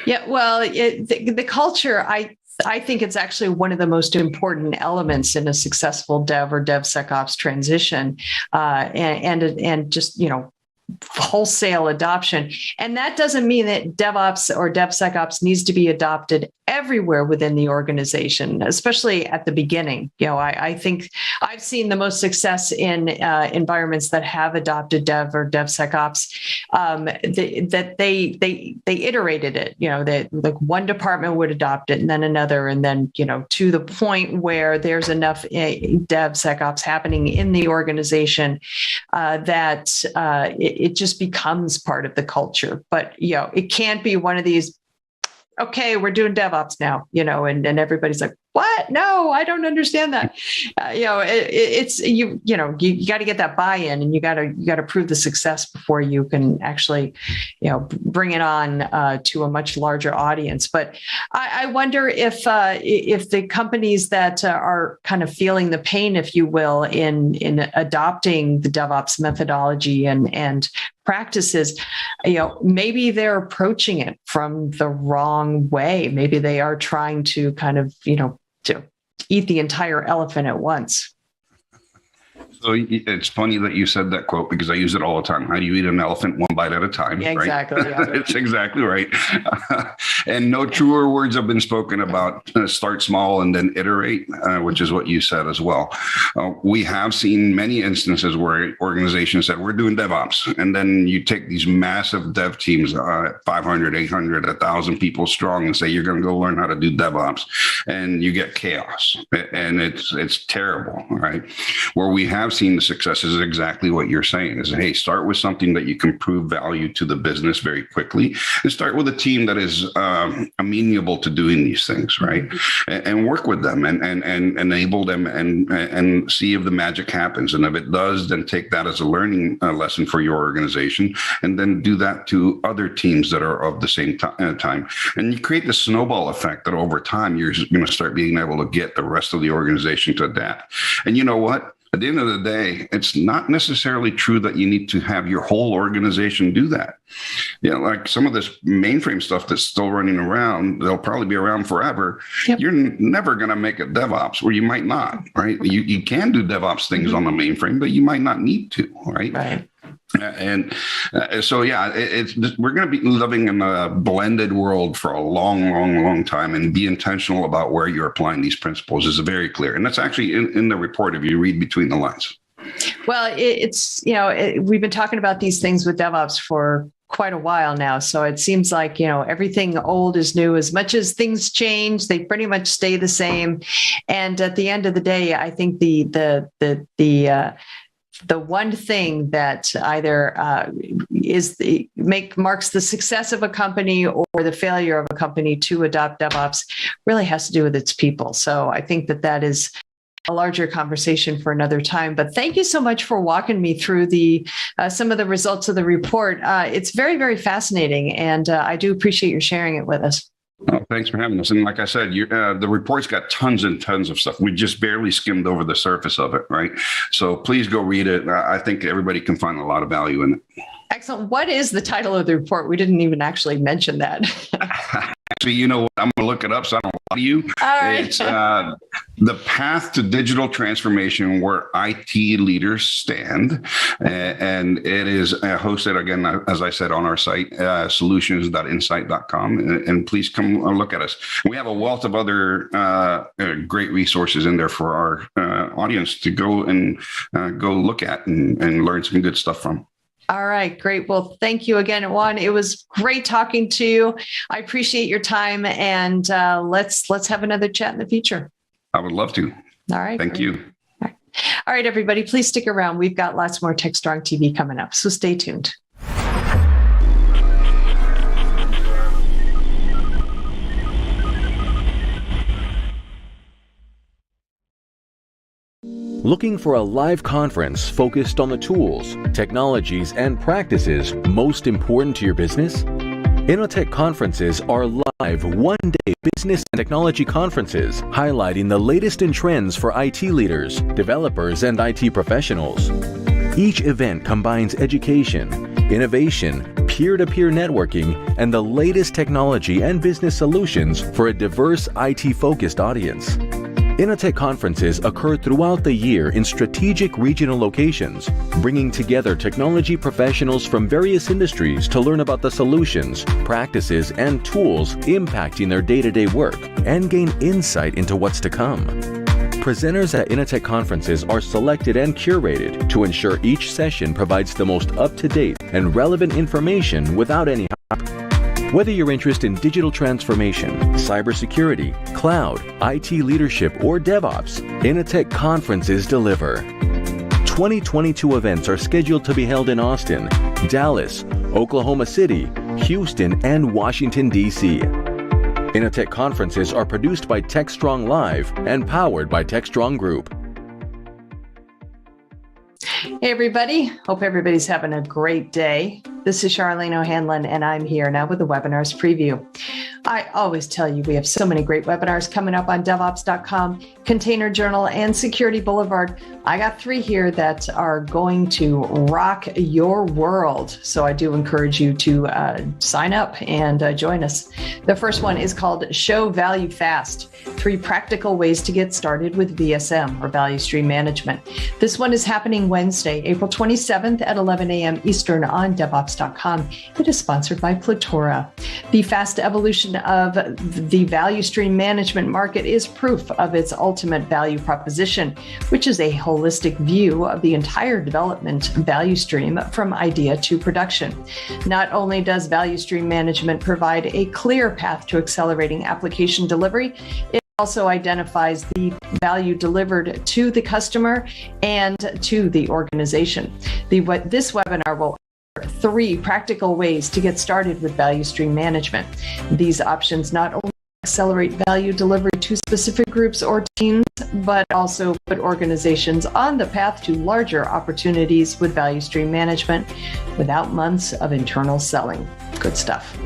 Yeah, well, the culture, I think it's actually one of the most important elements in a successful dev or DevSecOps transition, and just, wholesale adoption. And that doesn't mean that DevOps or DevSecOps needs to be adopted everywhere within the organization, especially at the beginning. I think I've seen the most success in environments that have adopted Dev or DevSecOps, that they iterated it. That like one department would adopt it and then another, and then to the point where there's enough DevSecOps happening in the organization that it just becomes part of the culture. But it can't be one of these, okay, we're doing DevOps now, and everybody's like, what? No, I don't understand that. It's you got to get that buy-in, and you got to prove the success before you can actually, bring it on to a much larger audience. But I wonder if the companies that are kind of feeling the pain, if you will, in adopting the DevOps methodology and practices, maybe they're approaching it from the wrong way. Maybe they are trying to kind of, to eat the entire elephant at once. So it's funny that you said that quote, because I use it all the time. How do you eat an elephant one bite at a time? Yeah, exactly. Right? Yeah. It's exactly right. And no truer words have been spoken about start small and then iterate, which is what you said as well. We have seen many instances where organizations said, we're doing DevOps. And then you take these massive dev teams, 500, 800, 1,000 people strong, and say, you're going to go learn how to do DevOps. And you get chaos. And it's terrible, right? Where we have seen the successes is exactly what you're saying is, hey, start with something that you can prove value to the business very quickly, and start with a team that is amenable to doing these things, right? And work with them and enable them and see if the magic happens. And if it does, then take that as a learning lesson for your organization, and then do that to other teams that are of the same time. And you create the snowball effect that over time, you're going to start being able to get the rest of the organization to adapt. And you know what? At the end of the day, it's not necessarily true that you need to have your whole organization do that. Like some of this mainframe stuff that's still running around, they'll probably be around forever. Yep. You're never going to make it DevOps, or you might not, right? You can do DevOps things on the mainframe, but you might not need to, right? Right. And so, yeah, we're going to be living in a blended world for a long time, and be intentional about where you're applying these principles is very clear. And that's actually in the report if you read between the lines. Well, we've been talking about these things with DevOps for quite a while now. So it seems like, everything old is new. As much as things change, they pretty much stay the same. And at the end of the day, I think the one thing that either marks the success of a company or the failure of a company to adopt DevOps really has to do with its people. So I think that is a larger conversation for another time. But thank you so much for walking me through some of the results of the report. It's very, very fascinating, and I do appreciate your sharing it with us. Oh, thanks for having us. And like I said, the report's got tons and tons of stuff. We just barely skimmed over the surface of it, right? So please go read it. I think everybody can find a lot of value in it. Excellent. What is the title of the report? We didn't even actually mention that. Actually, you know what? I'm going to look it up so I don't lie to you. All right. It's The Path to Digital Transformation, where IT leaders stand. And it is hosted, again, as I said, on our site, solutions.insight.com. And please come look at us. We have a wealth of other great resources in there for our audience to go look at and learn some good stuff from. All right, great. Well, thank you again, Juan. It was great talking to you. I appreciate your time, and let's have another chat in the future. I would love to. All right. Thank you. All right, everybody, please stick around. We've got lots more Techstrong TV coming up, so stay tuned. Looking for a live conference focused on the tools, technologies, and practices most important to your business? Innotech conferences are live one-day business and technology conferences highlighting the latest in trends for IT leaders, developers, and IT professionals. Each event combines education, innovation, peer-to-peer networking, and the latest technology and business solutions for a diverse IT-focused audience. Innotech conferences occur throughout the year in strategic regional locations, bringing together technology professionals from various industries to learn about the solutions, practices, and tools impacting their day-to-day work and gain insight into what's to come. Presenters at Innotech conferences are selected and curated to ensure each session provides the most up-to-date and relevant information without any hype. Whether you're interested in digital transformation, cybersecurity, cloud, IT leadership, or DevOps, Innotech conferences deliver. 2022 events are scheduled to be held in Austin, Dallas, Oklahoma City, Houston, and Washington, D.C. Innotech conferences are produced by Techstrong Live and powered by Techstrong Group. Hey, everybody. Hope everybody's having a great day. This is Charlene O'Hanlon, and I'm here now with the webinars preview. I always tell you we have so many great webinars coming up on Devops.com, Container Journal, and Security Boulevard. I got 3 here that are going to rock your world. So I do encourage you to sign up and join us. The first one is called Show Value Fast, 3 practical ways to get started with VSM, or Value Stream Management. This one is happening Wednesday, April 27th at 11 a.m. Eastern on Devops.com. It is sponsored by Platora. The fast evolution of the value stream management market is proof of its ultimate value proposition, which is a holistic view of the entire development value stream from idea to production. Not only does value stream management provide a clear path to accelerating application delivery, it also identifies the value delivered to the customer and to the organization. This webinar will 3 practical ways to get started with value stream management. These options not only accelerate value delivery to specific groups or teams, but also put organizations on the path to larger opportunities with value stream management without months of internal selling. Good stuff.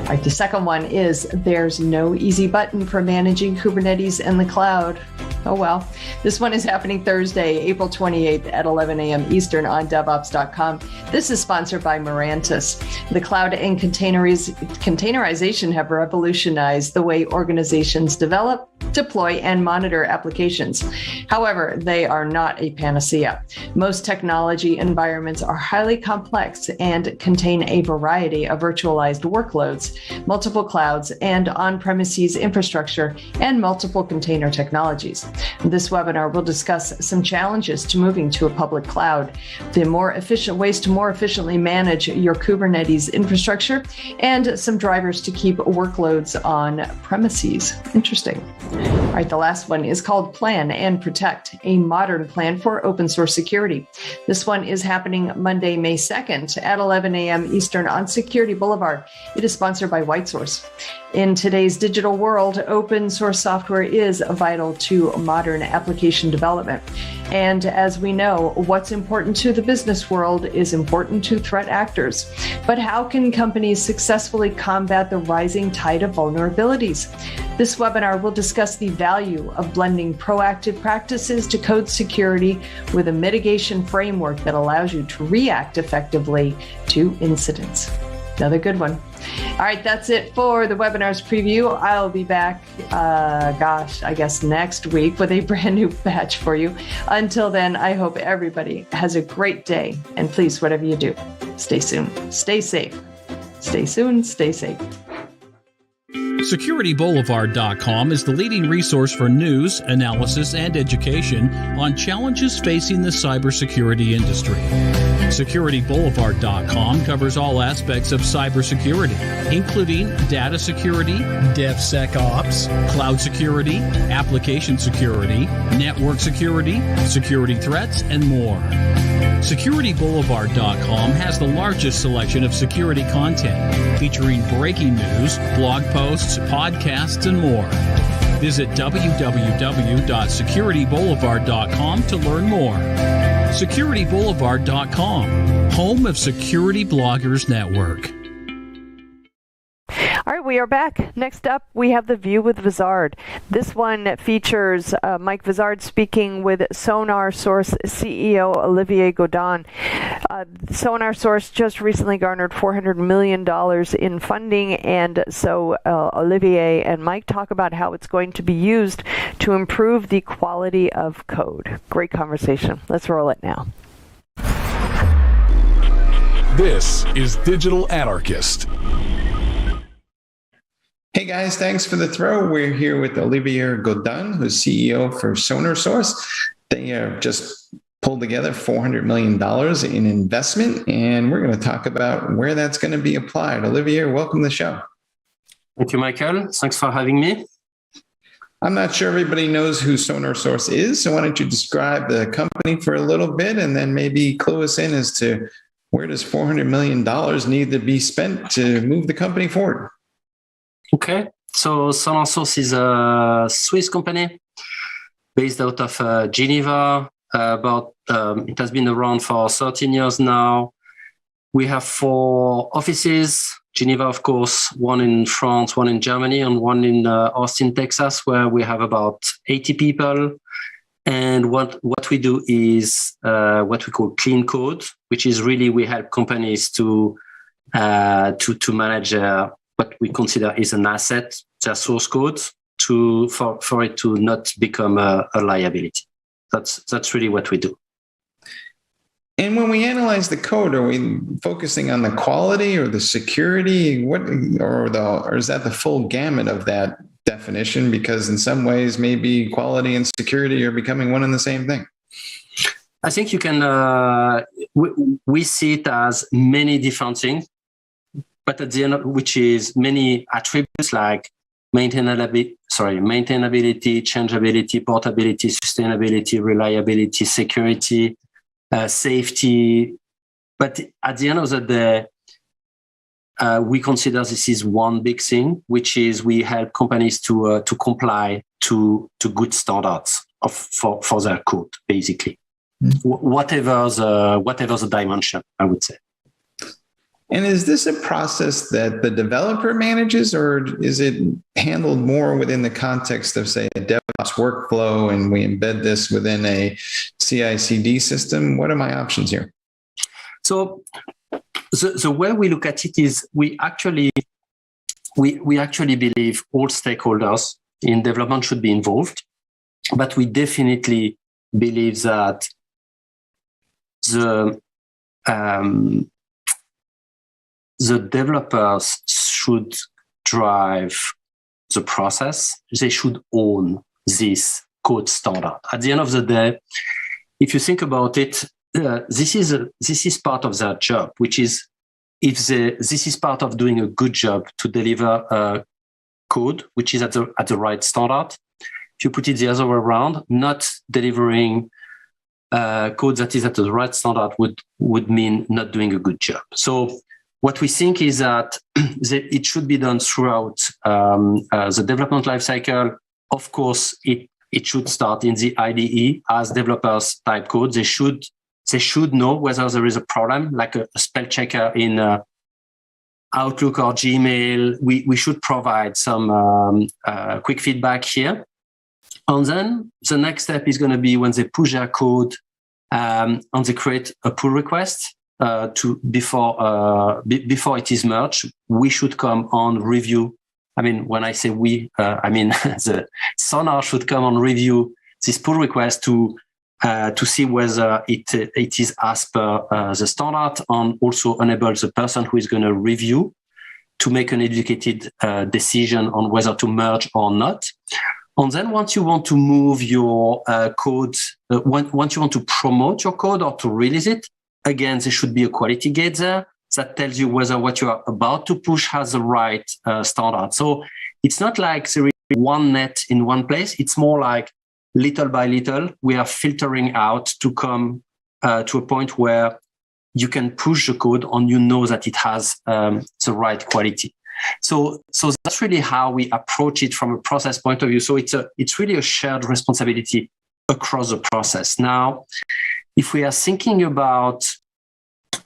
All right, the second one is there's no easy button for managing Kubernetes in the cloud. Oh, well. This one is happening Thursday, April 28th at 11 a.m. Eastern on Devops.com. This is sponsored by Mirantis. The cloud and containerization have revolutionized the way organizations develop, deploy, and monitor applications. However, they are not a panacea. Most technology environments are highly complex and contain a variety of virtualized workloads, multiple clouds, and on-premises infrastructure, and multiple container technologies. This webinar will discuss some challenges to moving to a public cloud, the more efficient ways to more efficiently manage your Kubernetes infrastructure, and some drivers to keep workloads on premises. Interesting. All right, the last one is called Plan and Protect, a modern plan for open source security. This one is happening Monday, May 2nd at 11 a.m. Eastern on Security Boulevard. It is sponsored by WhiteSource. In today's digital world, open source software is vital to modern application development. And as we know, what's important to the business world is important to threat actors. But how can companies successfully combat the rising tide of vulnerabilities? This webinar will discuss the value of blending proactive practices to code security with a mitigation framework that allows you to react effectively to incidents. Another good one. All right, that's it for the webinar's preview. I'll be back, I guess next week with a brand new batch for you. Until then, I hope everybody has a great day. And please, whatever you do, stay soon, stay safe. Stay soon, stay safe. SecurityBoulevard.com is the leading resource for news, analysis, and education on challenges facing the cybersecurity industry. SecurityBoulevard.com covers all aspects of cybersecurity, including data security, DevSecOps, cloud security, application security, network security, security threats, and more. SecurityBoulevard.com has the largest selection of security content, featuring breaking news, blog posts, podcasts, and more. Visit www.securityboulevard.com to learn more. SecurityBoulevard.com, home of Security Bloggers Network. All right, we are back. Next up, we have The View with Vizard. This one features Mike Vizard speaking with SonarSource CEO Olivier Godin. SonarSource just recently garnered $400 million in funding, and so Olivier and Mike talk about how it's going to be used to improve the quality of code. Great conversation. Let's roll it now. This is Digital Anarchist. Hey guys, thanks for the throw. We're here with Olivier Godin, who's CEO for SonarSource. They just pulled together $400 million in investment, and we're going to talk about where that's going to be applied. Olivier, welcome to the show. Thank you, Michael. Thanks for having me. I'm not sure everybody knows who SonarSource is, so why don't you describe the company for a little bit and then maybe clue us in as to where does $400 million need to be spent to move the company forward? Okay, so SonarSource is a Swiss company based out of Geneva. It has been around for 13 years now. We have 4 offices, Geneva, of course, one in France, one in Germany, and one in Austin, Texas, where we have about 80 people. And what we do is what we call clean code, which is really we help companies to manage what we consider is an asset, their source code, for it to not become a liability. That's really what we do. And when we analyze the code, are we focusing on the quality or the security? Or is that the full gamut of that definition? Because in some ways, maybe quality and security are becoming one and the same thing. I think you can. We see it as many different things. But at the end, which is many attributes like maintainability, changeability, portability, sustainability, reliability, security, safety. But at the end of the day, we consider this is one big thing, which is we help companies to comply to good standards for their code, basically. Whatever the dimension, I would say. And is this a process that the developer manages, or is it handled more within the context of, say, a DevOps workflow, and we embed this within a CI/CD system? What are my options here? So the way we look at it is we actually believe all stakeholders in development should be involved, but we definitely believe that the developers should drive the process. They should own this code standard. At the end of the day, if you think about it, this is part of their job, which is this is part of doing a good job to deliver a code which is at the right standard. If you put it the other way around, not delivering code that is at the right standard would mean not doing a good job. So what we think is that it should be done throughout the development lifecycle. Of course, it it should start in the IDE as developers type code. They should know whether there is a problem, like a spell checker in Outlook or Gmail. We should provide some quick feedback here. And then the next step is going to be when they push their code and they create a pull request before it is merged. We should come on review. I mean, when I say we, I mean the Sonar should come on review this pull request to see whether it is as per the standard, and also enable the person who is going to review to make an educated decision on whether to merge or not. And then once you want to move your code, once you want to promote your code or to release it, again, there should be a quality gate there that tells you whether what you are about to push has the right standard. So it's not like there is one net in one place. It's more like little by little, we are filtering out to come to a point where you can push the code and you know that it has the right quality. So that's really how we approach it from a process point of view. So it's really a shared responsibility across the process. Now, if we are thinking about,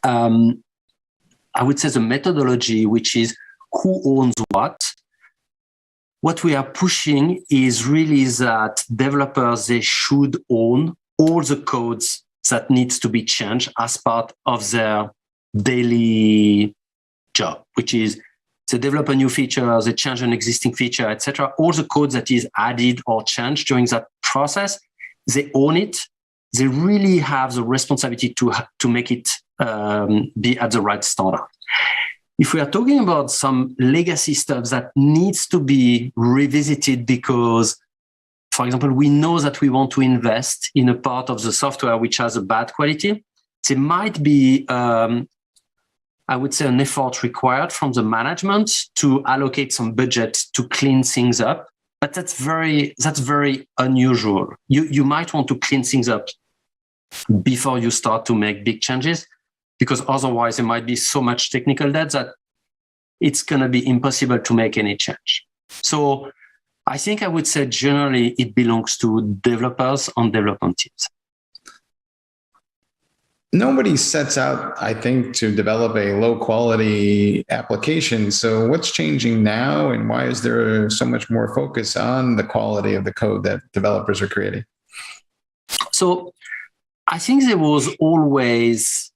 I would say the methodology, which is who owns what we are pushing is really that developers, they should own all the codes that needs to be changed as part of their daily job, which is they develop a new feature, they change an existing feature, etc. All the code that is added or changed during that process, they own it. They really have the responsibility to make it be at the right standard. If we are talking about some legacy stuff that needs to be revisited because, for example, we know that we want to invest in a part of the software which has a bad quality, there might be, I would say, an effort required from the management to allocate some budget to clean things up. But that's very unusual. You might want to clean things up before you start to make big changes, because otherwise there might be so much technical debt that it's going to be impossible to make any change. So I think I would say generally it belongs to developers and development teams. Nobody sets out, I think, to develop a low quality application. So what's changing now, and why is there so much more focus on the quality of the code that developers are creating? So I think there was always,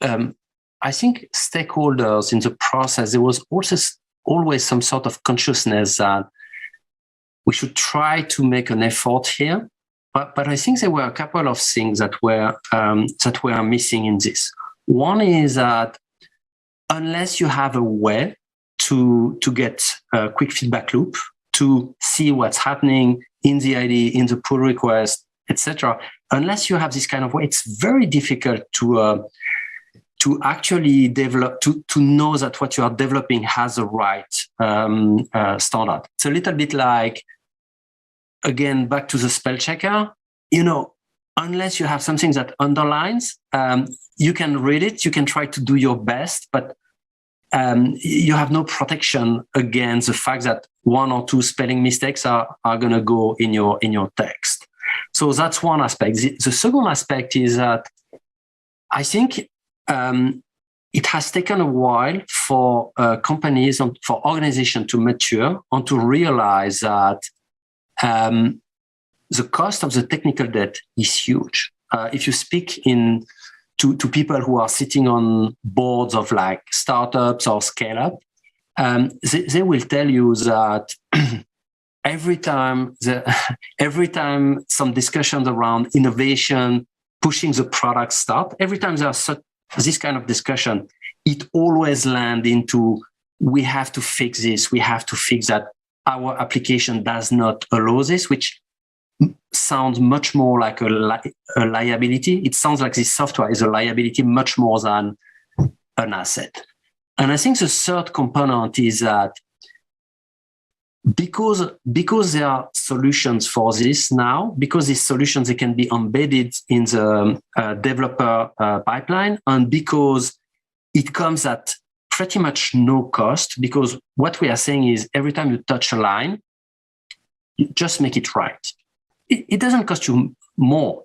I think stakeholders in the process, there was also always some sort of consciousness that we should try to make an effort here. But I think there were a couple of things that were missing in this. One is that unless you have a way to get a quick feedback loop, to see what's happening in the IDE, in the pull request, etc., unless you have this kind of way, it's very difficult to actually develop, to know that what you are developing has the right standard. It's a little bit like, again, back to the spell checker, unless you have something that underlines, you can read it, you can try to do your best, but you have no protection against the fact that one or two spelling mistakes are going to go in your text. So that's one aspect. The second aspect is that I think it has taken a while for companies and for organizations to mature and to realize that the cost of the technical debt is huge. If you speak to people who are sitting on boards of like startups or scale up, they will tell you that every time some discussions around innovation, pushing the product start, every time there's this kind of discussion, it always lands into, we have to fix this, we have to fix that. Our application does not allow this, which sounds much more like a liability. It sounds like this software is a liability much more than an asset. And I think the third component is that because there are solutions for this now, because these solutions, they can be embedded in the developer pipeline, and because it comes at pretty much no cost, because what we are saying is every time you touch a line, You just make it right. It doesn't cost you more.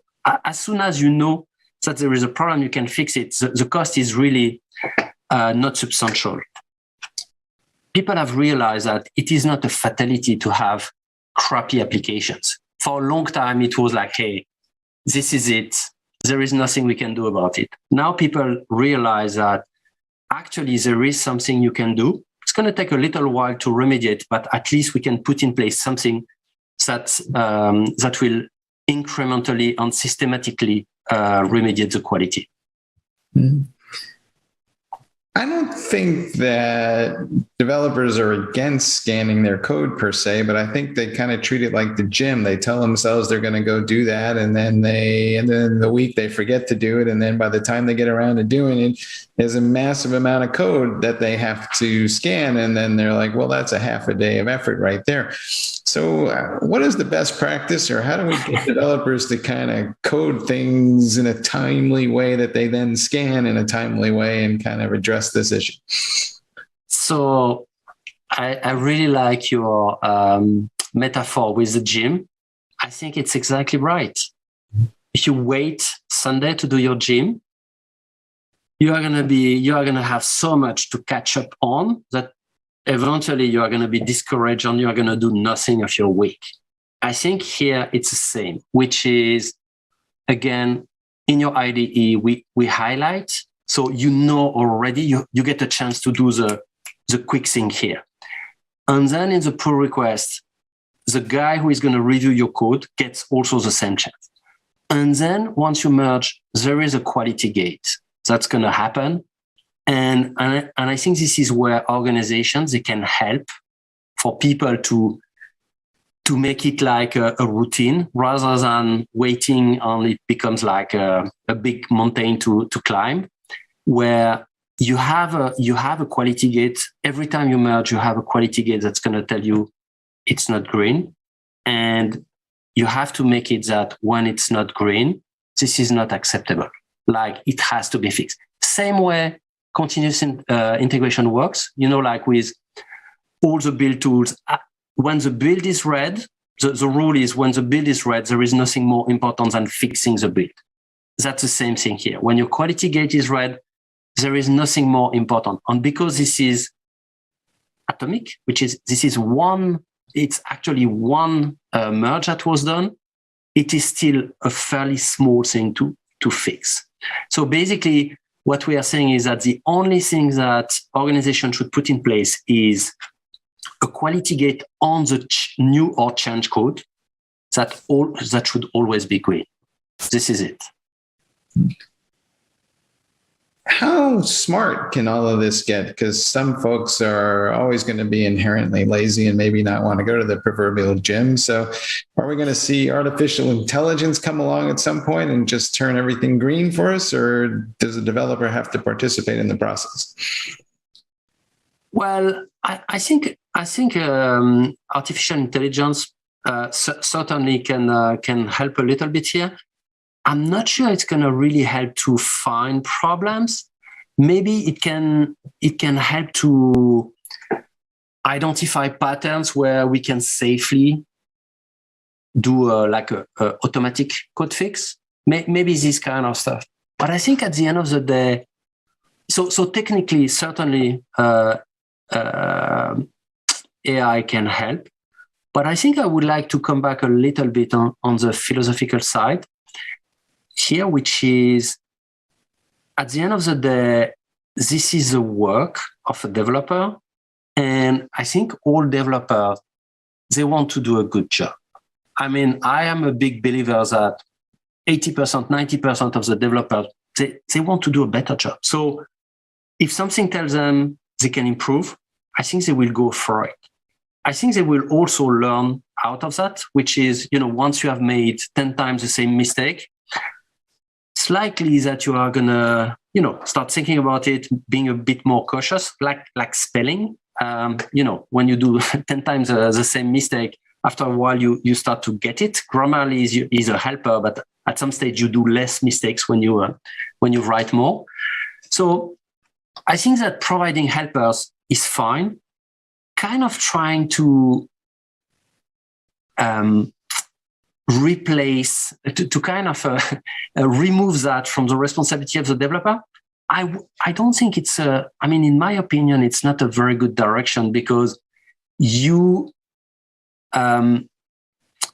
As soon as you know that there is a problem, you can fix it. The cost is really not substantial. People have realized that it is not a fatality to have crappy applications. For a long time, it was like, hey, this is it. There is nothing we can do about it. Now people realize that actually there is something you can do. It's going to take a little while to remediate, but at least we can put in place something that will incrementally and systematically remediate the quality. Mm-hmm. I don't think that developers are against scanning their code per se, but I think they kind of treat it like the gym. They tell themselves they're going to go do that, and then the week they forget to do it, and then by the time they get around to doing it, there's a massive amount of code that they have to scan, and then they're like, well, that's a half a day of effort right there. So what is the best practice, or how do we get developers to kind of code things in a timely way that they then scan in a timely way and kind of address this issue? So I really like your metaphor with the gym. I think it's exactly right. If you wait Sunday to do your gym, you are gonna have so much to catch up on that eventually you are going to be discouraged and you are going to do nothing of your week. I think here it's the same, which is, again, in your IDE, we highlight, so you know already, you get a chance to do the quick thing here. And then in the pull request, the guy who is going to review your code gets also the same chance. And then once you merge, there is a quality gate that's going to happen. And I think this is where organizations, they can help for people to make it like a routine rather than waiting and it becomes like a big mountain to climb, where you have a quality gate. Every time you merge, you have a quality gate that's going to tell you it's not green. And you have to make it that when it's not green, this is not acceptable. Like it has to be fixed. Same way continuous integration works, like with all the build tools. When the build is red, the rule is when the build is red, there is nothing more important than fixing the build. That's the same thing here. When your quality gate is red, there is nothing more important. And because this is atomic, it's actually one merge that was done, it is still a fairly small thing to fix. So basically, what we are saying is that the only thing that organizations should put in place is a quality gate on the new or change code that should always be green. This is it. How smart can all of this get? Because some folks are always going to be inherently lazy and maybe not want to go to the proverbial gym. So are we going to see artificial intelligence come along at some point and just turn everything green for us? Or does the developer have to participate in the process? Well, I think artificial intelligence certainly can help a little bit here. I'm not sure it's going to really help to find problems. Maybe it can help to identify patterns where we can safely do a automatic code fix. Maybe this kind of stuff. But I think at the end of the day, so technically, certainly AI can help. But I think I would like to come back a little bit on the philosophical side here, which is, at the end of the day, this is the work of a developer. And I think all developers, they want to do a good job. I mean, I am a big believer that 80%, 90% of the developers, they want to do a better job. So if something tells them they can improve, I think they will go for it. I think they will also learn out of that, which is, once you have made 10 times the same mistake, it's likely that you are going to, start thinking about it, being a bit more cautious, like spelling. When you do 10 times the same mistake, after a while, you start to get it. Grammarly is a helper, but at some stage, you do less mistakes when you write more. So I think that providing helpers is fine. Kind of trying to replace, to kind of remove that from the responsibility of the developer, I don't think it's in my opinion, it's not a very good direction, because you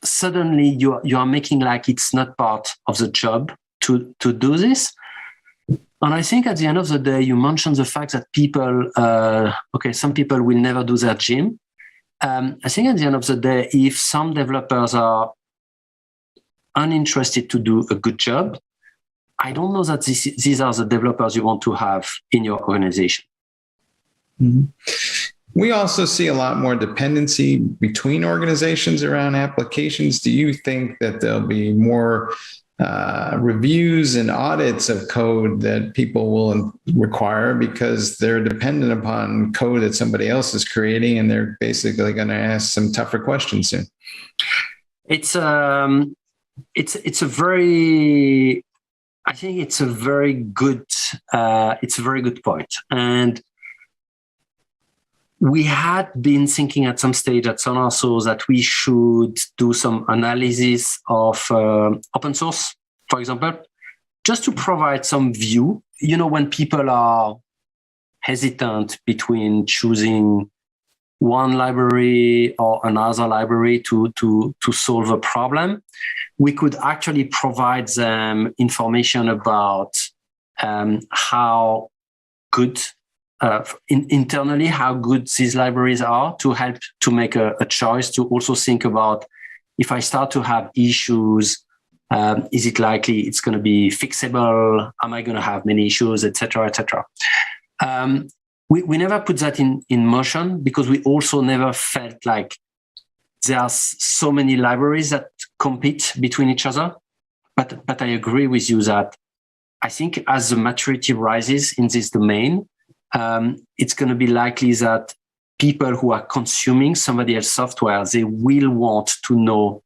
suddenly you are making like it's not part of the job to do this. And I think at the end of the day, you mentioned the fact that people, some people will never do their gym. I think at the end of the day, if some developers are uninterested to do a good job, I don't know that these are the developers you want to have in your organization. Mm-hmm. We also see a lot more dependency between organizations around applications. Do you think that there'll be more reviews and audits of code that people will require because they're dependent upon code that somebody else is creating, and they're basically going to ask some tougher questions soon? It's a very good point. And we had been thinking at some stage at Sonar that we should do some analysis of open source, for example, just to provide some view. You know, when people are hesitant between choosing one library or another library to solve a problem, we could actually provide them information about how good internally, how good these libraries are, to help to make a choice, to also think about, if I start to have issues, is it likely it's going to be fixable? Am I going to have many issues, etc., etc. We never put that in motion, because we also never felt like there's so many libraries that compete between each other. But I agree with you that I think as the maturity rises in this domain, it's going to be likely that people who are consuming somebody else's software, they will want to know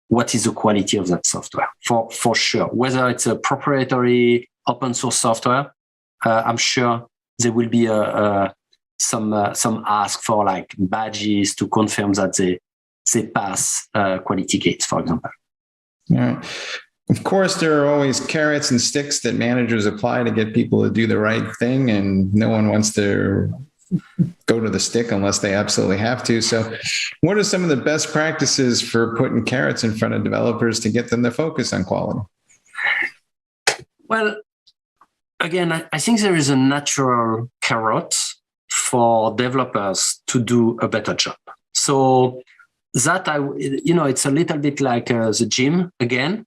what is the quality of that software, for sure. Whether it's a proprietary open source software, I'm sure there will be some ask for like badges to confirm that they pass quality gates, for example. Yeah. Of course, there are always carrots and sticks that managers apply to get people to do the right thing, and no one wants to go to the stick unless they absolutely have to. So what are some of the best practices for putting carrots in front of developers to get them to focus on quality? Well, again, I think there is a natural carrot for developers to do a better job. So that, it's a little bit like the gym again,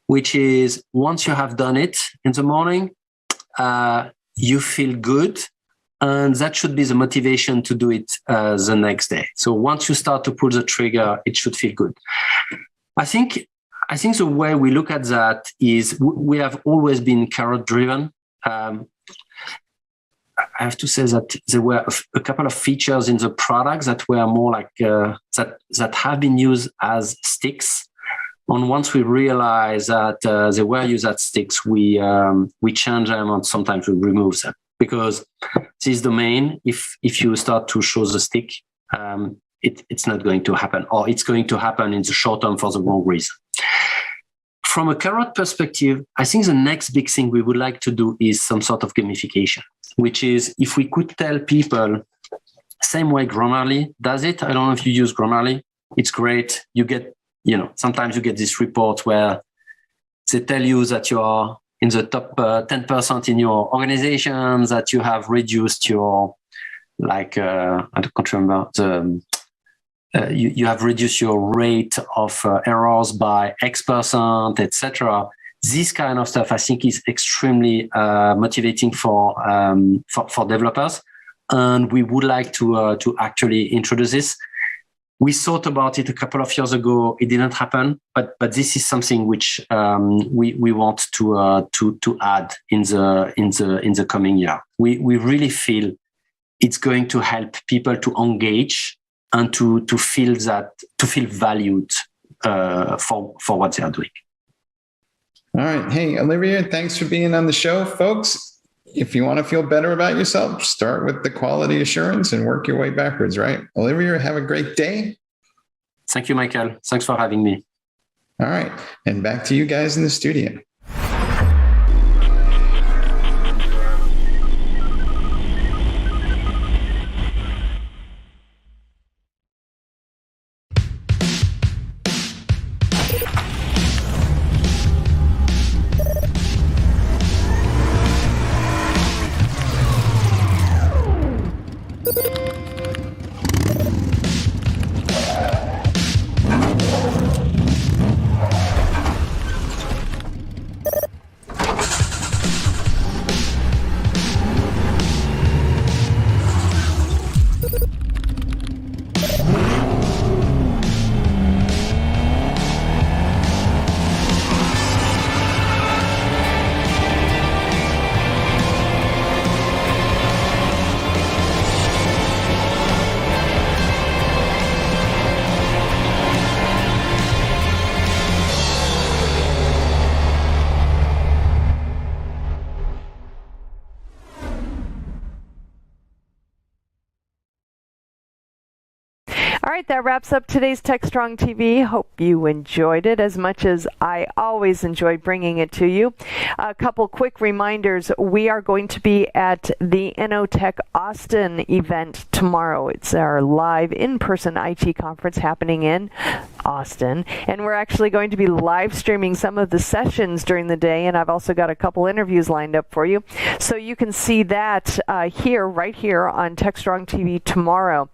which is once you have done it in the morning, you feel good, and that should be the motivation to do it the next day. So once you start to pull the trigger, it should feel good. I think the way we look at that is we have always been carrot driven. I have to say that there were a couple of features in the product that were more like that have been used as sticks. And once we realized that they were used as sticks, we change them, and sometimes we remove them, because this domain, if you start to show the stick, it's not going to happen, or it's going to happen in the short term for the wrong reason. From a carrot perspective, I think the next big thing we would like to do is some sort of gamification, which is if we could tell people, same way Grammarly does it. I don't know if you use Grammarly. It's great. You get, sometimes you get this report where they tell you that you are in the top 10% in your organization, that you have reduced your, I can't remember, you have reduced your rate of errors by X%, etc. This kind of stuff, I think, is extremely motivating for developers, and we would like to actually introduce this. We thought about it a couple of years ago. It didn't happen, but this is something which we want to add in the coming year. We really feel it's going to help people to engage and to feel valued for what they are doing. All right. Hey, Olivier, thanks for being on the show, folks. If you want to feel better about yourself, start with the quality assurance and work your way backwards, right? Olivier, have a great day. Thank you, Michael. Thanks for having me. All right. And back to you guys in the studio. All right, that wraps up today's Techstrong TV. Hope you enjoyed it as much as I always enjoy bringing it to you. A couple quick reminders. We are going to be at the InnoTech Austin event tomorrow. It's our live in-person IT conference happening in Austin, and we're actually going to be live streaming some of the sessions during the day, and I've also got a couple interviews lined up for you. So you can see that right here on Techstrong TV tomorrow.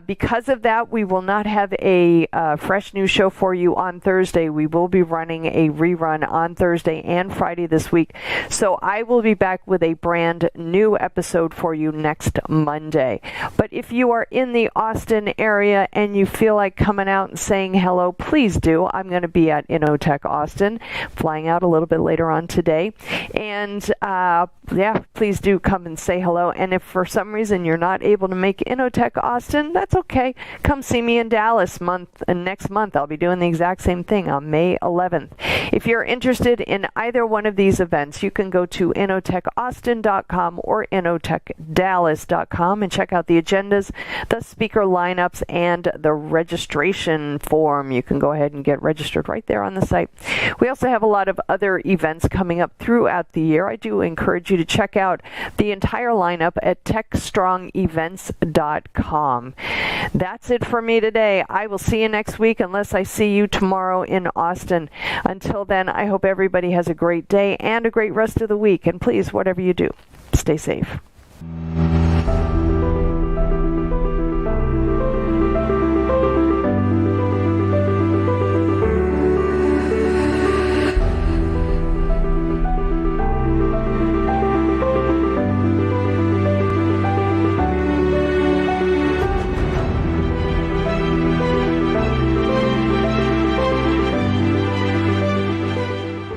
Because of that, we will not have a fresh news show for you on Thursday. We will be running a rerun on Thursday and Friday this week. So I will be back with a brand new episode for you next Monday. But if you are in the Austin area and you feel like coming out and saying hello, please do. I'm going to be at InnoTech Austin, flying out a little bit later on today. And please do come and say hello. And if for some reason you're not able to make InnoTech Austin, that's okay. Come see me in Dallas next month. I'll be doing the exact same thing on May 11th. If you're interested in either one of these events, you can go to InnoTechAustin.com or InnoTechDallas.com and check out the agendas, the speaker lineups, and the registration form. You can go ahead and get registered right there on the site. We also have a lot of other events coming up throughout the year. I do encourage you to check out the entire lineup at TechStrongEvents.com. That's it for me today. I will see you next week unless I see you tomorrow in Austin. Until then, I hope everybody has a great day and a great rest of the week. And please, whatever you do, stay safe.